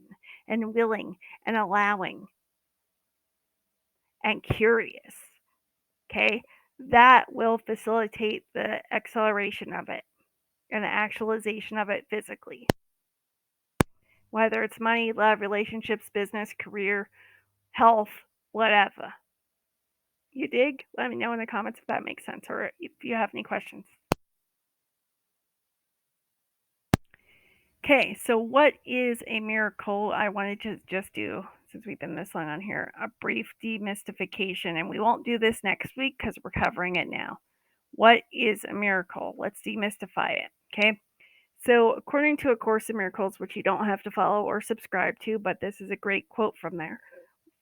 and willing and allowing and curious. Okay? That will facilitate the acceleration of it and the actualization of it physically. Whether it's money, love, relationships, business, career, health, whatever. You dig? Let me know in the comments if that makes sense or if you have any questions. Okay, so what is a miracle? I wanted to just do, since we've been this long on here, a brief demystification, and we won't do this next week because we're covering it now. What is a miracle? Let's demystify it, okay? So, according to A Course in Miracles, which you don't have to follow or subscribe to, but this is a great quote from there,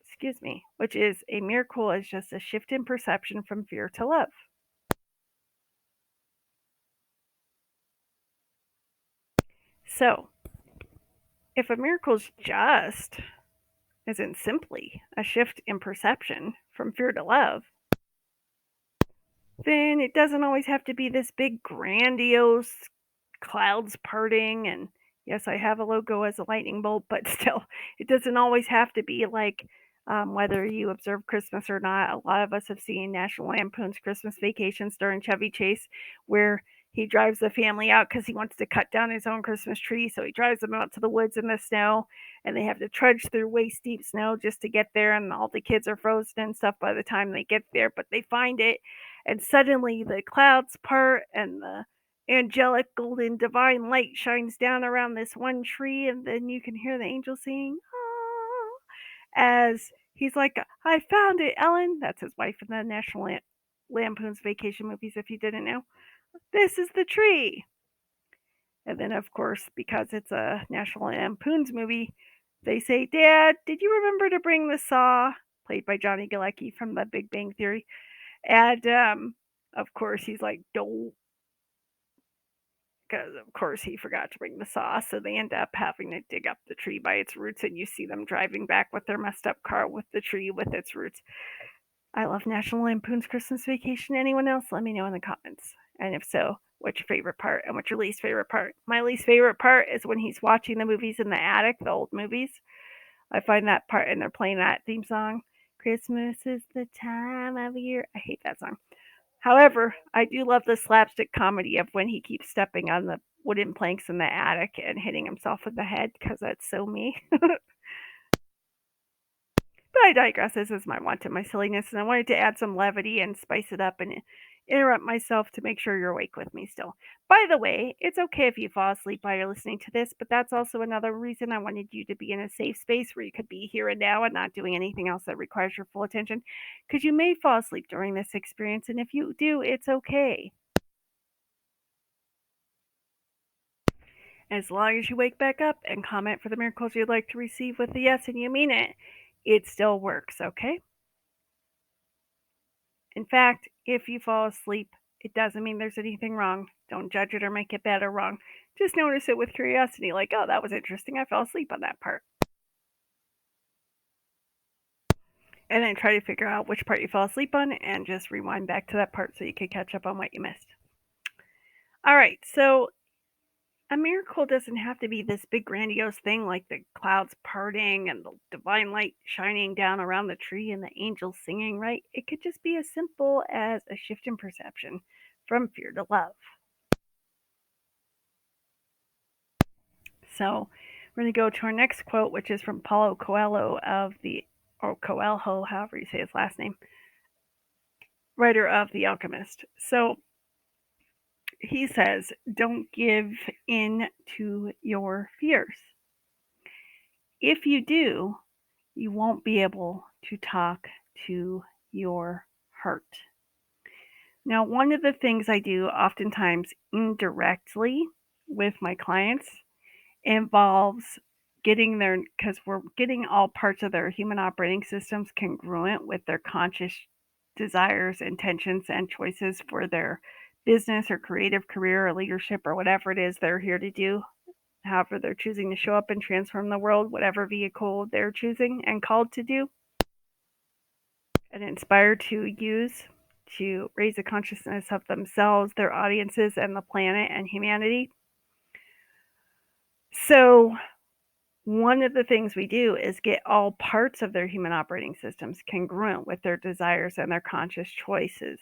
excuse me, which is a miracle is just a shift in perception from fear to love. So, if a miracle is just, as in simply, a shift in perception from fear to love, then it doesn't always have to be this big, grandiose clouds parting. And yes, I have a logo as a lightning bolt, but still, it doesn't always have to be like whether you observe Christmas or not. A lot of us have seen National Lampoon's Christmas Vacation starring Chevy Chase, where he drives the family out because he wants to cut down his own Christmas tree. So he drives them out to the woods in the snow, and they have to trudge through waist deep snow just to get there. And all the kids are frozen and stuff by the time they get there, but they find it. And suddenly the clouds part and the angelic golden divine light shines down around this one tree, and then you can hear the angel singing, "Ah," as he's like, I found it, Ellen. That's his wife in the National Lampoon's Vacation movies, if you didn't know. This is the tree. And then, of course, because it's a National Lampoon's movie, they say, Dad, did you remember to bring the saw? Played by Johnny Galecki from The Big Bang Theory. And, of course, he's like, don't, because of course he forgot to bring the saw, so they end up having to dig up the tree by its roots, and you see them driving back with their messed up car with the tree with its roots. I love National Lampoon's Christmas Vacation. Anyone else? Let me know in the comments. And if so, what's your favorite part and what's your least favorite part? My least favorite part is when he's watching the movies in the attic, the old movies. I find that part, and they're playing that theme song. Christmas is the time of year. I hate that song. However, I do love the slapstick comedy of when he keeps stepping on the wooden planks in the attic and hitting himself in the head because that's so me. But I digress. This is my want and my silliness, and I wanted to add some levity and spice it up and interrupt myself to make sure you're awake with me still. By the way, it's okay if you fall asleep while you're listening to this, but that's also another reason I wanted you to be in a safe space where you could be here and now and not doing anything else that requires your full attention, because you may fall asleep during this experience, and if you do, it's okay. As long as you wake back up and comment for the miracles you'd like to receive with a yes and you mean it, it still works, okay? In fact, if you fall asleep, it doesn't mean there's anything wrong. Don't judge it or make it bad or wrong. Just notice it with curiosity, like, oh, that was interesting. I fell asleep on that part. And then try to figure out which part you fell asleep on and just rewind back to that part so you can catch up on what you missed. All right, so a miracle doesn't have to be this big grandiose thing like the clouds parting and the divine light shining down around the tree and the angels singing, right? It could just be as simple as a shift in perception from fear to love. So we're going to go to our next quote, which is from Paulo Coelho or Coelho, however you say his last name, writer of The Alchemist. So he says, don't give in to your fears. If you do, you won't be able to talk to your heart. Now, one of the things I do oftentimes indirectly with my clients involves because we're getting all parts of their human operating systems congruent with their conscious desires, intentions, and choices for their business or creative career or leadership or whatever it is they're here to do, however they're choosing to show up and transform the world, whatever vehicle they're choosing and called to do and inspired to use to raise the consciousness of themselves, their audiences, and the planet and humanity. So one of the things we do is get all parts of their human operating systems congruent with their desires and their conscious choices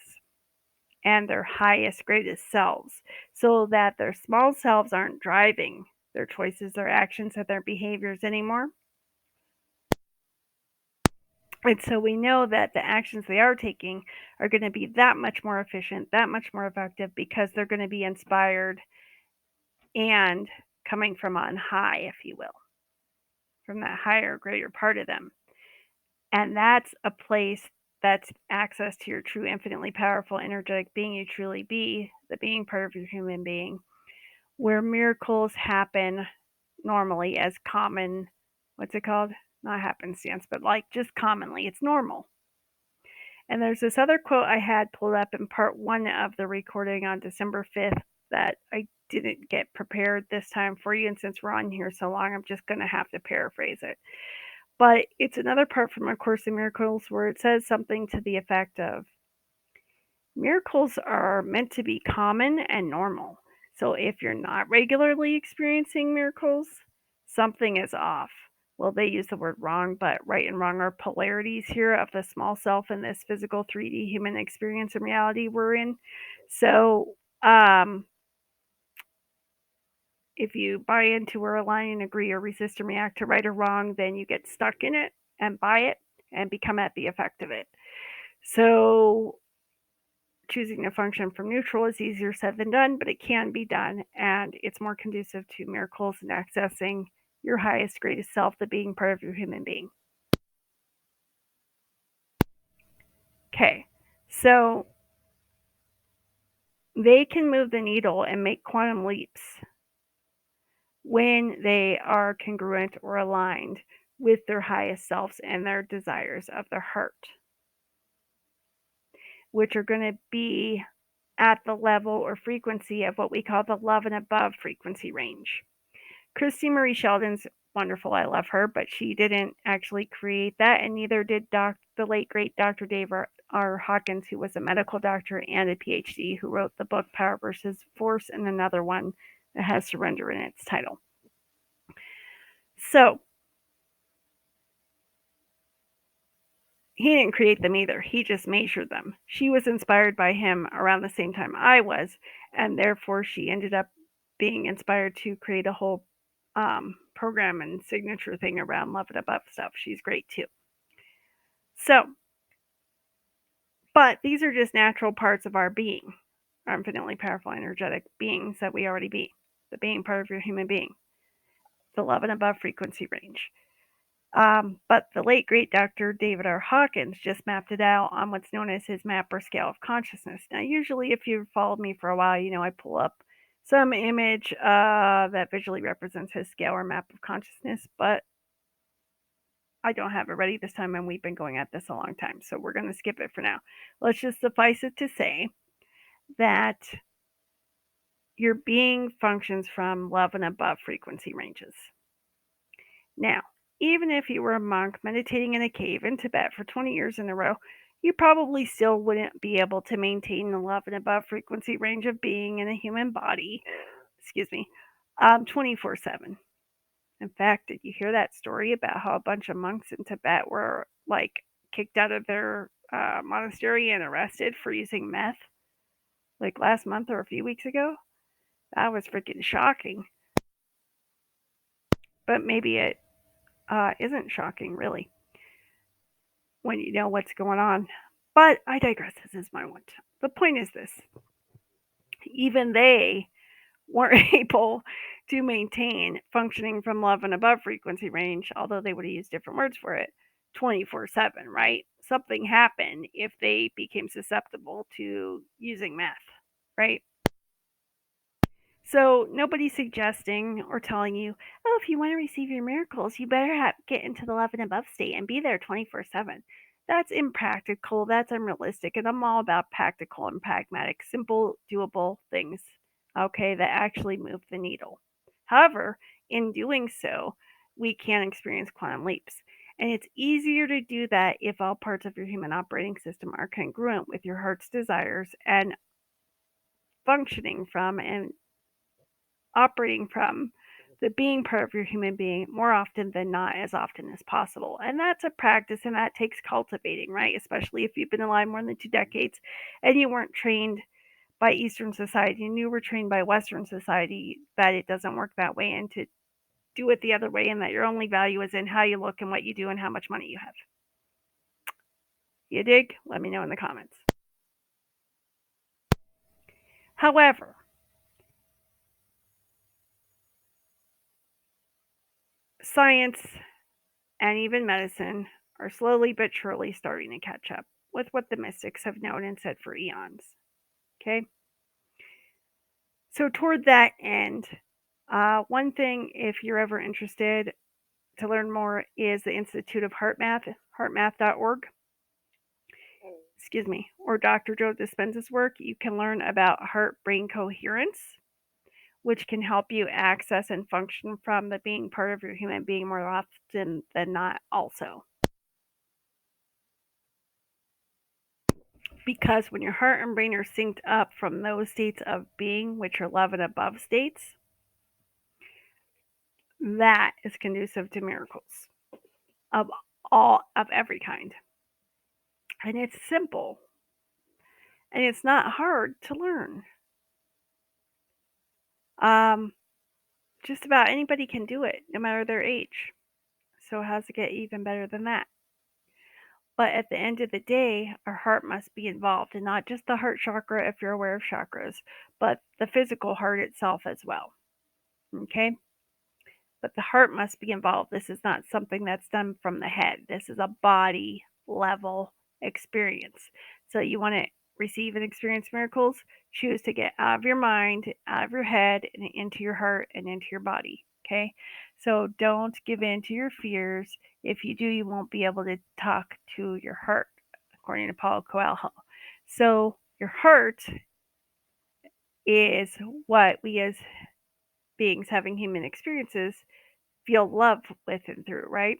and their highest, greatest selves, so that their small selves aren't driving their choices, their actions, and their behaviors anymore. And so we know that the actions they are taking are going to be that much more efficient, that much more effective, because they're going to be inspired and coming from on high, if you will, from that higher, greater part of them. And that's a place that's access to your true, infinitely powerful, energetic being you truly be, the being part of your human being, where miracles happen normally as common, what's it called? Not happenstance, but like just commonly. It's normal. And there's this other quote I had pulled up in part one of the recording on December 5th that I didn't get prepared this time for you. And since we're on here so long, I'm just going to have to paraphrase it. But it's another part from A Course in Miracles where it says something to the effect of, miracles are meant to be common and normal. So if you're not regularly experiencing miracles, something is off. Well, they use the word wrong, but right and wrong are polarities here of the small self in this physical 3D human experience and reality we're in. So, if you buy into or align and agree or resist and react to right or wrong, then you get stuck in it and buy it and become at the effect of it. So choosing to function from neutral is easier said than done, but it can be done, and it's more conducive to miracles and accessing your highest, greatest self, the being part of your human being. Okay, so they can move the needle and make quantum leaps when they are congruent or aligned with their highest selves and their desires of their heart, which are going to be at the level or frequency of what we call the love and above frequency range. Christy Marie Sheldon's wonderful. I love her, but she didn't actually create that, and neither did the late great Dr. Dave R. Hawkins, who was a medical doctor and a PhD, who wrote the book Power versus Force, and another one that has surrender in its title. So he didn't create them either. He just measured them. She was inspired by him around the same time I was, and therefore she ended up being inspired to create a whole program and signature thing around love and above stuff. She's great too. So, but these are just natural parts of our being, our infinitely powerful, energetic beings that we already be, the being part of your human being, the love and above frequency range. But the late great Dr. David R. Hawkins just mapped it out on what's known as his map or scale of consciousness. Now, usually, if you've followed me for a while, you know I pull up some image that visually represents his scale or map of consciousness, but I don't have it ready this time, and we've been going at this a long time, so we're going to skip it for now. Let's just suffice it to say that your being functions from love and above frequency ranges. Now, even if you were a monk meditating in a cave in Tibet for 20 years in a row, you probably still wouldn't be able to maintain the love and above frequency range of being in a human body, 24/7. In fact, did you hear that story about how a bunch of monks in Tibet were like kicked out of their monastery and arrested for using meth? like last month or a few weeks ago. That was freaking shocking. But maybe it isn't shocking, really, when you know what's going on. But I digress. This is my one. The point is this: even they weren't able to maintain functioning from love and above frequency range, although they would have used different words for it, 24/7, right? Something happened if they became susceptible to using meth, right? So nobody's suggesting or telling you, oh, if you want to receive your miracles, you better get into the love and above state and be there 24/7. That's impractical. That's unrealistic. And I'm all about practical and pragmatic, simple, doable things, okay, that actually move the needle. However, in doing so, we can experience quantum leaps. And it's easier to do that if all parts of your human operating system are congruent with your heart's desires and functioning from and operating from the being part of your human being more often than not, as often as possible. And that's a practice and that takes cultivating, right? Especially if you've been alive more than 2 decades and you weren't trained by Eastern society and you were trained by Western society, that it doesn't work that way, and to do it the other way, and that your only value is in how you look and what you do and how much money you have. You dig? Let me know in the comments. However, science and even medicine are slowly but surely starting to catch up with what the mystics have known and said for eons. Okay? So, toward that end, one thing, if you're ever interested to learn more, is the Institute of Heart Math, heartmath.org, excuse me, or Dr. Joe Dispenza's work. You can learn about heart brain coherence, which can help you access and function from the being part of your human being more often than not, also. Because when your heart and brain are synced up from those states of being, which are love and above states, that is conducive to miracles of every kind. And it's simple and it's not hard to learn. Um, just about anybody can do it, no matter their age. So how's it get even better than that? But at the end of the day, our heart must be involved, and not just the heart chakra, if you're aware of chakras, but the physical heart itself as well. Okay? But the heart must be involved. This is not something that's done from the head. This is a body level experience. So you want to receive and experience miracles, choose to get out of your mind, out of your head, and into your heart and into your body. Okay? So don't give in to your fears. If you do, you won't be able to talk to your heart, according to Paulo Coelho. So your heart is what we as beings having human experiences feel love with and through, right?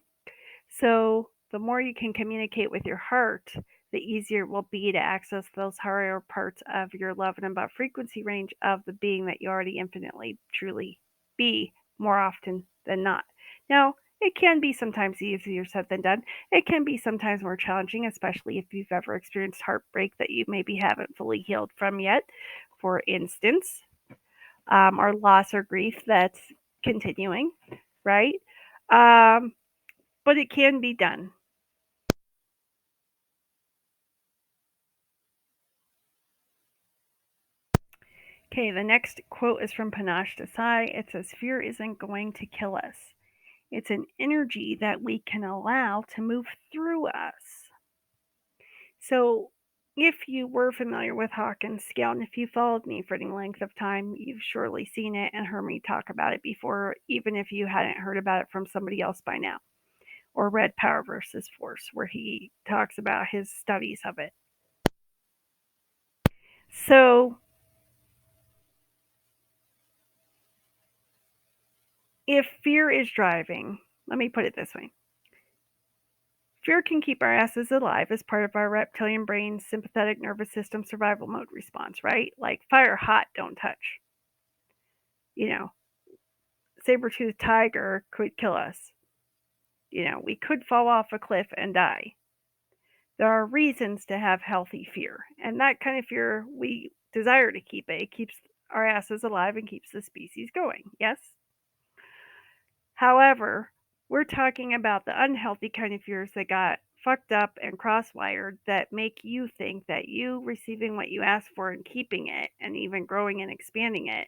So the more you can communicate with your heart, the easier it will be to access those higher parts of your love and above frequency range of the being that you already infinitely truly be more often than not. Now, it can be sometimes easier said than done. It can be sometimes more challenging, especially if you've ever experienced heartbreak that you maybe haven't fully healed from yet, for instance, or loss or grief that's continuing, right? Um, but it can be done. Okay, the next quote is from Panache Desai. It says, fear isn't going to kill us. It's an energy that we can allow to move through us. So, if you were familiar with Hawkins scale, and if you followed me for any length of time, you've surely seen it and heard me talk about it before, even if you hadn't heard about it from somebody else by now, or read Power versus Force, where he talks about his studies of it. So, if fear is driving, let me put it this way. Fear can keep our asses alive as part of our reptilian brain's sympathetic nervous system survival mode response, right? Like fire hot, don't touch. You know, saber-toothed tiger could kill us. You know, we could fall off a cliff and die. There are reasons to have healthy fear, and that kind of fear we desire to keep it. It keeps our asses alive and keeps the species going. Yes? However, we're talking about the unhealthy kind of fears that got fucked up and cross-wired that make you think that you receiving what you asked for and keeping it and even growing and expanding it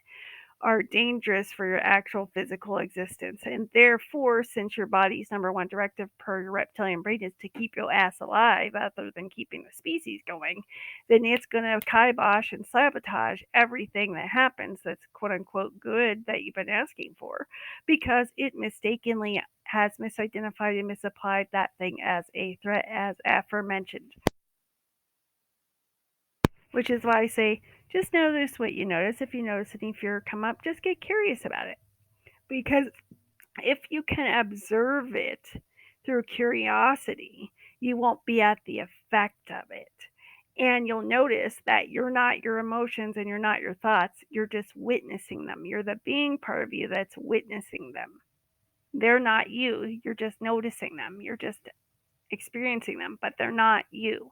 are dangerous for your actual physical existence. And therefore, since your body's number one directive per your reptilian brain is to keep your ass alive other than keeping the species going, then it's going to kibosh and sabotage everything that happens that's quote unquote good that you've been asking for because it mistakenly has misidentified and misapplied that thing as a threat, as aforementioned. Which is why I say just notice what you notice. If you notice any fear come up, just get curious about it. Because if you can observe it through curiosity, you won't be at the effect of it. And you'll notice that you're not your emotions and you're not your thoughts. You're just witnessing them. You're the being part of you that's witnessing them. They're not you. You're just noticing them. You're just experiencing them, but they're not you.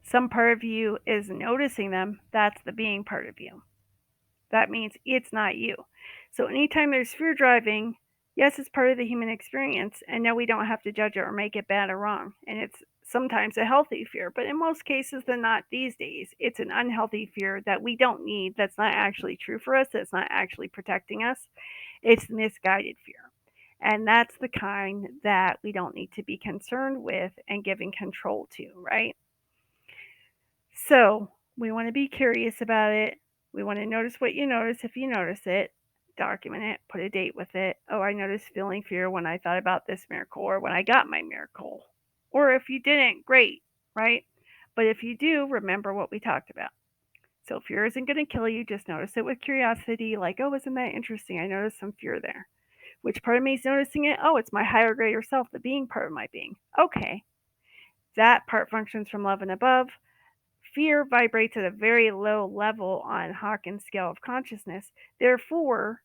Some part of you is noticing them. That's the being part of you. That means it's not you. So anytime there's fear driving, yes, it's part of the human experience, and no, we don't have to judge it or make it bad or wrong. And it's sometimes a healthy fear, but in most cases, they're not these days. It's an unhealthy fear that we don't need, that's not actually true for us, that's not actually protecting us. It's misguided fear. And that's the kind that we don't need to be concerned with and giving control to, right? So we want to be curious about it. We want to notice what you notice if you notice it. Document it, put a date with it. Oh, I noticed feeling fear when I thought about this miracle or when I got my miracle. Or if you didn't, great, right? But if you do, remember what we talked about. So fear isn't going to kill you. Just notice it with curiosity, like, oh, isn't that interesting? I noticed some fear there. Which part of me is noticing it? Oh, it's my higher greater self, the being part of my being. Okay. That part functions from love and above. Fear vibrates at a very low level on Hawkins' scale of consciousness. Therefore,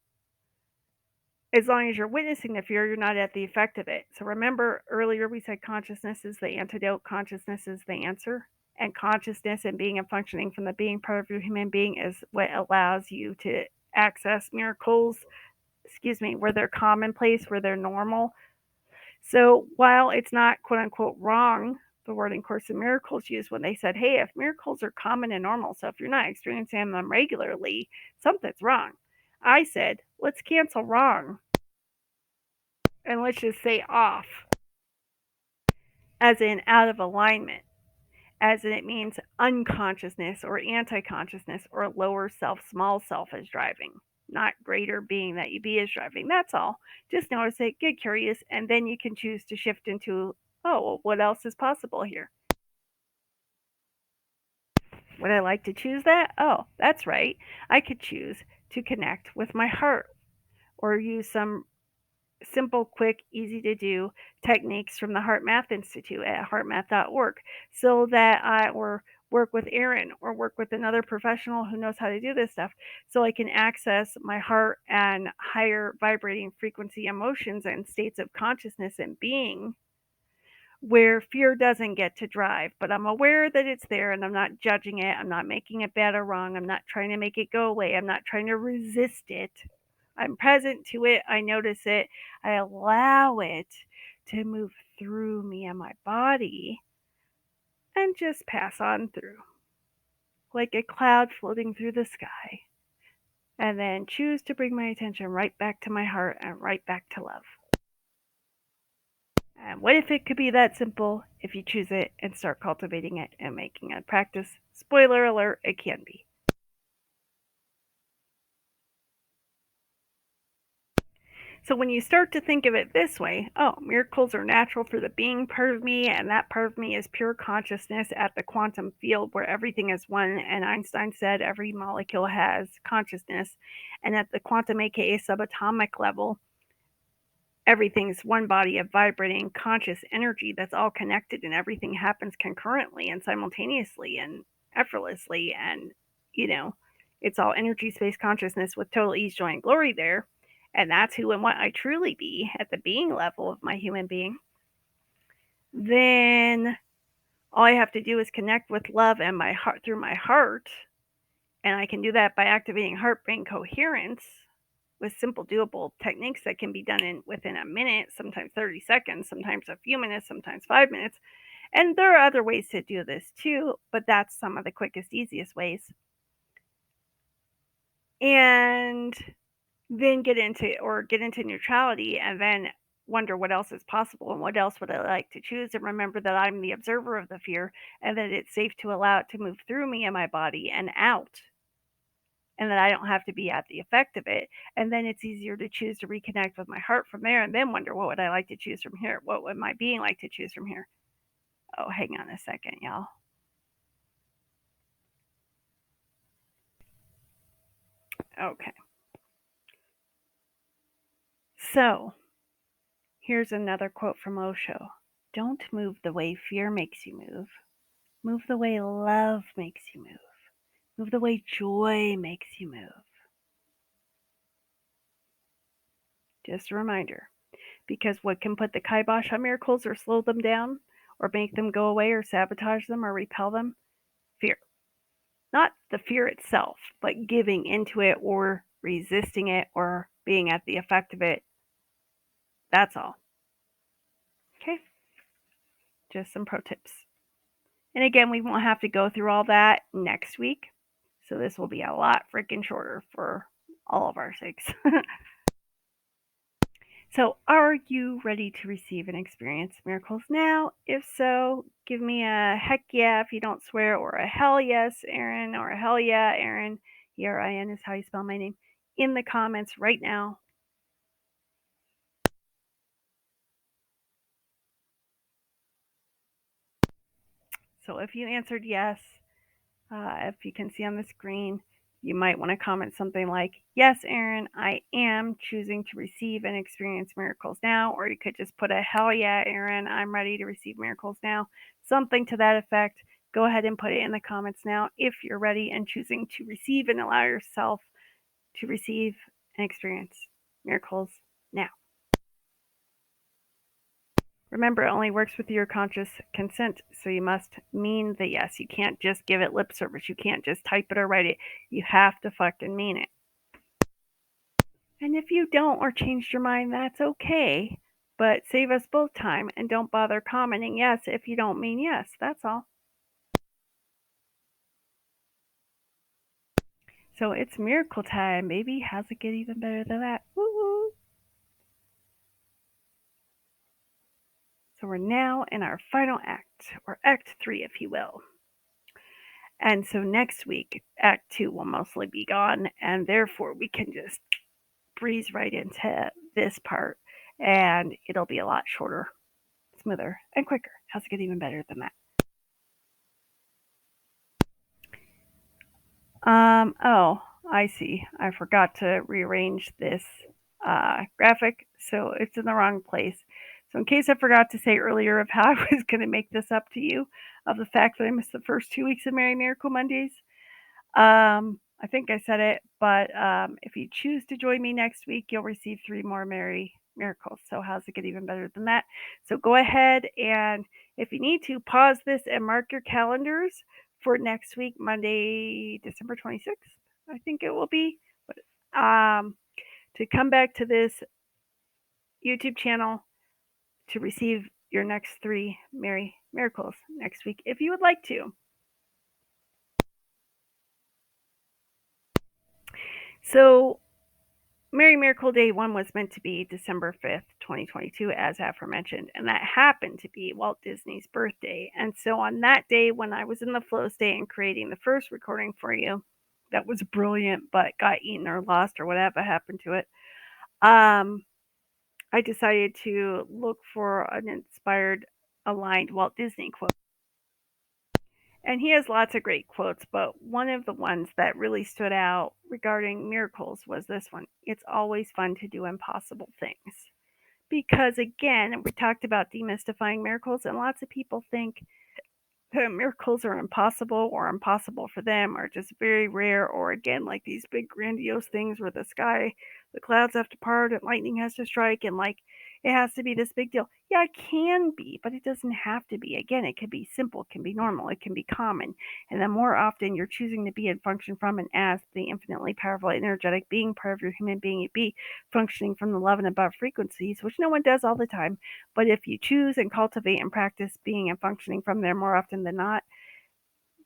as long as you're witnessing the fear, you're not at the effect of it. So remember earlier we said consciousness is the antidote, consciousness is the answer. And consciousness and being and functioning from the being part of your human being is what allows you to access miracles, where they're commonplace, where they're normal. So while it's not quote unquote wrong, the word in Course in Miracles used when they said, hey, if miracles are common and normal, so if you're not experiencing them regularly, something's wrong. I said, let's cancel wrong and let's just say off, as in out of alignment, as in it means unconsciousness or anti consciousness or lower self, small self is driving, not greater being that you be is driving. That's all. Just notice it, get curious, and then you can choose to shift into, oh, well, what else is possible here? Would I like to choose that? Oh, that's right. I could choose to connect with my heart or use some simple, quick, easy to do techniques from the Heart Math Institute at heartmath.org so that or work with Aaron or work with another professional who knows how to do this stuff so I can access my heart and higher vibrating frequency emotions and states of consciousness and being where fear doesn't get to drive, but I'm aware that it's there and I'm not judging it. I'm not making it bad or wrong. I'm not trying to make it go away. I'm not trying to resist it. I'm present to it. I notice it. I allow it to move through me and my body and just pass on through like a cloud floating through the sky. And then choose to bring my attention right back to my heart and right back to love. And what if it could be that simple if you choose it and start cultivating it and making it a practice? Spoiler alert, it can be. So when you start to think of it this way, oh, miracles are natural for the being part of me, and that part of me is pure consciousness at the quantum field where everything is one, and Einstein said every molecule has consciousness, and at the quantum aka subatomic level, everything's one body of vibrating conscious energy that's all connected and everything happens concurrently and simultaneously and effortlessly and it's all energy space consciousness with total ease joy and glory there, and that's who and what I truly be at the being level of my human being. Then All I have to do is connect with love and my heart through my heart, and I can do that by activating heart brain coherence with simple doable techniques that can be done within a minute, sometimes 30 seconds, sometimes a few minutes, sometimes 5 minutes. And there are other ways to do this too, but that's some of the quickest, easiest ways. And then get into neutrality and then wonder what else is possible and what else would I like to choose, and remember that I'm the observer of the fear and that it's safe to allow it to move through me and my body and out, and that I don't have to be at the effect of it. And then it's easier to choose to reconnect with my heart from there and then wonder, what would I like to choose from here? What would my being like to choose from here? Oh, hang on a second, y'all. Okay. So, here's another quote from Osho. Don't move the way fear makes you move. Move the way love makes you move. Move the way joy makes you move. Just a reminder, because what can put the kibosh on miracles or slow them down or make them go away or sabotage them or repel them? Fear. Not the fear itself, but giving into it or resisting it or being at the effect of it. That's all. Okay? Just some pro tips. And again, we won't have to go through all that next week. So this will be a lot freaking shorter for all of our sakes. So, are you ready to receive and experience miracles now? If so, give me a heck yeah if you don't swear, or a hell yes, Aaron, or a hell yeah, Aaron. ERIN is how you spell my name, in the comments right now. So, if you answered yes, if you can see on the screen, you might want to comment something like, yes, Aaron, I am choosing to receive and experience miracles now. Or you could just put a hell yeah, Aaron, I'm ready to receive miracles now. Something to that effect. Go ahead and put it in the comments now if you're ready and choosing to receive and allow yourself to receive and experience miracles now. Remember, it only works with your conscious consent, so you must mean the yes. You can't just give it lip service. You can't just type it or write it. You have to fucking mean it. And if you don't or changed your mind, that's okay. But save us both time and don't bother commenting yes if you don't mean yes. That's all. So it's miracle time, baby. How's it get even better than that? Woo-hoo. So we're now in our final act, or act 3, if you will. And so next week, act 2 will mostly be gone, and therefore we can just breeze right into this part, and it'll be a lot shorter, smoother, and quicker. How's it get even better than that? Oh, I see. I forgot to rearrange this graphic, so it's in the wrong place. So, in case I forgot to say earlier of how I was going to make this up to you, of the fact that I missed the first 2 weeks of Merry Miracle Mondays, I think I said it, but if you choose to join me next week, you'll receive 3 more Merry Miracles. So, how's it get even better than that? So, go ahead and if you need to, pause this and mark your calendars for next week, Monday, December 26th, I think it will be. But, to come back to this YouTube channel to receive your next 3 Merry Miracles next week if you would like to. So, Merry Miracle Day 1 was meant to be December 5th, 2022, as aforementioned, and that happened to be Walt Disney's birthday. And so on that day, when I was in the flow state and creating the first recording for you, that was brilliant, but got eaten or lost or whatever happened to it, I decided to look for an inspired, aligned Walt Disney quote. And he has lots of great quotes, but one of the ones that really stood out regarding miracles was this one: it's always fun to do impossible things. Because again, we talked about demystifying miracles, and lots of people think that miracles are impossible or impossible for them or just very rare, or again, like these big grandiose things where the clouds have to part and lightning has to strike, and like It has to be this big deal. Yeah, it can be, but it doesn't have to be. Again, it can be simple, it can be normal, it can be common. And the more often you're choosing to be and function from and as the infinitely powerful, energetic being part of your human being, you be functioning from the love and above frequencies, which no one does all the time. But if you choose and cultivate and practice being and functioning from there more often than not,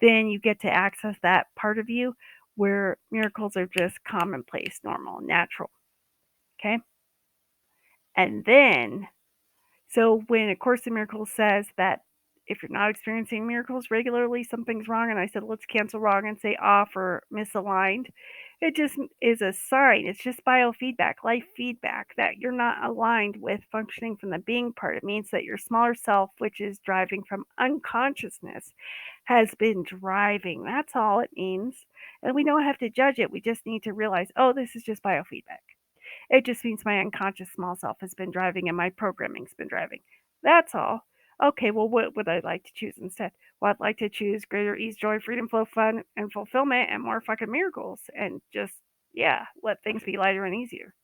then you get to access that part of you where miracles are just commonplace, normal, natural. Okay? And then, so when A Course in Miracles says that if you're not experiencing miracles regularly, something's wrong, and I said, let's cancel wrong and say off or misaligned, it just is a sign. It's just biofeedback, life feedback that you're not aligned with functioning from the being part. It means that your smaller self, which is driving from unconsciousness, has been driving. That's all it means. And we don't have to judge it. We just need to realize, oh, this is just biofeedback. It just means my unconscious small self has been driving and my programming's been driving. That's all. Okay, well, what would I like to choose instead? Well, I'd like to choose greater ease, joy, freedom, flow, fun, and fulfillment, and more fucking miracles, and just, yeah, let things be lighter and easier.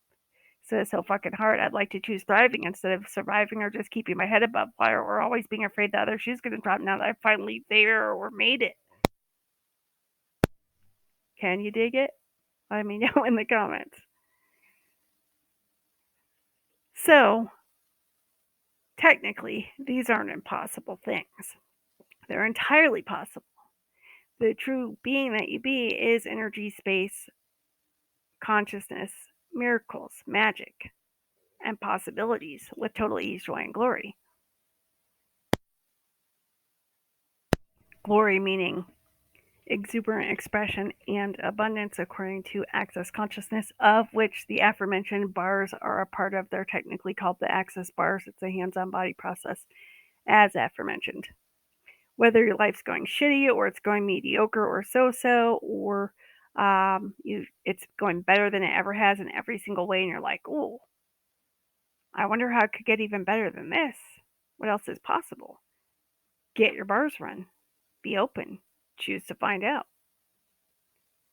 So it's so fucking hard. I'd like to choose thriving instead of surviving or just keeping my head above water or always being afraid the other shoe's going to drop now that I'm finally there or made it. Can you dig it? Let me know in the comments. So, technically, these aren't impossible things. They're entirely possible. The true being that you be is energy, space, consciousness, miracles, magic, and possibilities with total ease, joy, and glory. Glory meaning exuberant expression and abundance according to Access Consciousness, of which the aforementioned bars are a part of. They're technically called the Access bars. It's a hands-on body process, as aforementioned. Whether your life's going shitty or it's going mediocre or so-so, or it's going better than it ever has in every single way, and you're like, oh, I wonder how it could get even better than this. What else is possible? Get your bars run. Be open. Choose to find out.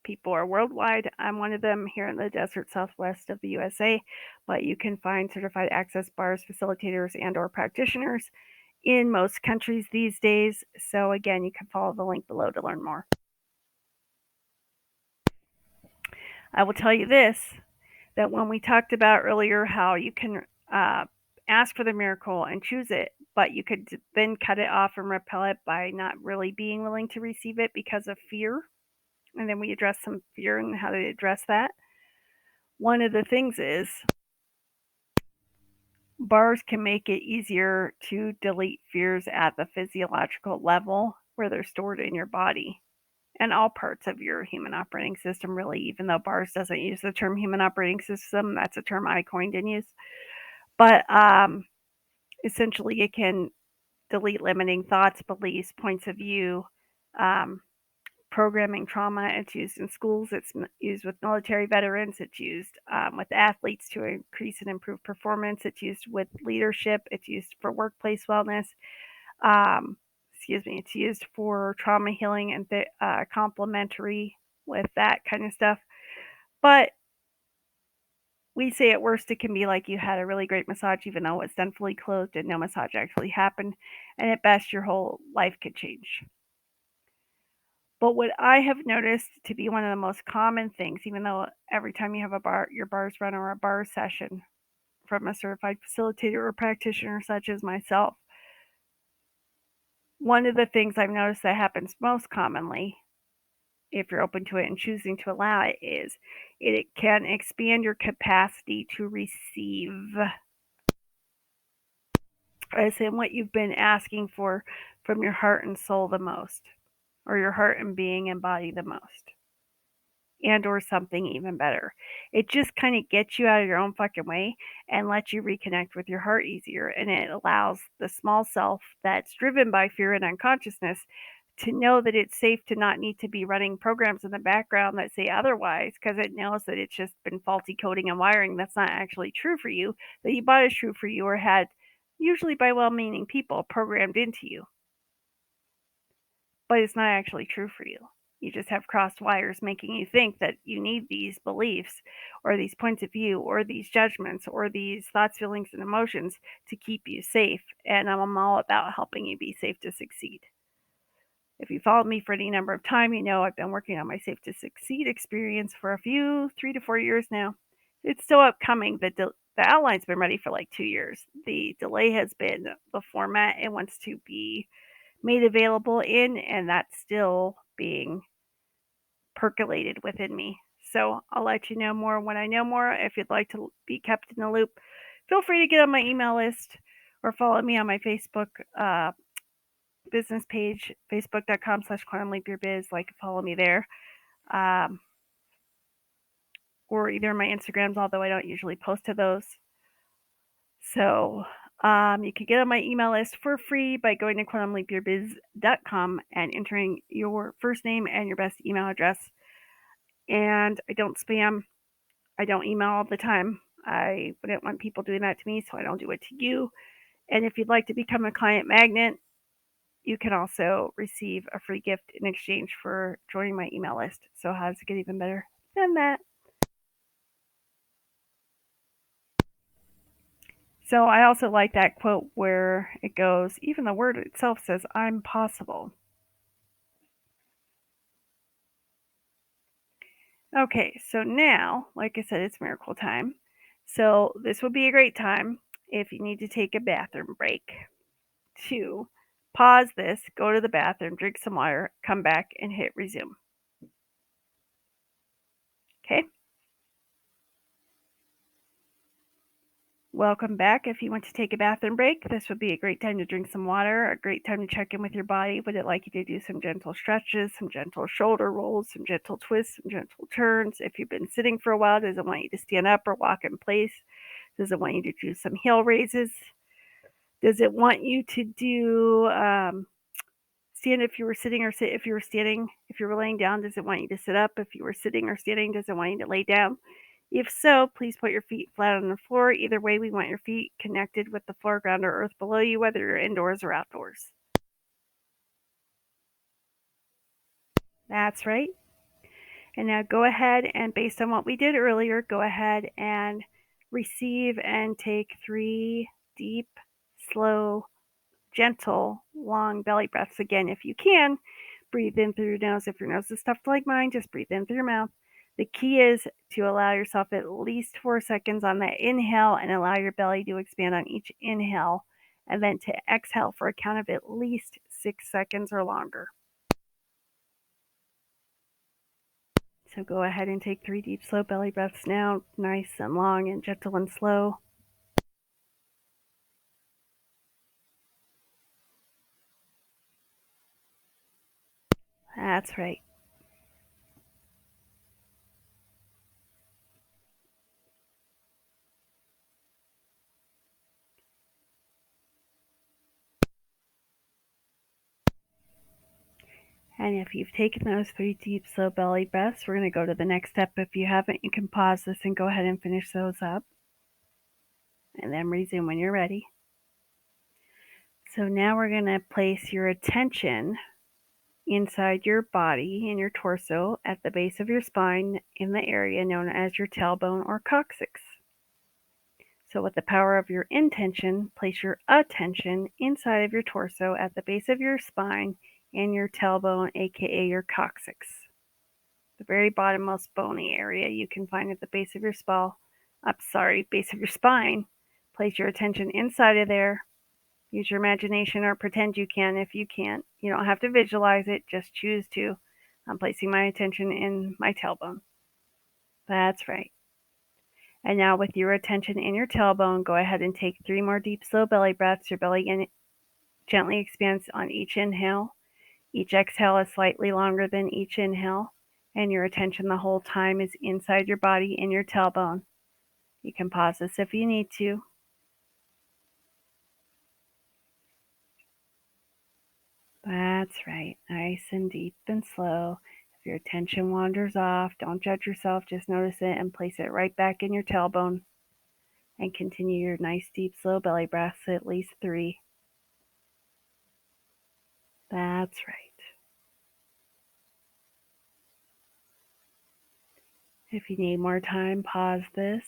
People are worldwide. I'm one of them here in the desert southwest of the USA, but you can find certified access bars, facilitators, and or practitioners in most countries these days. So again, you can follow the link below to learn more. I will tell you this, that when we talked about earlier how you can ask for the miracle and choose it, but you could then cut it off and repel it by not really being willing to receive it because of fear. And then we address some fear and how to address that. One of the things is bars can make it easier to delete fears at the physiological level where they're stored in your body and all parts of your human operating system, really, even though bars doesn't use the term human operating system. That's a term I coined and used. But essentially, it can delete limiting thoughts, beliefs, points of view, um, programming trauma. It's used in schools. It's used with military veterans. It's used with athletes to increase and improve performance. It's used with leadership. It's used for workplace wellness. It's used for trauma healing and complementary with that kind of stuff. But we say at worst it can be like you had a really great massage, even though it's done fully clothed and no massage actually happened. And at best, your whole life could change. But what I have noticed to be one of the most common things, even though every time you have your bars run or a bar session from a certified facilitator or practitioner such as myself, one of the things I've noticed that happens most commonly, if you're open to it and choosing to allow it, is it can expand your capacity to receive, as in what you've been asking for from your heart and soul the most, or your heart and being and body the most, and or something even better. It just kind of gets you out of your own fucking way and lets you reconnect with your heart easier, and it allows the small self that's driven by fear and unconsciousness to know that it's safe to not need to be running programs in the background that say otherwise, because it knows that it's just been faulty coding and wiring that's not actually true for you, that you thought is true for you or had, usually by well-meaning people, programmed into you, but it's not actually true for you. You just have crossed wires making you think that you need these beliefs or these points of view or these judgments or these thoughts, feelings, and emotions to keep you safe. And I'm all about helping you be safe to succeed. If you followed me for any number of time, you know I've been working on my Safe to Succeed experience for a few 3 to 4 years now. It's still upcoming. The outline's been ready for like 2 years. The delay has been the format it wants to be made available in, and that's still being percolated within me. So I'll let you know more when I know more. If you'd like to be kept in the loop, feel free to get on my email list or follow me on my Facebook business page, facebook.com/quantumleapyourbiz. Like, follow me there. Um, or either my Instagrams, although I don't usually post to those. So you can get on my email list for free by going to quantumleapyourbiz.com and entering your first name and your best email address. And I don't spam. I don't email all the time. I wouldn't want people doing that to me, so I don't do it to you. And if you'd like to become a client magnet, you can also receive a free gift in exchange for joining my email list. So how does it get even better than that? So I also like that quote where it goes, even the word itself says, I'm possible. Okay, so now, like I said, it's miracle time. So this would be a great time if you need to take a bathroom break to pause this, go to the bathroom, drink some water, come back and hit resume. Okay? Welcome back. If you want to take a bathroom break, this would be a great time to drink some water, a great time to check in with your body. Would it like you to do some gentle stretches, some gentle shoulder rolls, some gentle twists, some gentle turns? If you've been sitting for a while, does it want you to stand up or walk in place? Does it want you to do some heel raises? Does it want you to do stand if you were sitting or sit if you were standing? If you were laying down, does it want you to sit up? If you were sitting or standing, does it want you to lay down? If so, please put your feet flat on the floor. Either way, we want your feet connected with the floor, ground, or earth below you, whether you're indoors or outdoors. That's right. And now go ahead and, based on what we did earlier, go ahead and receive and take 3 deep, slow, gentle, long belly breaths. Again, if you can, breathe in through your nose. If your nose is stuffed like mine, just breathe in through your mouth. The key is to allow yourself at least 4 seconds on that inhale and allow your belly to expand on each inhale, and then to exhale for a count of at least 6 seconds or longer. So go ahead and take 3 deep, slow belly breaths now, nice and long and gentle and slow. That's right. And if you've taken those 3 deep, slow belly breaths, we're going to go to the next step. If you haven't, you can pause this and go ahead and finish those up. And then resume when you're ready. So now we're going to place your attention inside your body, in your torso, at the base of your spine, in the area known as your tailbone or coccyx. So with the power of your intention, place your attention inside of your torso at the base of your spine and your tailbone, aka your coccyx. The very bottommost bony area you can find at the base of your base of your spine. Place your attention inside of there. Use your imagination or pretend you can if you can't. You don't have to visualize it, just choose to. I'm placing my attention in my tailbone. That's right. And now with your attention in your tailbone, go ahead and take 3 more deep, slow belly breaths. Your belly gently expands on each inhale. Each exhale is slightly longer than each inhale. And your attention the whole time is inside your body in your tailbone. You can pause this if you need to. That's right. Nice and deep and slow. If your attention wanders off, don't judge yourself. Just notice it and place it right back in your tailbone. And continue your nice, deep, slow belly breaths, at least 3. That's right. If you need more time, pause this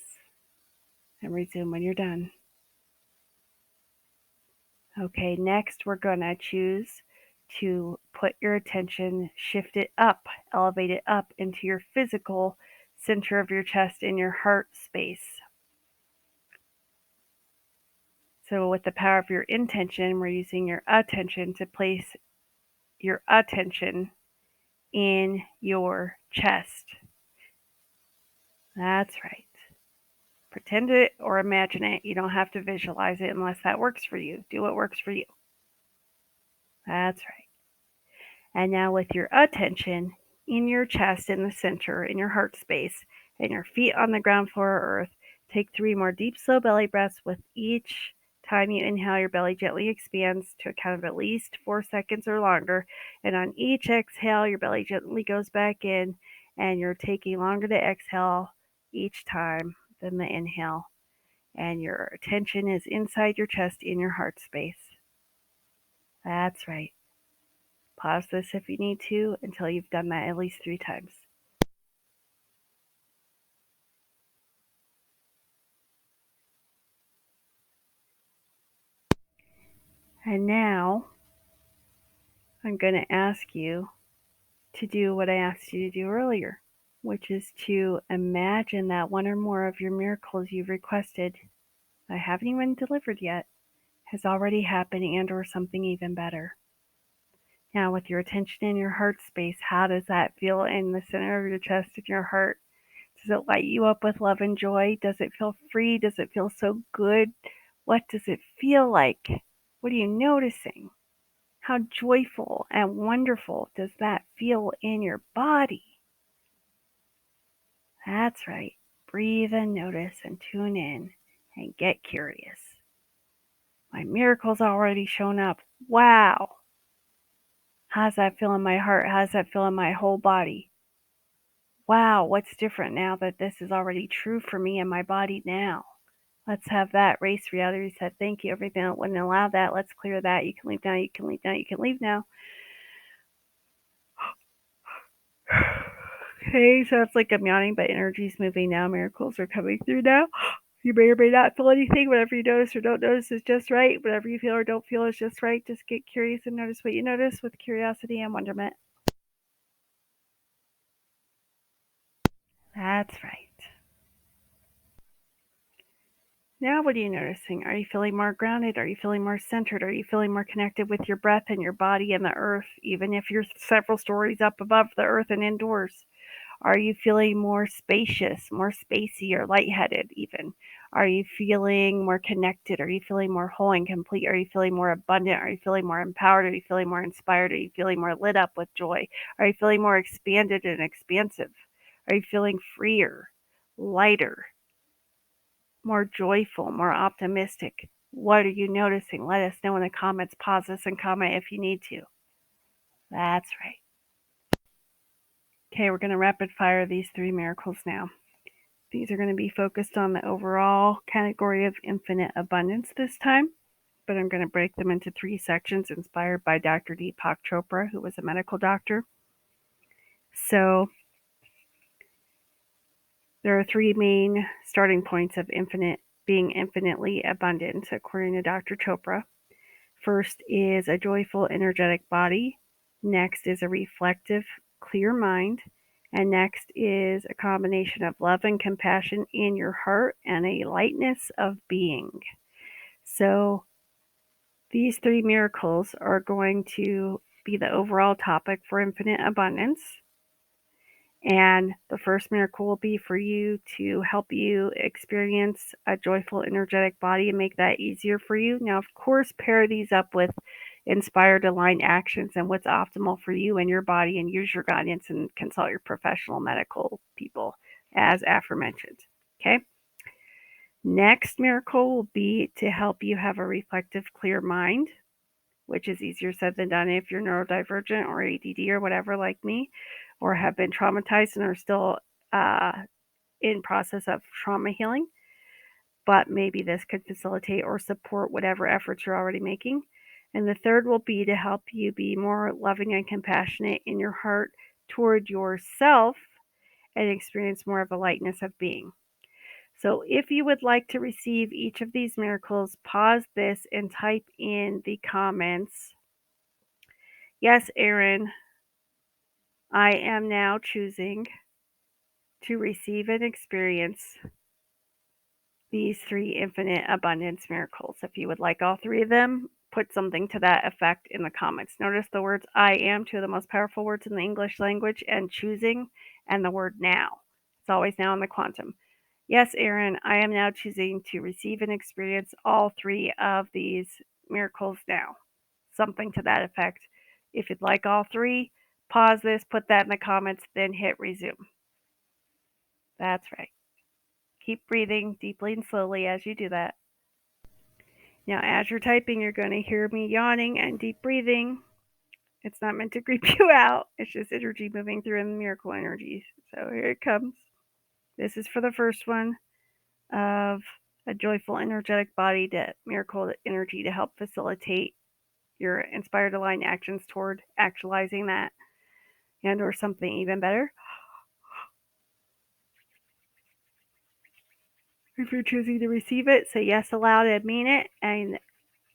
and resume when you're done. Okay, next we're going to choose to put your attention, shift it up, elevate it up into your physical center of your chest in your heart space. So with the power of your intention, we're using your attention to place your attention in your chest. That's right. Pretend it or imagine it. You don't have to visualize it unless that works for you. Do what works for you. That's right. And now with your attention in your chest, in the center, in your heart space, and your feet on the ground floor of earth, take 3 more deep, slow belly breaths. With each time you inhale, your belly gently expands to a count of at least 4 seconds or longer. And on each exhale, your belly gently goes back in, and you're taking longer to exhale each time than the inhale. And your attention is inside your chest in your heart space. That's right. Pause this if you need to until you've done that at least 3 times. And now I'm going to ask you to do what I asked you to do earlier, which is to imagine that one or more of your miracles you've requested that haven't even delivered yet has already happened and or something even better. Now with your attention in your heart space, how does that feel in the center of your chest and your heart? Does it light you up with love and joy? Does it feel free? Does it feel so good? What does it feel like? What are you noticing? How joyful and wonderful does that feel in your body? That's right. Breathe and notice and tune in and get curious. My miracle's already shown up. Wow. How's that feel in my heart? How's that feel in my whole body? Wow, what's different now that this is already true for me and my body now? Let's have that. Race reality reset. Thank you. Everything that wouldn't allow that. Let's clear that. You can leave now. You can leave now. You can leave now. Okay, so it's like I'm yawning, but energy's moving now. Miracles are coming through now. You may or may not feel anything. Whatever you notice or don't notice is just right. Whatever you feel or don't feel is just right. Just get curious and notice what you notice with curiosity and wonderment. That's right. Now what are you noticing? Are you feeling more grounded? Are you feeling more centered? Are you feeling more connected with your breath and your body and the earth, even if you're several stories up above the earth and indoors? Are you feeling more spacious, more spacey, or lightheaded even? Are you feeling more connected? Are you feeling more whole and complete? Are you feeling more abundant? Are you feeling more empowered? Are you feeling more inspired? Are you feeling more lit up with joy? Are you feeling more expanded and expansive? Are you feeling freer, lighter, more joyful, more optimistic? What are you noticing? Let us know in the comments. Pause this and comment if you need to. That's right. Okay, we're going to rapid fire these 3 miracles now. These are going to be focused on the overall category of infinite abundance this time, but I'm going to break them into 3 sections inspired by Dr. Deepak Chopra, who was a medical doctor. So there are 3 main starting points of being infinitely abundant, according to Dr. Chopra. First is a joyful, energetic body. Next is a reflective, clear mind. And next is a combination of love and compassion in your heart and a lightness of being. So these 3 miracles are going to be the overall topic for infinite abundance. And the first miracle will be for you to help you experience a joyful, energetic body and make that easier for you. Now, of course, pair these up with inspired, aligned actions and what's optimal for you and your body, and use your guidance and consult your professional medical people as aforementioned. Okay. Next miracle will be to help you have a reflective, clear mind, which is easier said than done if you're neurodivergent or ADD or whatever like me, or have been traumatized and are still in process of trauma healing. But maybe this could facilitate or support whatever efforts you're already making. And the third will be to help you be more loving and compassionate in your heart toward yourself and experience more of a lightness of being. So if you would like to receive each of these miracles, pause this and type in the comments, "Yes, Erin, I am now choosing to receive and experience these 3 infinite abundance miracles." If you would like all 3 of them, put something to that effect in the comments. Notice the words "I am," 2 of the most powerful words in the English language, and "choosing," and the word "now." It's always now in the quantum. "Yes, Erin, I am now choosing to receive and experience all 3 of these miracles now." Something to that effect. If you'd like all 3, pause this, put that in the comments, then hit resume. That's right. Keep breathing deeply and slowly as you do that. Now, as you're typing, you're going to hear me yawning and deep breathing. It's not meant to creep you out. It's just energy moving through in the miracle energies. So here it comes. This is for the first one of a joyful, energetic body to miracle energy to help facilitate your inspired aligned actions toward actualizing that and or something even better. If you're choosing to receive it, say yes aloud and mean it, and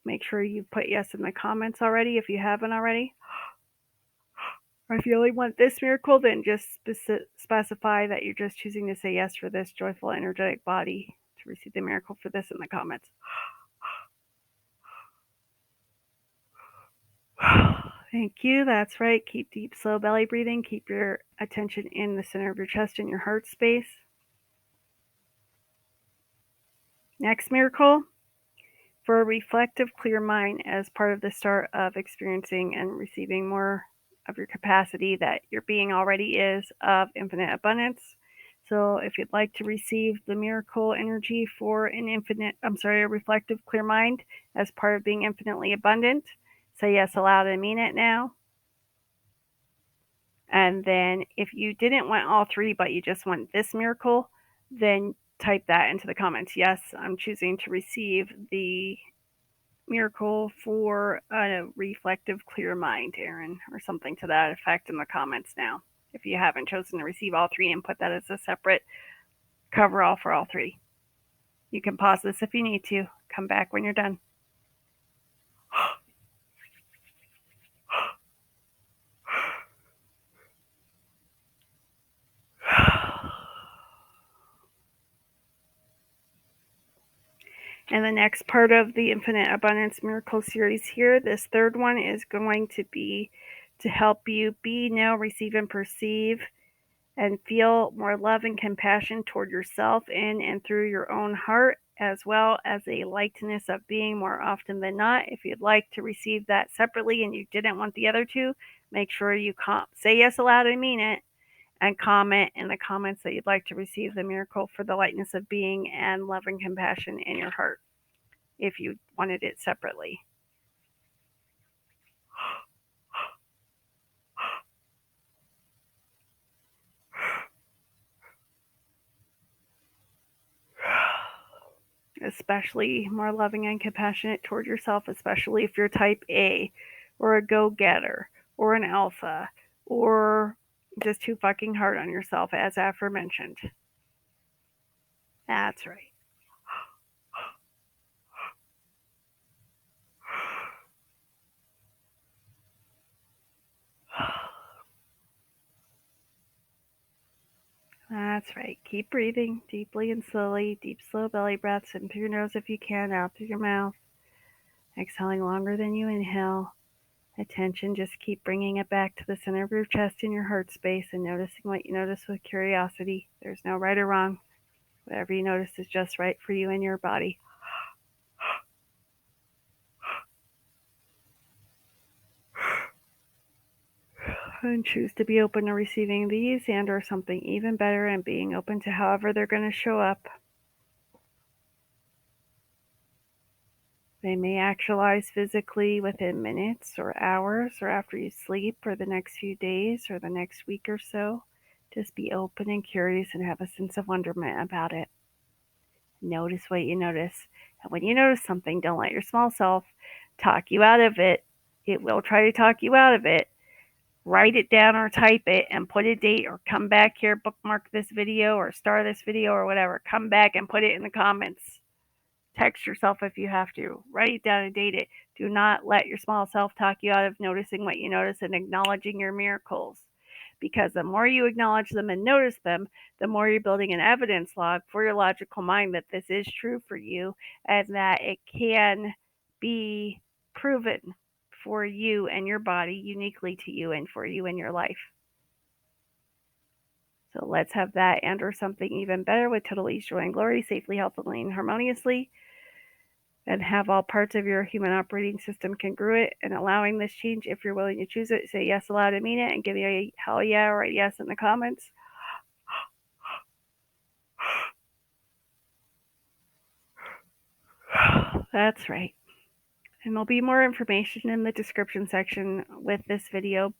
make sure you put yes in the comments already if you haven't already. Or if you only want this miracle, then just specify that you're just choosing to say yes for this joyful, energetic body to receive the miracle for this in the comments. Thank you. That's right. Keep deep, slow belly breathing. Keep your attention in the center of your chest and your heart space. Next miracle, for a reflective, clear mind as part of the start of experiencing and receiving more of your capacity that your being already is of infinite abundance. So if you'd like to receive the miracle energy for a reflective, clear mind as part of being infinitely abundant, say yes aloud and mean it now. And then if you didn't want all 3, but you just want this miracle, then type that into the comments. Yes, I'm choosing to receive the miracle for a reflective, clear mind, Erin, or something to that effect in the comments now. If you haven't chosen to receive all 3 and put that as a separate coverall for all 3. You can pause this if you need to. Come back when you're done. And the next part of the Infinite Abundance Miracle series here, this third one is going to be to help you be, know, receive, and perceive and feel more love and compassion toward yourself in and through your own heart, as well as a lightness of being more often than not. If you'd like to receive that separately and you didn't want the other 2, make sure you say yes aloud and mean it, and comment in the comments that you'd like to receive the miracle for the lightness of being and love and compassion in your heart if you wanted it separately. Especially more loving and compassionate toward yourself, especially if you're type A or a go-getter or an alpha or just too fucking hard on yourself, as aforementioned. That's right. That's right. Keep breathing deeply and slowly. Deep, slow belly breaths in through your nose if you can, out through your mouth. Exhaling longer than you inhale. Attention, just keep bringing it back to the center of your chest and your heart space and noticing what you notice with curiosity. There's no right or wrong. Whatever you notice is just right for you and your body. And choose to be open to receiving these and or something even better and being open to however they're going to show up. They may actualize physically within minutes or hours or after you sleep or the next few days or the next week or so. Just be open and curious and have a sense of wonderment about it. Notice what you notice. And when you notice something, don't let your small self talk you out of it. It will try to talk you out of it. write it down or type it and put a date, or come back here, bookmark this video or star this video or whatever. Come back and put it in the comments. Text yourself if you have to. Write it down and date it. Do not let your small self talk you out of noticing what you notice and acknowledging your miracles. Because the more you acknowledge them and notice them, the more you're building an evidence log for your logical mind that this is true for you and that it can be proven for you and your body, uniquely to you and for you in your life. So let's have that and or something even better with total ease, joy, and glory, safely, healthily, and harmoniously, and have all parts of your human operating system congruent and allowing this change if you're willing to choose it. Say yes aloud and mean it, and give me a hell yeah or a yes in the comments. That's right. And there'll be more information in the description section with this video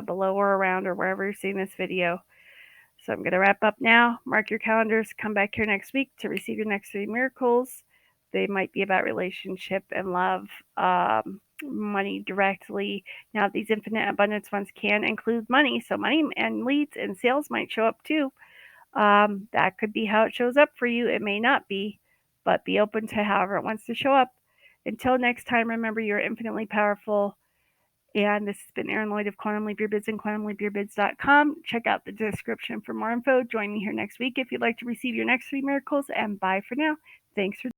below or around or wherever you're seeing this video. So I'm going to wrap up now. Mark your calendars. Come back here next week to receive your next 3 miracles. They might be about relationship and love, money directly. Now, these infinite abundance ones can include money. So money and leads and sales might show up too. That could be how it shows up for you. It may not be, but be open to however it wants to show up. Until next time, remember you're infinitely powerful. And this has been Erin Lloyd of Quantum Leap Your Bids and QuantumLeapYourBids.com. Check out the description for more info. Join me here next week if you'd like to receive your next 3 miracles. And bye for now. Thanks for